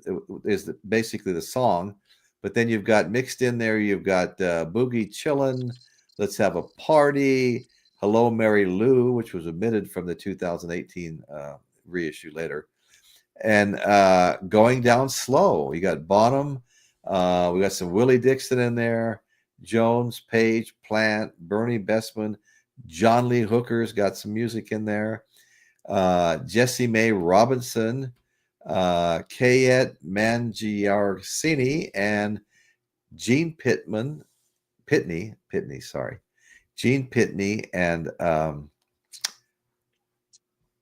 basically the song, but then you've got mixed in there, you've got Boogie Chillin', Let's Have a Party, Hello Mary Lou, which was omitted from the 2018 reissue later, and Going Down Slow. You got Bonham, we got some Willie Dixon in there, Jones, Page, Plant, Bernie Bessman, John Lee Hooker's got some music in there, Jessie Mae Robinson, Kayet Mangiarsini, and Gene Pitney, Gene Pitney, and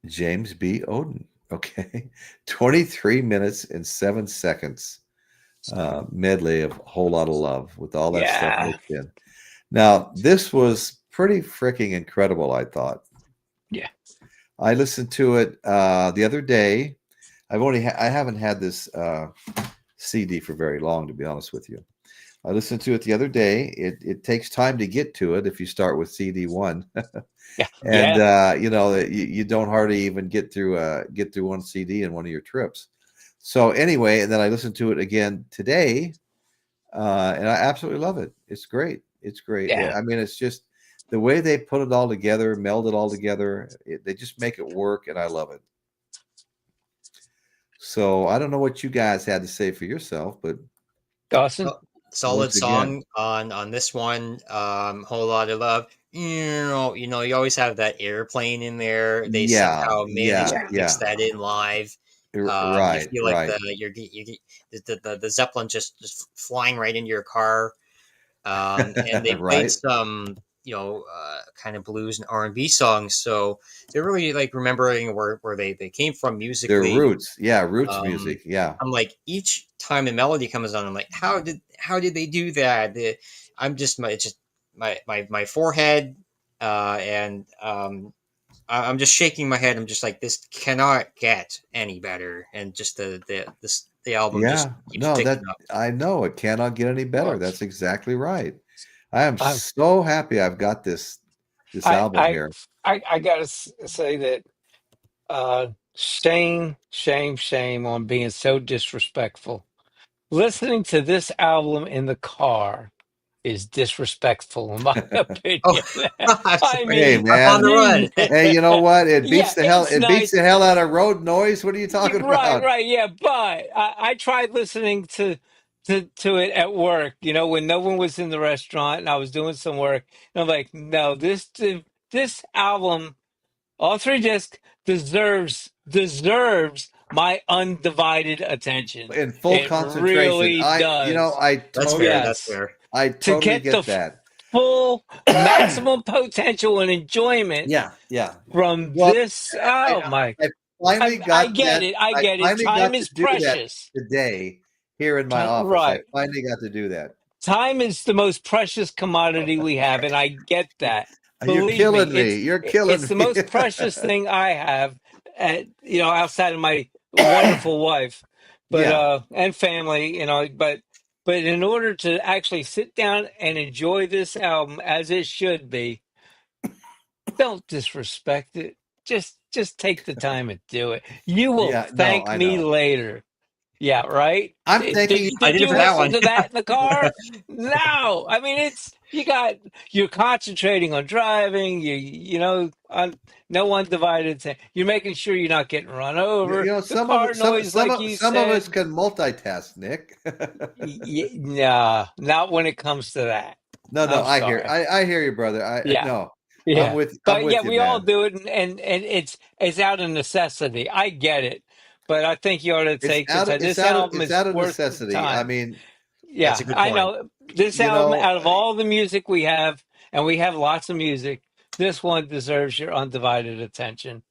James B. Oden. Okay. 23 minutes and 7 seconds medley of Whole Lot of Love with all that stuff Yeah. mixed in. Now, this was pretty freaking incredible, I thought. Yeah. I listened to it the other day. I haven't had this CD for very long, to be honest with you. I listened to it the other day. It takes time to get to it if you start with CD 1. Yeah. And you don't hardly even get through one CD in one of your trips. So anyway, and then I listened to it again today, and I absolutely love it. It's great. It's great. Yeah. I mean, it's just the way they put it all together, meld it all together. They just make it work, and I love it. So I don't know what you guys had to say for yourself, but Dawson. Solid Once song on this one. Whole Lot of Love. You always have that airplane in there. They somehow managed to mix that in live. Right, You feel like the Zeppelin just flying right into your car. And they played some kind of blues and R&B songs, so they're really like remembering where they came from musically. Their roots, roots music, yeah. I'm like, each time a melody comes on, I'm like, how did they do that? It's just my forehead, and I'm just shaking my head. I'm just like, this cannot get any better, and just the album just keeps picking up. I know it cannot get any better. That's exactly right. I am so happy I've got this album here. I gotta say that shame on being so disrespectful. Listening to this album in the car is disrespectful, in my opinion. I mean, hey man, on the run. Hey, you know what? It beats the hell. It nice. Beats the hell out of road noise. What are you talking about? Right, yeah. But I tried listening to it at work. When no one was in the restaurant and I was doing some work. And I'm like, no, this album, all 3 discs, deserves my undivided attention. In full concentration. Really does. That's fair. I totally get that. Full maximum potential and enjoyment. Yeah. From this. I finally got I get it. Time is precious. Today here in my office. Right. I finally got to do that. Time is the most precious commodity we have, and I get that. You're Believe me, killing me. You're killing it's the me. most precious thing I have, outside of my wonderful wife, but Yeah. and family, but in order to actually sit down and enjoy this album as it should be, don't disrespect it. Just take the time and do it. You will Yeah. No, thank I me know. later. Yeah, right. I'm Did, thanking you. did I did did it you for that listen one. to that in the car? No. I mean, you're concentrating on driving. On no undivided thing. You're making sure you're not getting run over. The Some of car it, some noise, some like of you some of us said. can multitask, Nick. Nah, not when it comes to that. No, no, I'm I hear, sorry. I hear you, brother. Yeah. No, Yeah, I'm but yeah, with you, we all man. do it, and it's out of necessity. I get it, but I think you ought to take the time. This album It's is out of worth the necessity. I time. mean, That's a Yeah, good I point. know this you album. know, Out of all the music we have, and we have lots of music, this one deserves your undivided attention.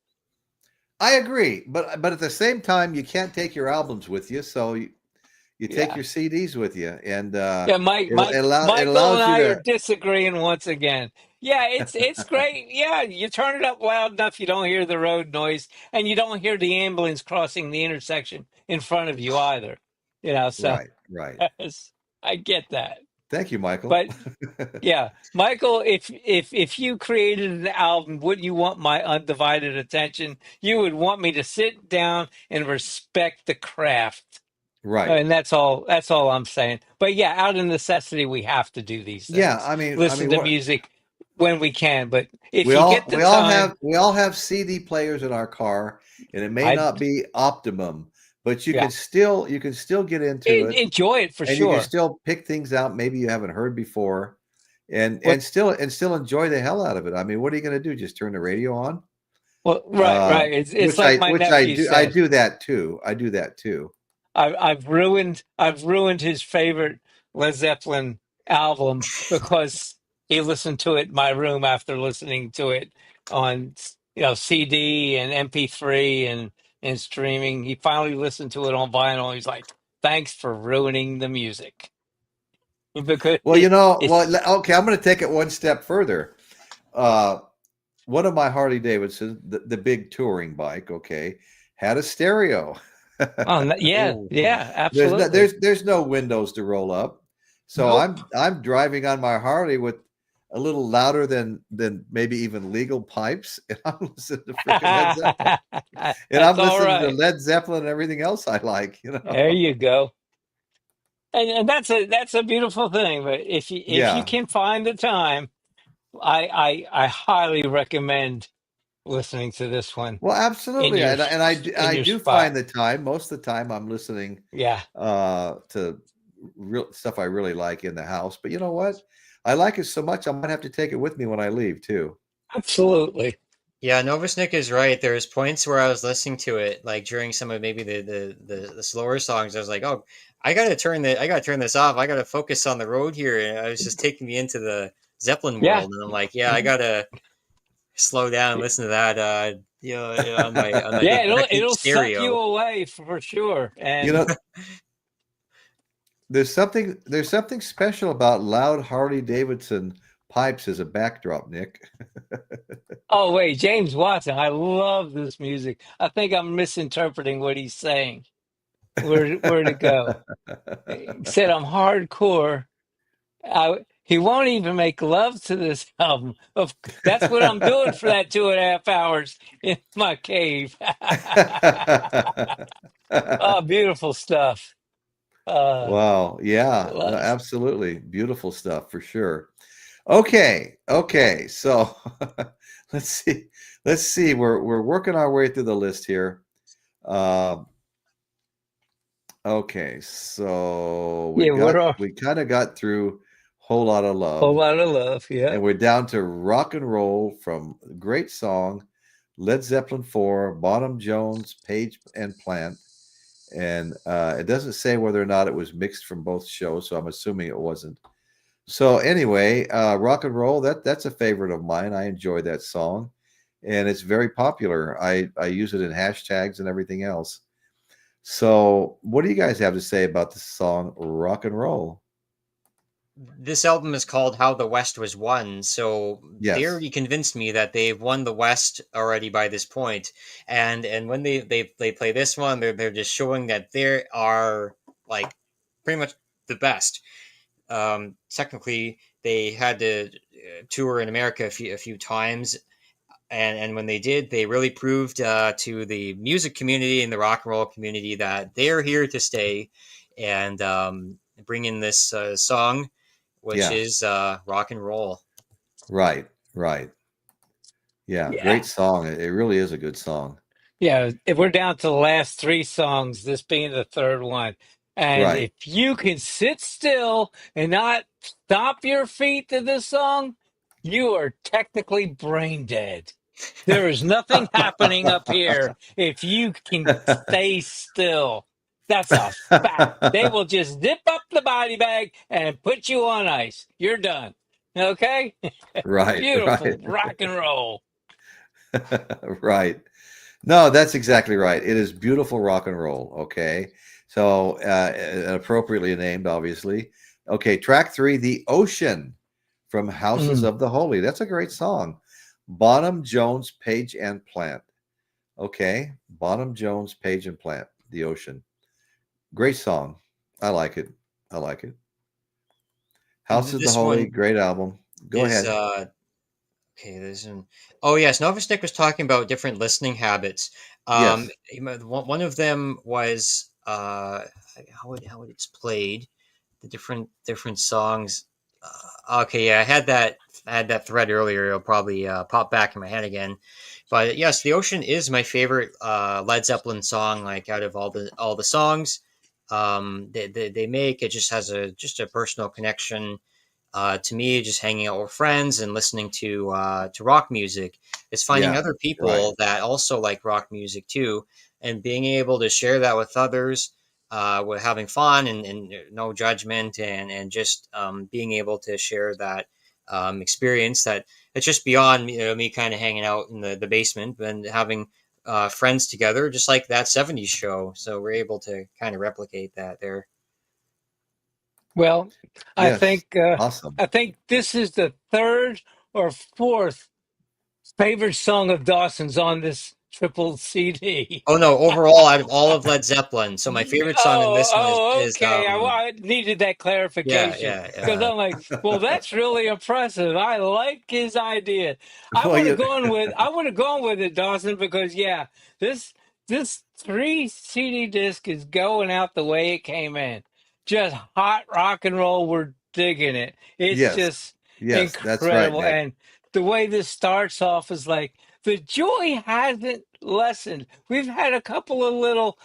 I agree, but at the same time, you can't take your albums with you, so you take Yeah, your CDs with you, and yeah. it Michael and allows you I are to. disagreeing once again. Yeah, it's great. Yeah, you turn it up loud enough, you don't hear the road noise, and you don't hear the ambulance crossing the intersection in front of you either. So Right, right. yes, I get that. Thank you, Michael. But yeah, Michael, if you created an album, would you want my undivided attention? You would want me to sit down and respect the craft. Right. And that's all I'm saying. But yeah, out of necessity, we have to do these Yeah, things. I Listen mean, to what music when we can. But if you get the time, we all have CD players in our car, and it may I not be optimum, but yeah, you can still get into it, enjoy it for and you can sure. still pick things out maybe you haven't heard before, What and still enjoy the hell out of it. I mean, what are you going to do? Just turn the radio on? well, right, right. It's like my nephew I said. do that too. I do that too. I've ruined his favorite Led Zeppelin album because he listened to it in my room after listening to it on CD and MP3 and streaming. He finally listened to it on vinyl. He's like, "Thanks for ruining the music," because Well, it's okay, I'm going to take it one step further. Uh, one of my Harley Davidson, the big touring bike, okay, had a stereo. yeah, Oh, yeah, absolutely. There's no windows to roll up, so Nope. I'm driving on my Harley with a little louder than maybe even legal pipes, and I'm listening to freaking Led Zeppelin, and I'm That's all listening to right. Led Zeppelin and everything else I like, There you go. And that's a beautiful thing. But if you Yeah. can find the time, I highly recommend listening to this one Well, in absolutely, your in I your do find spot. the time. Most of the time, I'm listening Yeah, to real stuff I really like in the house. But you know what? I like it so much, I might have to take it with me when I leave too. absolutely. yeah, Novus Nick is right. There's points where I was listening to it, like during some of maybe the slower songs. I was like, oh, I gotta turn this off. I gotta focus on the road here. And I was just taking me into the Zeppelin Yeah, world, and I'm like, yeah, I gotta slow down and listen to that. On my yeah. It'll technique it'll suck you stereo. away for sure. You And know, there's something special about loud Harley Davidson pipes as a backdrop, Nick. oh wait, James Watson. I love this music. I think I'm misinterpreting what he's saying. Where to go? He said I'm hardcore. He won't even make love to this album. That's what I'm doing for that 2.5 hours in my cave. Oh, beautiful stuff. Uh, Wow. Yeah, no, love. absolutely. Beautiful stuff for sure. Okay. Okay. So let's see. Let's see. We're working our way through the list here. Um, okay. So Yeah, what are we kind of got through Whole Lot of whole Love, lot of love. Yeah. and we're down to Rock and Roll from great song, Led Zeppelin 4, Bonham Jones, Page and Plant. And it doesn't say whether or not it was mixed from both shows, so I'm assuming it wasn't. So anyway, rock and roll, that's a favorite of mine. I enjoy that song, and it's very popular. I use it in hashtags and everything else. So what do you guys have to say about the song Rock and Roll? this album is called "How the West Was Won," so they Yes. already convinced me that they've won the West already by this point. And when they play this one, they're just showing that they are like pretty much the best. Technically, they had to tour in America a few times, and when they did, they really proved to the music community and the rock and roll community that they're here to stay, and bring in this song, which Yeah. is rock and roll. Right. Right. Yeah. Yeah. Great song. It really is a good song. Yeah, if we're down to the last three songs, this being the third one. And Right. if you can sit still and not stomp your feet to this song, you are technically brain dead. There is nothing happening up here if you can stay still. That's a fact. They will just zip up the body bag and put you on ice. You're done. Okay? Right. Right. Beautiful rock and roll. Right. No, that's exactly right. It is beautiful rock and roll. Okay. So, appropriately named, obviously. Okay. Track three, The Ocean from Houses Mm. of the Holy. That's a great song. Bonham, Jones, Page, and Plant. Okay. Bonham, Jones, Page, and Plant. The Ocean. Great song. I like it. I like it. House of the This Holy. one Great album. Go is ahead. okay. There's an oh yes, Novus Nick was talking about different listening habits. Yes. One of them was how it's played, the different songs. Okay, yeah, I had that thread earlier. It'll probably pop back in my head again. But yes, "The Ocean" is my favorite Led Zeppelin song. Like out of all the songs they make, it just has a personal connection to me. Just hanging out with friends and listening to rock music is finding Yeah. other Right. people that also like rock music too, and being able to share that with others. With having fun and no judgment, and just being able to share that experience that it's just beyond me kind of hanging out in the basement and having friends together, just like that 70s show. So we're able to kind of replicate that there. Well, I Yes. think Awesome. I think this is the third or fourth favorite song of Dawson's on this triple CD. Oh no, overall out of all of Led Zeppelin, so my favorite song in this one is, is Okay. I needed that yeah, clarification yeah, because yeah. I'm like, well, that's really impressive. I like his idea. Well, you I would have gone with it, Dawson, because yeah, this this three CD disc is going out the way it came in. Just hot rock and roll. We're digging it. It's yes. just Yes, that's right, incredible. Nick. And the way this starts off is like the joy hasn't lessened. We've had a couple of little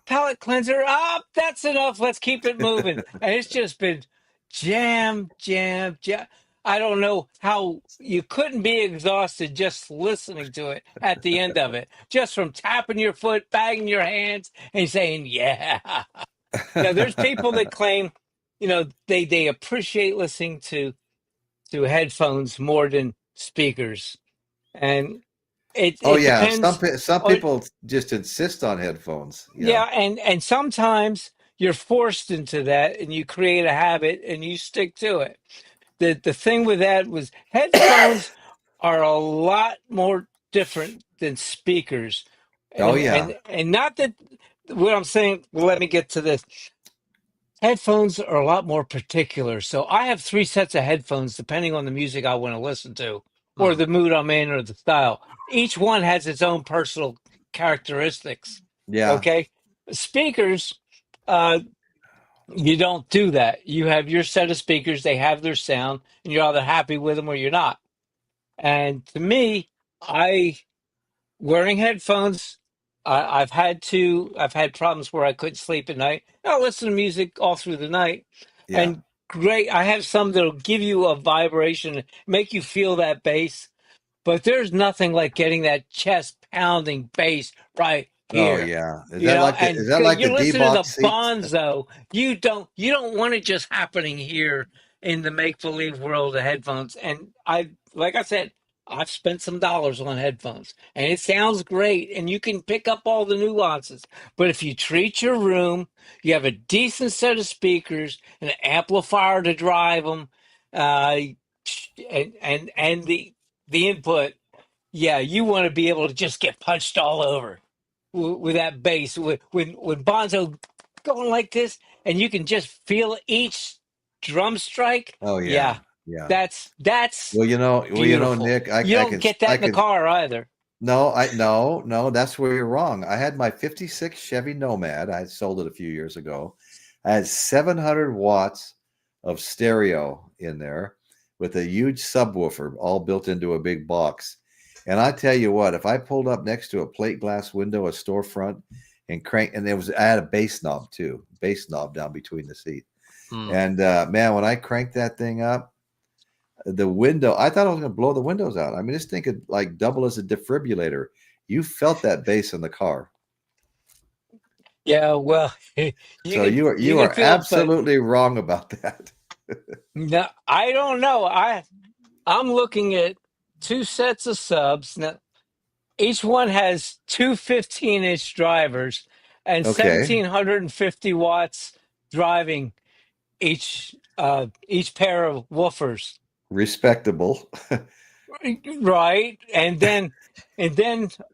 palate cleanser. That's enough. Let's keep it moving. And it's just been jam, jam, jam. I don't know how you couldn't be exhausted just listening to it at the end of it, just from tapping your foot, banging your hands, and saying, yeah. Now, there's people that claim, they appreciate listening to headphones more than speakers. And it, Oh, it yeah. depends. Some on. people just insist on headphones. Yeah. Yeah, and sometimes you're forced into that, and you create a habit, and you stick to it. The thing with that was headphones are a lot more different than speakers, Oh, and yeah. not that what I'm saying. Well, let me get to this. Headphones are a lot more particular. So I have three sets of headphones depending on the music I want to listen to, or Hmm. the mood I'm in, or the style. Each one has its own personal characteristics. Yeah. Okay, speakers, uh, you don't do that. You have your set of speakers; they have their sound, and you're either happy with them or you're not. And to me, I wearing headphones. I've had problems where I couldn't sleep at night. I listen to music all through the night, Yeah. and great. I have some that'll give you a vibration, make you feel that bass. But there's nothing like getting that chest pounding bass right Oh, here. yeah. Is And that like the you're listening to D-box seats? Bonzo. You don't want it just happening here in the make believe world of headphones. And like I said, I've spent some dollars on headphones, and it sounds great, and you can pick up all the nuances. But if you treat your room, you have a decent set of speakers, an amplifier to drive them, uh, and the input. Yeah, you want to be able to just get punched all over with that bass. When Bonzo going like this, and you can just feel each drum strike. Oh Yeah, yeah, yeah. that's beautiful. Nick, You don't get that I in the could. car either. No, no. That's where you're wrong. I had my '56 Chevy Nomad. I sold it a few years ago. I had 700 watts of stereo in there with a huge subwoofer, all built into a big box. And I tell you what, if I pulled up next to a plate glass window, a storefront, and I had a bass knob too, bass knob down between the seat. And man, when I cranked that thing up, the window, I thought I was going to blow the windows out. I mean, this thing could like double as a defibrillator. You felt that bass in the car. Yeah, well, So you you can are feel it, but absolutely wrong about that. no, I don't know. I'm looking at two sets of subs now. Each one has two 15-inch drivers and Okay, 1,750 watts driving each pair of woofers. respectable. Right. And then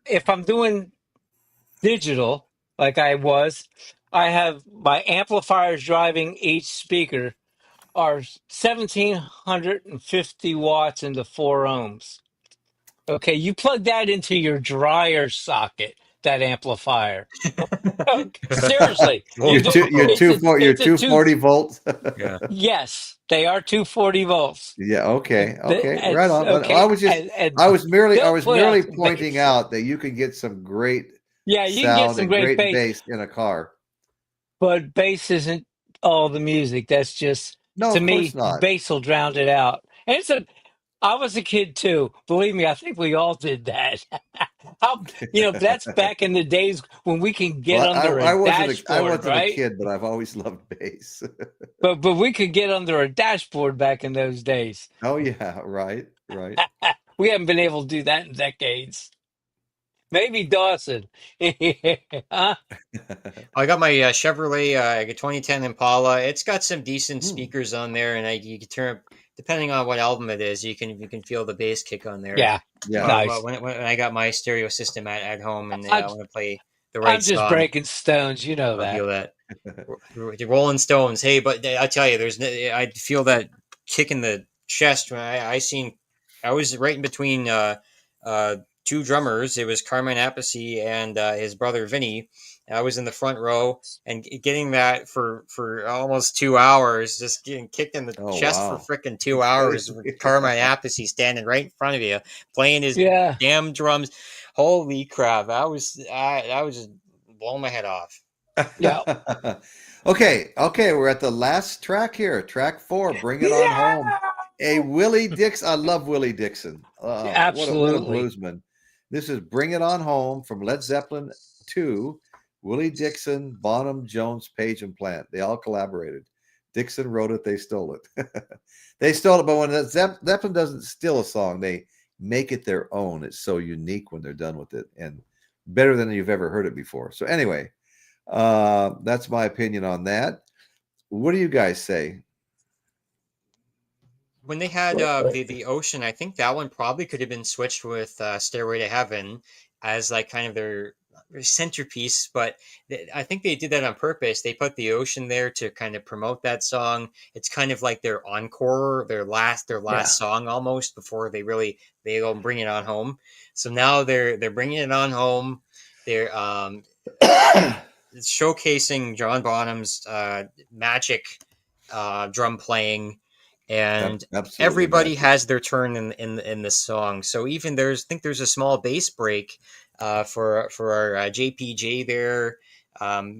if I'm doing digital like I was, I have my amplifiers driving each speaker are 1,750 watts into 4 ohms. Okay, you plug that into your dryer socket, that amplifier. Seriously, you do. Your It's a two. 240 volts. Yeah. Yes, they are 240 volts. Yeah, okay, okay, right It's on. But I okay, was just and I they'll was put out merely the pointing bass. out that you can get some great Yeah, you can get sound some and great great bass, bass in a car. but bass isn't all the music. That's just, No, to of course me, not. bass will drown it out. And I was a kid too. Believe me, I think we all did that. That's back in the days when we can get Well, under a I dashboard, wasn't a right? kid, but I've always loved bass. But we could get under a dashboard back in those days. Oh yeah, right, right. We haven't been able to do that in decades. Maybe Dawson. Huh? I got my Chevrolet 2010 Impala. It's got some decent Hmm, speakers on there, and you can turn, depending on what album it is, you can feel the bass kick on there. Yeah, yeah. Well, nice. when I got my stereo system at home, and I'm, I want to play the right I'm just song, breaking stones. You know I'll that. feel that. The Rolling Stones. Hey, but I tell you, I feel that kick in the chest when I was right in between uh, two drummers. It was Carmine Appice and his brother Vinny. I was in the front row and getting that for almost 2 hours, just getting kicked in the Oh chest for wow. freaking 2 hours with Carmine Appice standing right in front of you, playing his Yeah. damn drums. Holy crap! I was just blowing my head off. Yeah. Okay, we're at the last track here. Track 4, Bring It On Home. Yeah. A Willie Dixon. I love Willie Dixon. What a Absolutely. bluesman. This is Bring It On Home from Led Zeppelin 2. Willie Dixon, Bonham, Jones, Page, and Plant. They all collaborated. Dixon wrote it, they stole it. They stole it, but when Zeppelin doesn't steal a song, they make it their own. It's so unique when they're done with it and better than you've ever heard it before. So anyway, that's my opinion on that. What do you guys say? When they had Well, the ocean, I think that one probably could have been switched with Stairway to Heaven as like kind of their centerpiece. But I think they did that on purpose. They put the ocean there to kind of promote that song. It's kind of like their encore, their last Yeah. song almost before they go and bring it on home. So now they're bringing it on home. They're showcasing John Bonham's magic drum playing, and Absolutely everybody magic. has their turn in this song. So even there's a small bass break for our JPJ there,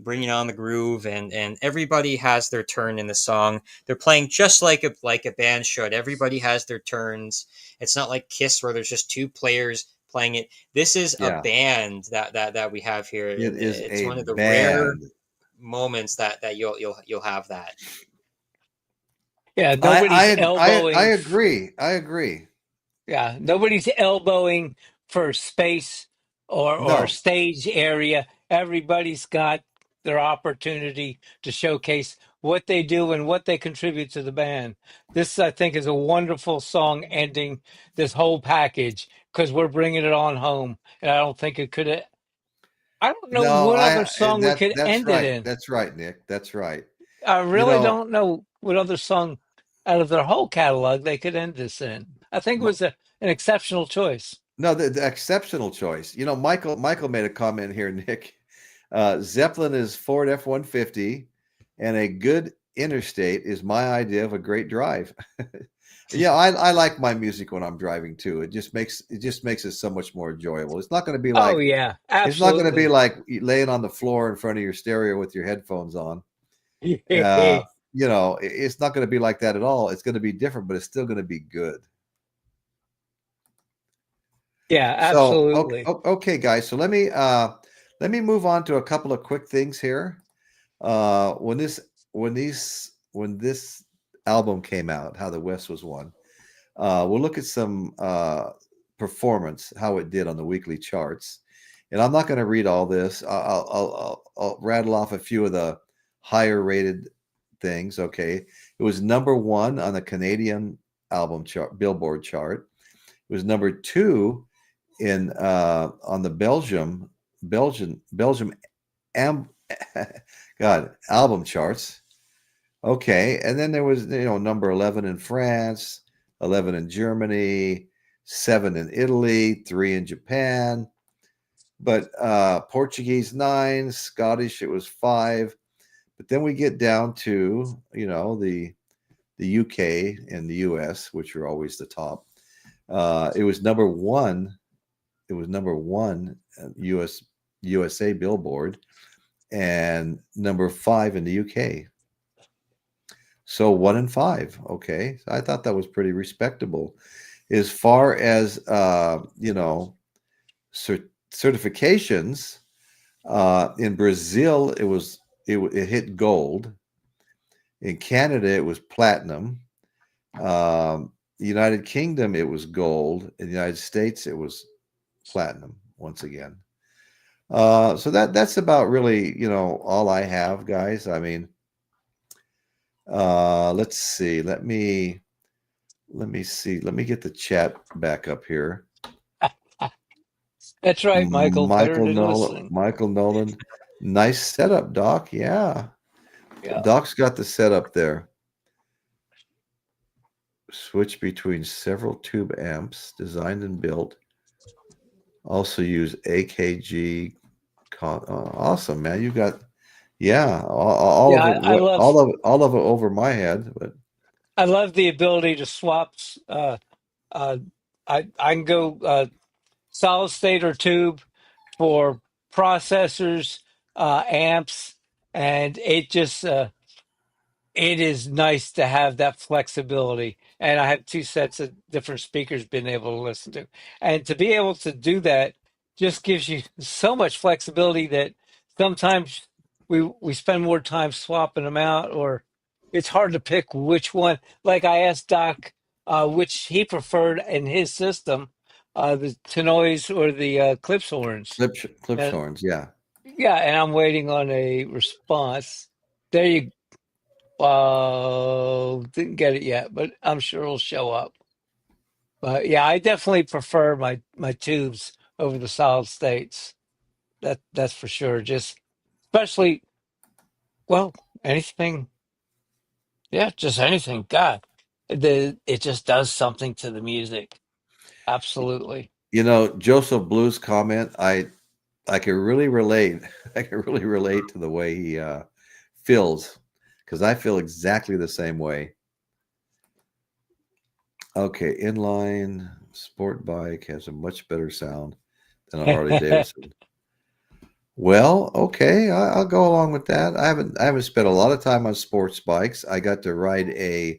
bringing on the groove, and everybody has their turn in the song. They're playing just like a band should. Everybody has their turns. It's not like Kiss where there's just two players playing it. This is a Yeah, band that we have here. it is It's a one of the rare band. moments that you'll have that. Yeah. Nobody's I elbowing. agree. I agree. Yeah, nobody's elbowing for space or No, stage area. Everybody's got their opportunity to showcase what they do and what they contribute to the band. This, I think, is a wonderful song ending this whole package because we're bringing it on home. And I don't think it could. I don't know no, what other and song we could that's end it right. in. That's right, Nick. That's right. I You really know, don't know what other song out of their whole catalog they could end this in. I think it was an exceptional choice. no, the exceptional choice. You know, Michael made a comment here, Nick. Zeppelin is Ford F-150, and a good interstate is my idea of a great drive. Yeah, I like my music when I'm driving too. It just makes it so much more enjoyable. Oh yeah, It's not going to be absolutely. like laying on the floor in front of your stereo with your headphones on. Uh, it's not going to be like that at all. It's going to be different, but it's still going to be good. Yeah, So, absolutely. okay, guys. So let me move on to a couple of quick things here. When this album came out, How the West Was Won, we'll look at some performance, how it did on the weekly charts. And I'm not going to read all this. I'll rattle off a few of the higher rated things. Okay, it was number one on the Canadian album chart, Billboard chart. It was number two in on the Belgium am, God album charts. Okay, and then there was number 11 in France, 11 in Germany, 7 in Italy, 3 in Japan, but Portuguese 9, Scottish it was 5. But then we get down to the UK and the US, which are always the top. It was number one. It was number one USA Billboard, and number 5 in the UK. So 1 and 5. Okay, so I thought that was pretty respectable. As far as certifications, in Brazil it hit gold. In Canada it was platinum. United Kingdom it was gold. In the United States it was platinum once again. So that's about really all I have, guys. I mean, let's see. Let me see. Let me get the chat back up here. That's right, Michael. Better than listening. Michael Nolan. Nice setup, Doc. Yeah. Yeah. Doc's got the setup there. Switch between several tube amps designed and built. Also use AKG. Awesome, man. You got all Yeah, of it. I love All of it over my head, but I love the ability to swap. Uh, I can go solid state or tube for processors, amps, and it is nice to have that flexibility. And I have two sets of different speakers being able to listen to. And to be able to do that just gives you so much flexibility that sometimes we spend more time swapping them out, or it's hard to pick which one. Like I asked Doc which he preferred in his system, the Tenoys or the Clipshorns. Clipshorns, yeah. Yeah, and I'm waiting on a response. There you didn't get it yet, but I'm sure it'll show up. But yeah, I definitely prefer my tubes over the solid states. That's for sure. Just especially well, anything. Yeah, just anything. God, it just does something to the music. Absolutely. Joseph Blue's comment, I can really relate. I can really relate to the way he feels, because I feel exactly the same way. Okay, inline sport bike has a much better sound than a Harley Davidson. Well, okay, I'll go along with that. I haven't spent a lot of time on sports bikes. I got to ride a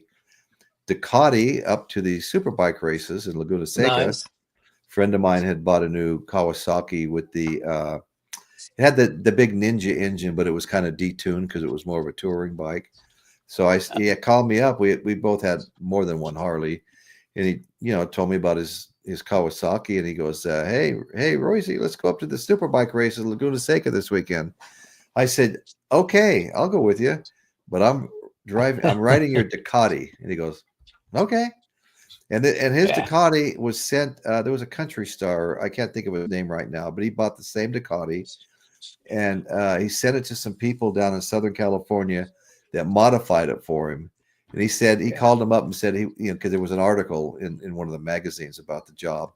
Ducati up to the superbike races in Laguna Seca. Nice. Friend of mine had bought a new Kawasaki with it had the big Ninja engine, but it was kind of detuned because it was more of a touring bike. So he called me up. We both had more than one Harley, and he, told me about his Kawasaki, and he goes, hey, Royce, let's go up to the superbike race at Laguna Seca this weekend. I said, okay, I'll go with you, but I'm riding your Ducati. And he goes, okay. And his Ducati was sent. There was a country star. I can't think of his name right now, but he bought the same Ducati, and he sent it to some people down in Southern California that modified it for him. And he said he called him up and said because there was an article in one of the magazines about the job.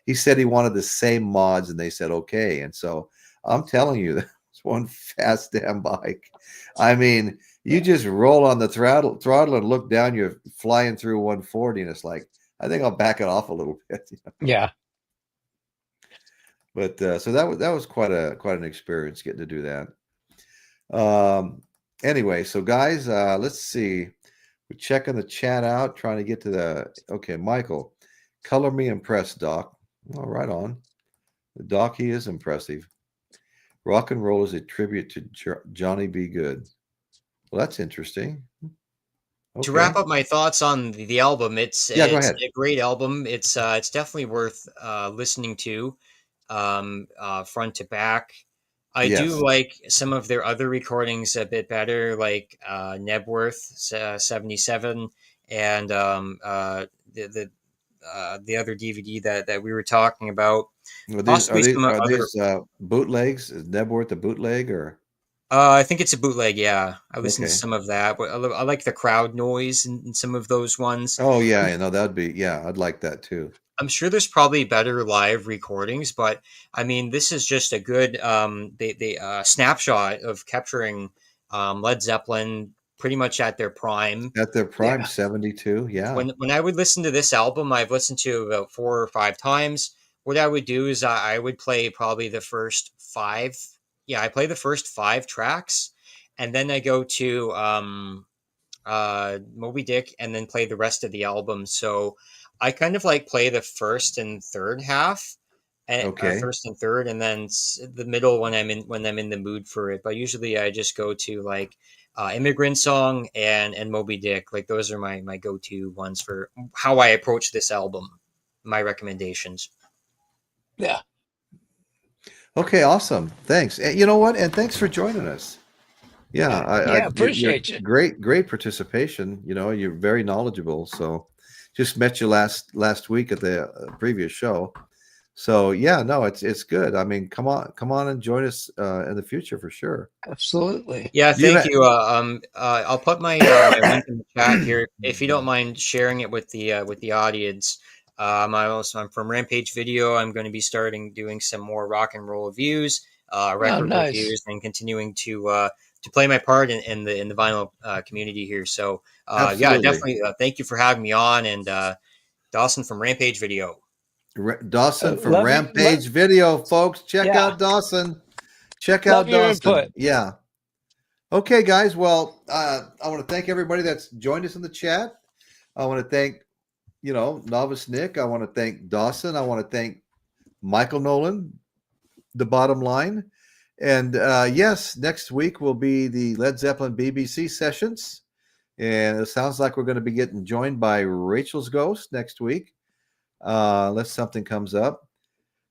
He said he wanted the same mods, and they said okay. And so I'm telling you, that's one fast damn bike. I mean, you just roll on the throttle and look down. You're flying through 140, and it's like, I think I'll back it off a little bit. Yeah. But so that was quite an experience getting to do that. Anyway, so guys, let's see. We're checking the chat out, trying to get to okay, Michael, color me impressed, Doc. Well, right on. The Doc, he is impressive. Rock and roll is a tribute to Johnny B. Good. Well, that's interesting. Okay. To wrap up my thoughts on the album, it's a great album. It's definitely worth listening to, front to back. I do like some of their other recordings a bit better, like Nebworth 77 and the other DVD that we were talking about. Are these bootlegs? Is Nebworth a bootleg or? I think it's a bootleg. Yeah, I listened to some of that, but I like the crowd noise in some of those ones. Oh yeah, that'd be I'd like that too. I'm sure there's probably better live recordings, but I mean, this is just a good snapshot of capturing Led Zeppelin pretty much at their prime. At their prime, 72. Yeah. When I would listen to this album, I've listened to about 4 or 5 times. What I would do is I would play probably the first 5. Yeah, I play the first 5 tracks, and then I go to Moby Dick, and then play the rest of the album. So I kind of like play the first and third half, first and third, and then the middle when I'm in the mood for it. But usually I just go to like Immigrant Song and Moby Dick. Like those are my go-to ones for how I approach this album. My recommendations. Yeah. Okay, awesome. Thanks. And you know what? And thanks for joining us. Yeah, I appreciate you. Great participation. You're very knowledgeable. So, just met you last week at the previous show. So yeah, no, it's good. I mean, come on and join us in the future for sure. Absolutely. Yeah, thank you. I'll put my link in the chat here if you don't mind sharing it with the audience. I'm from Rampage Video. I'm going to be doing some more rock and roll reviews, record reviews, and continuing to play my part in the vinyl community here. So yeah, definitely thank you for having me on, and Dawson from Rampage Video. Dawson from Rampage Video, folks. Check out Dawson. Check out Dawson. Yeah. Okay, guys. Well, I want to thank everybody that's joined us in the chat. I want to thank, Novice Nick. I want to thank Dawson. I want to thank Michael Nolan, the bottom line. And yes, next week will be the Led Zeppelin BBC sessions. And it sounds like we're going to be getting joined by Rachel's Ghost next week. Unless something comes up.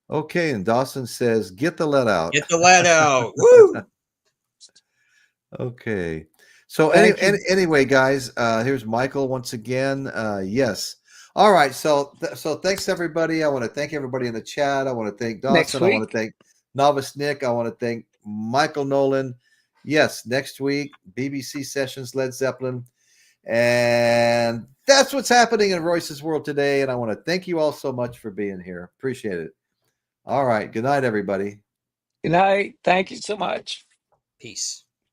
Okay, and Dawson says, get the lead out. Get the lead out. Woo! Okay. So anyway, guys, here's Michael once again. Yes. All right. So thanks everybody. I want to thank everybody in the chat. I want to thank Dawson. I want to thank Novice Nick. I want to thank Michael Nolan. Yes, next week, BBC Sessions, Led Zeppelin. And that's what's happening in Royce's world today. And I want to thank you all so much for being here. Appreciate it. All right. Good night, everybody. Good night. Thank you so much. Peace.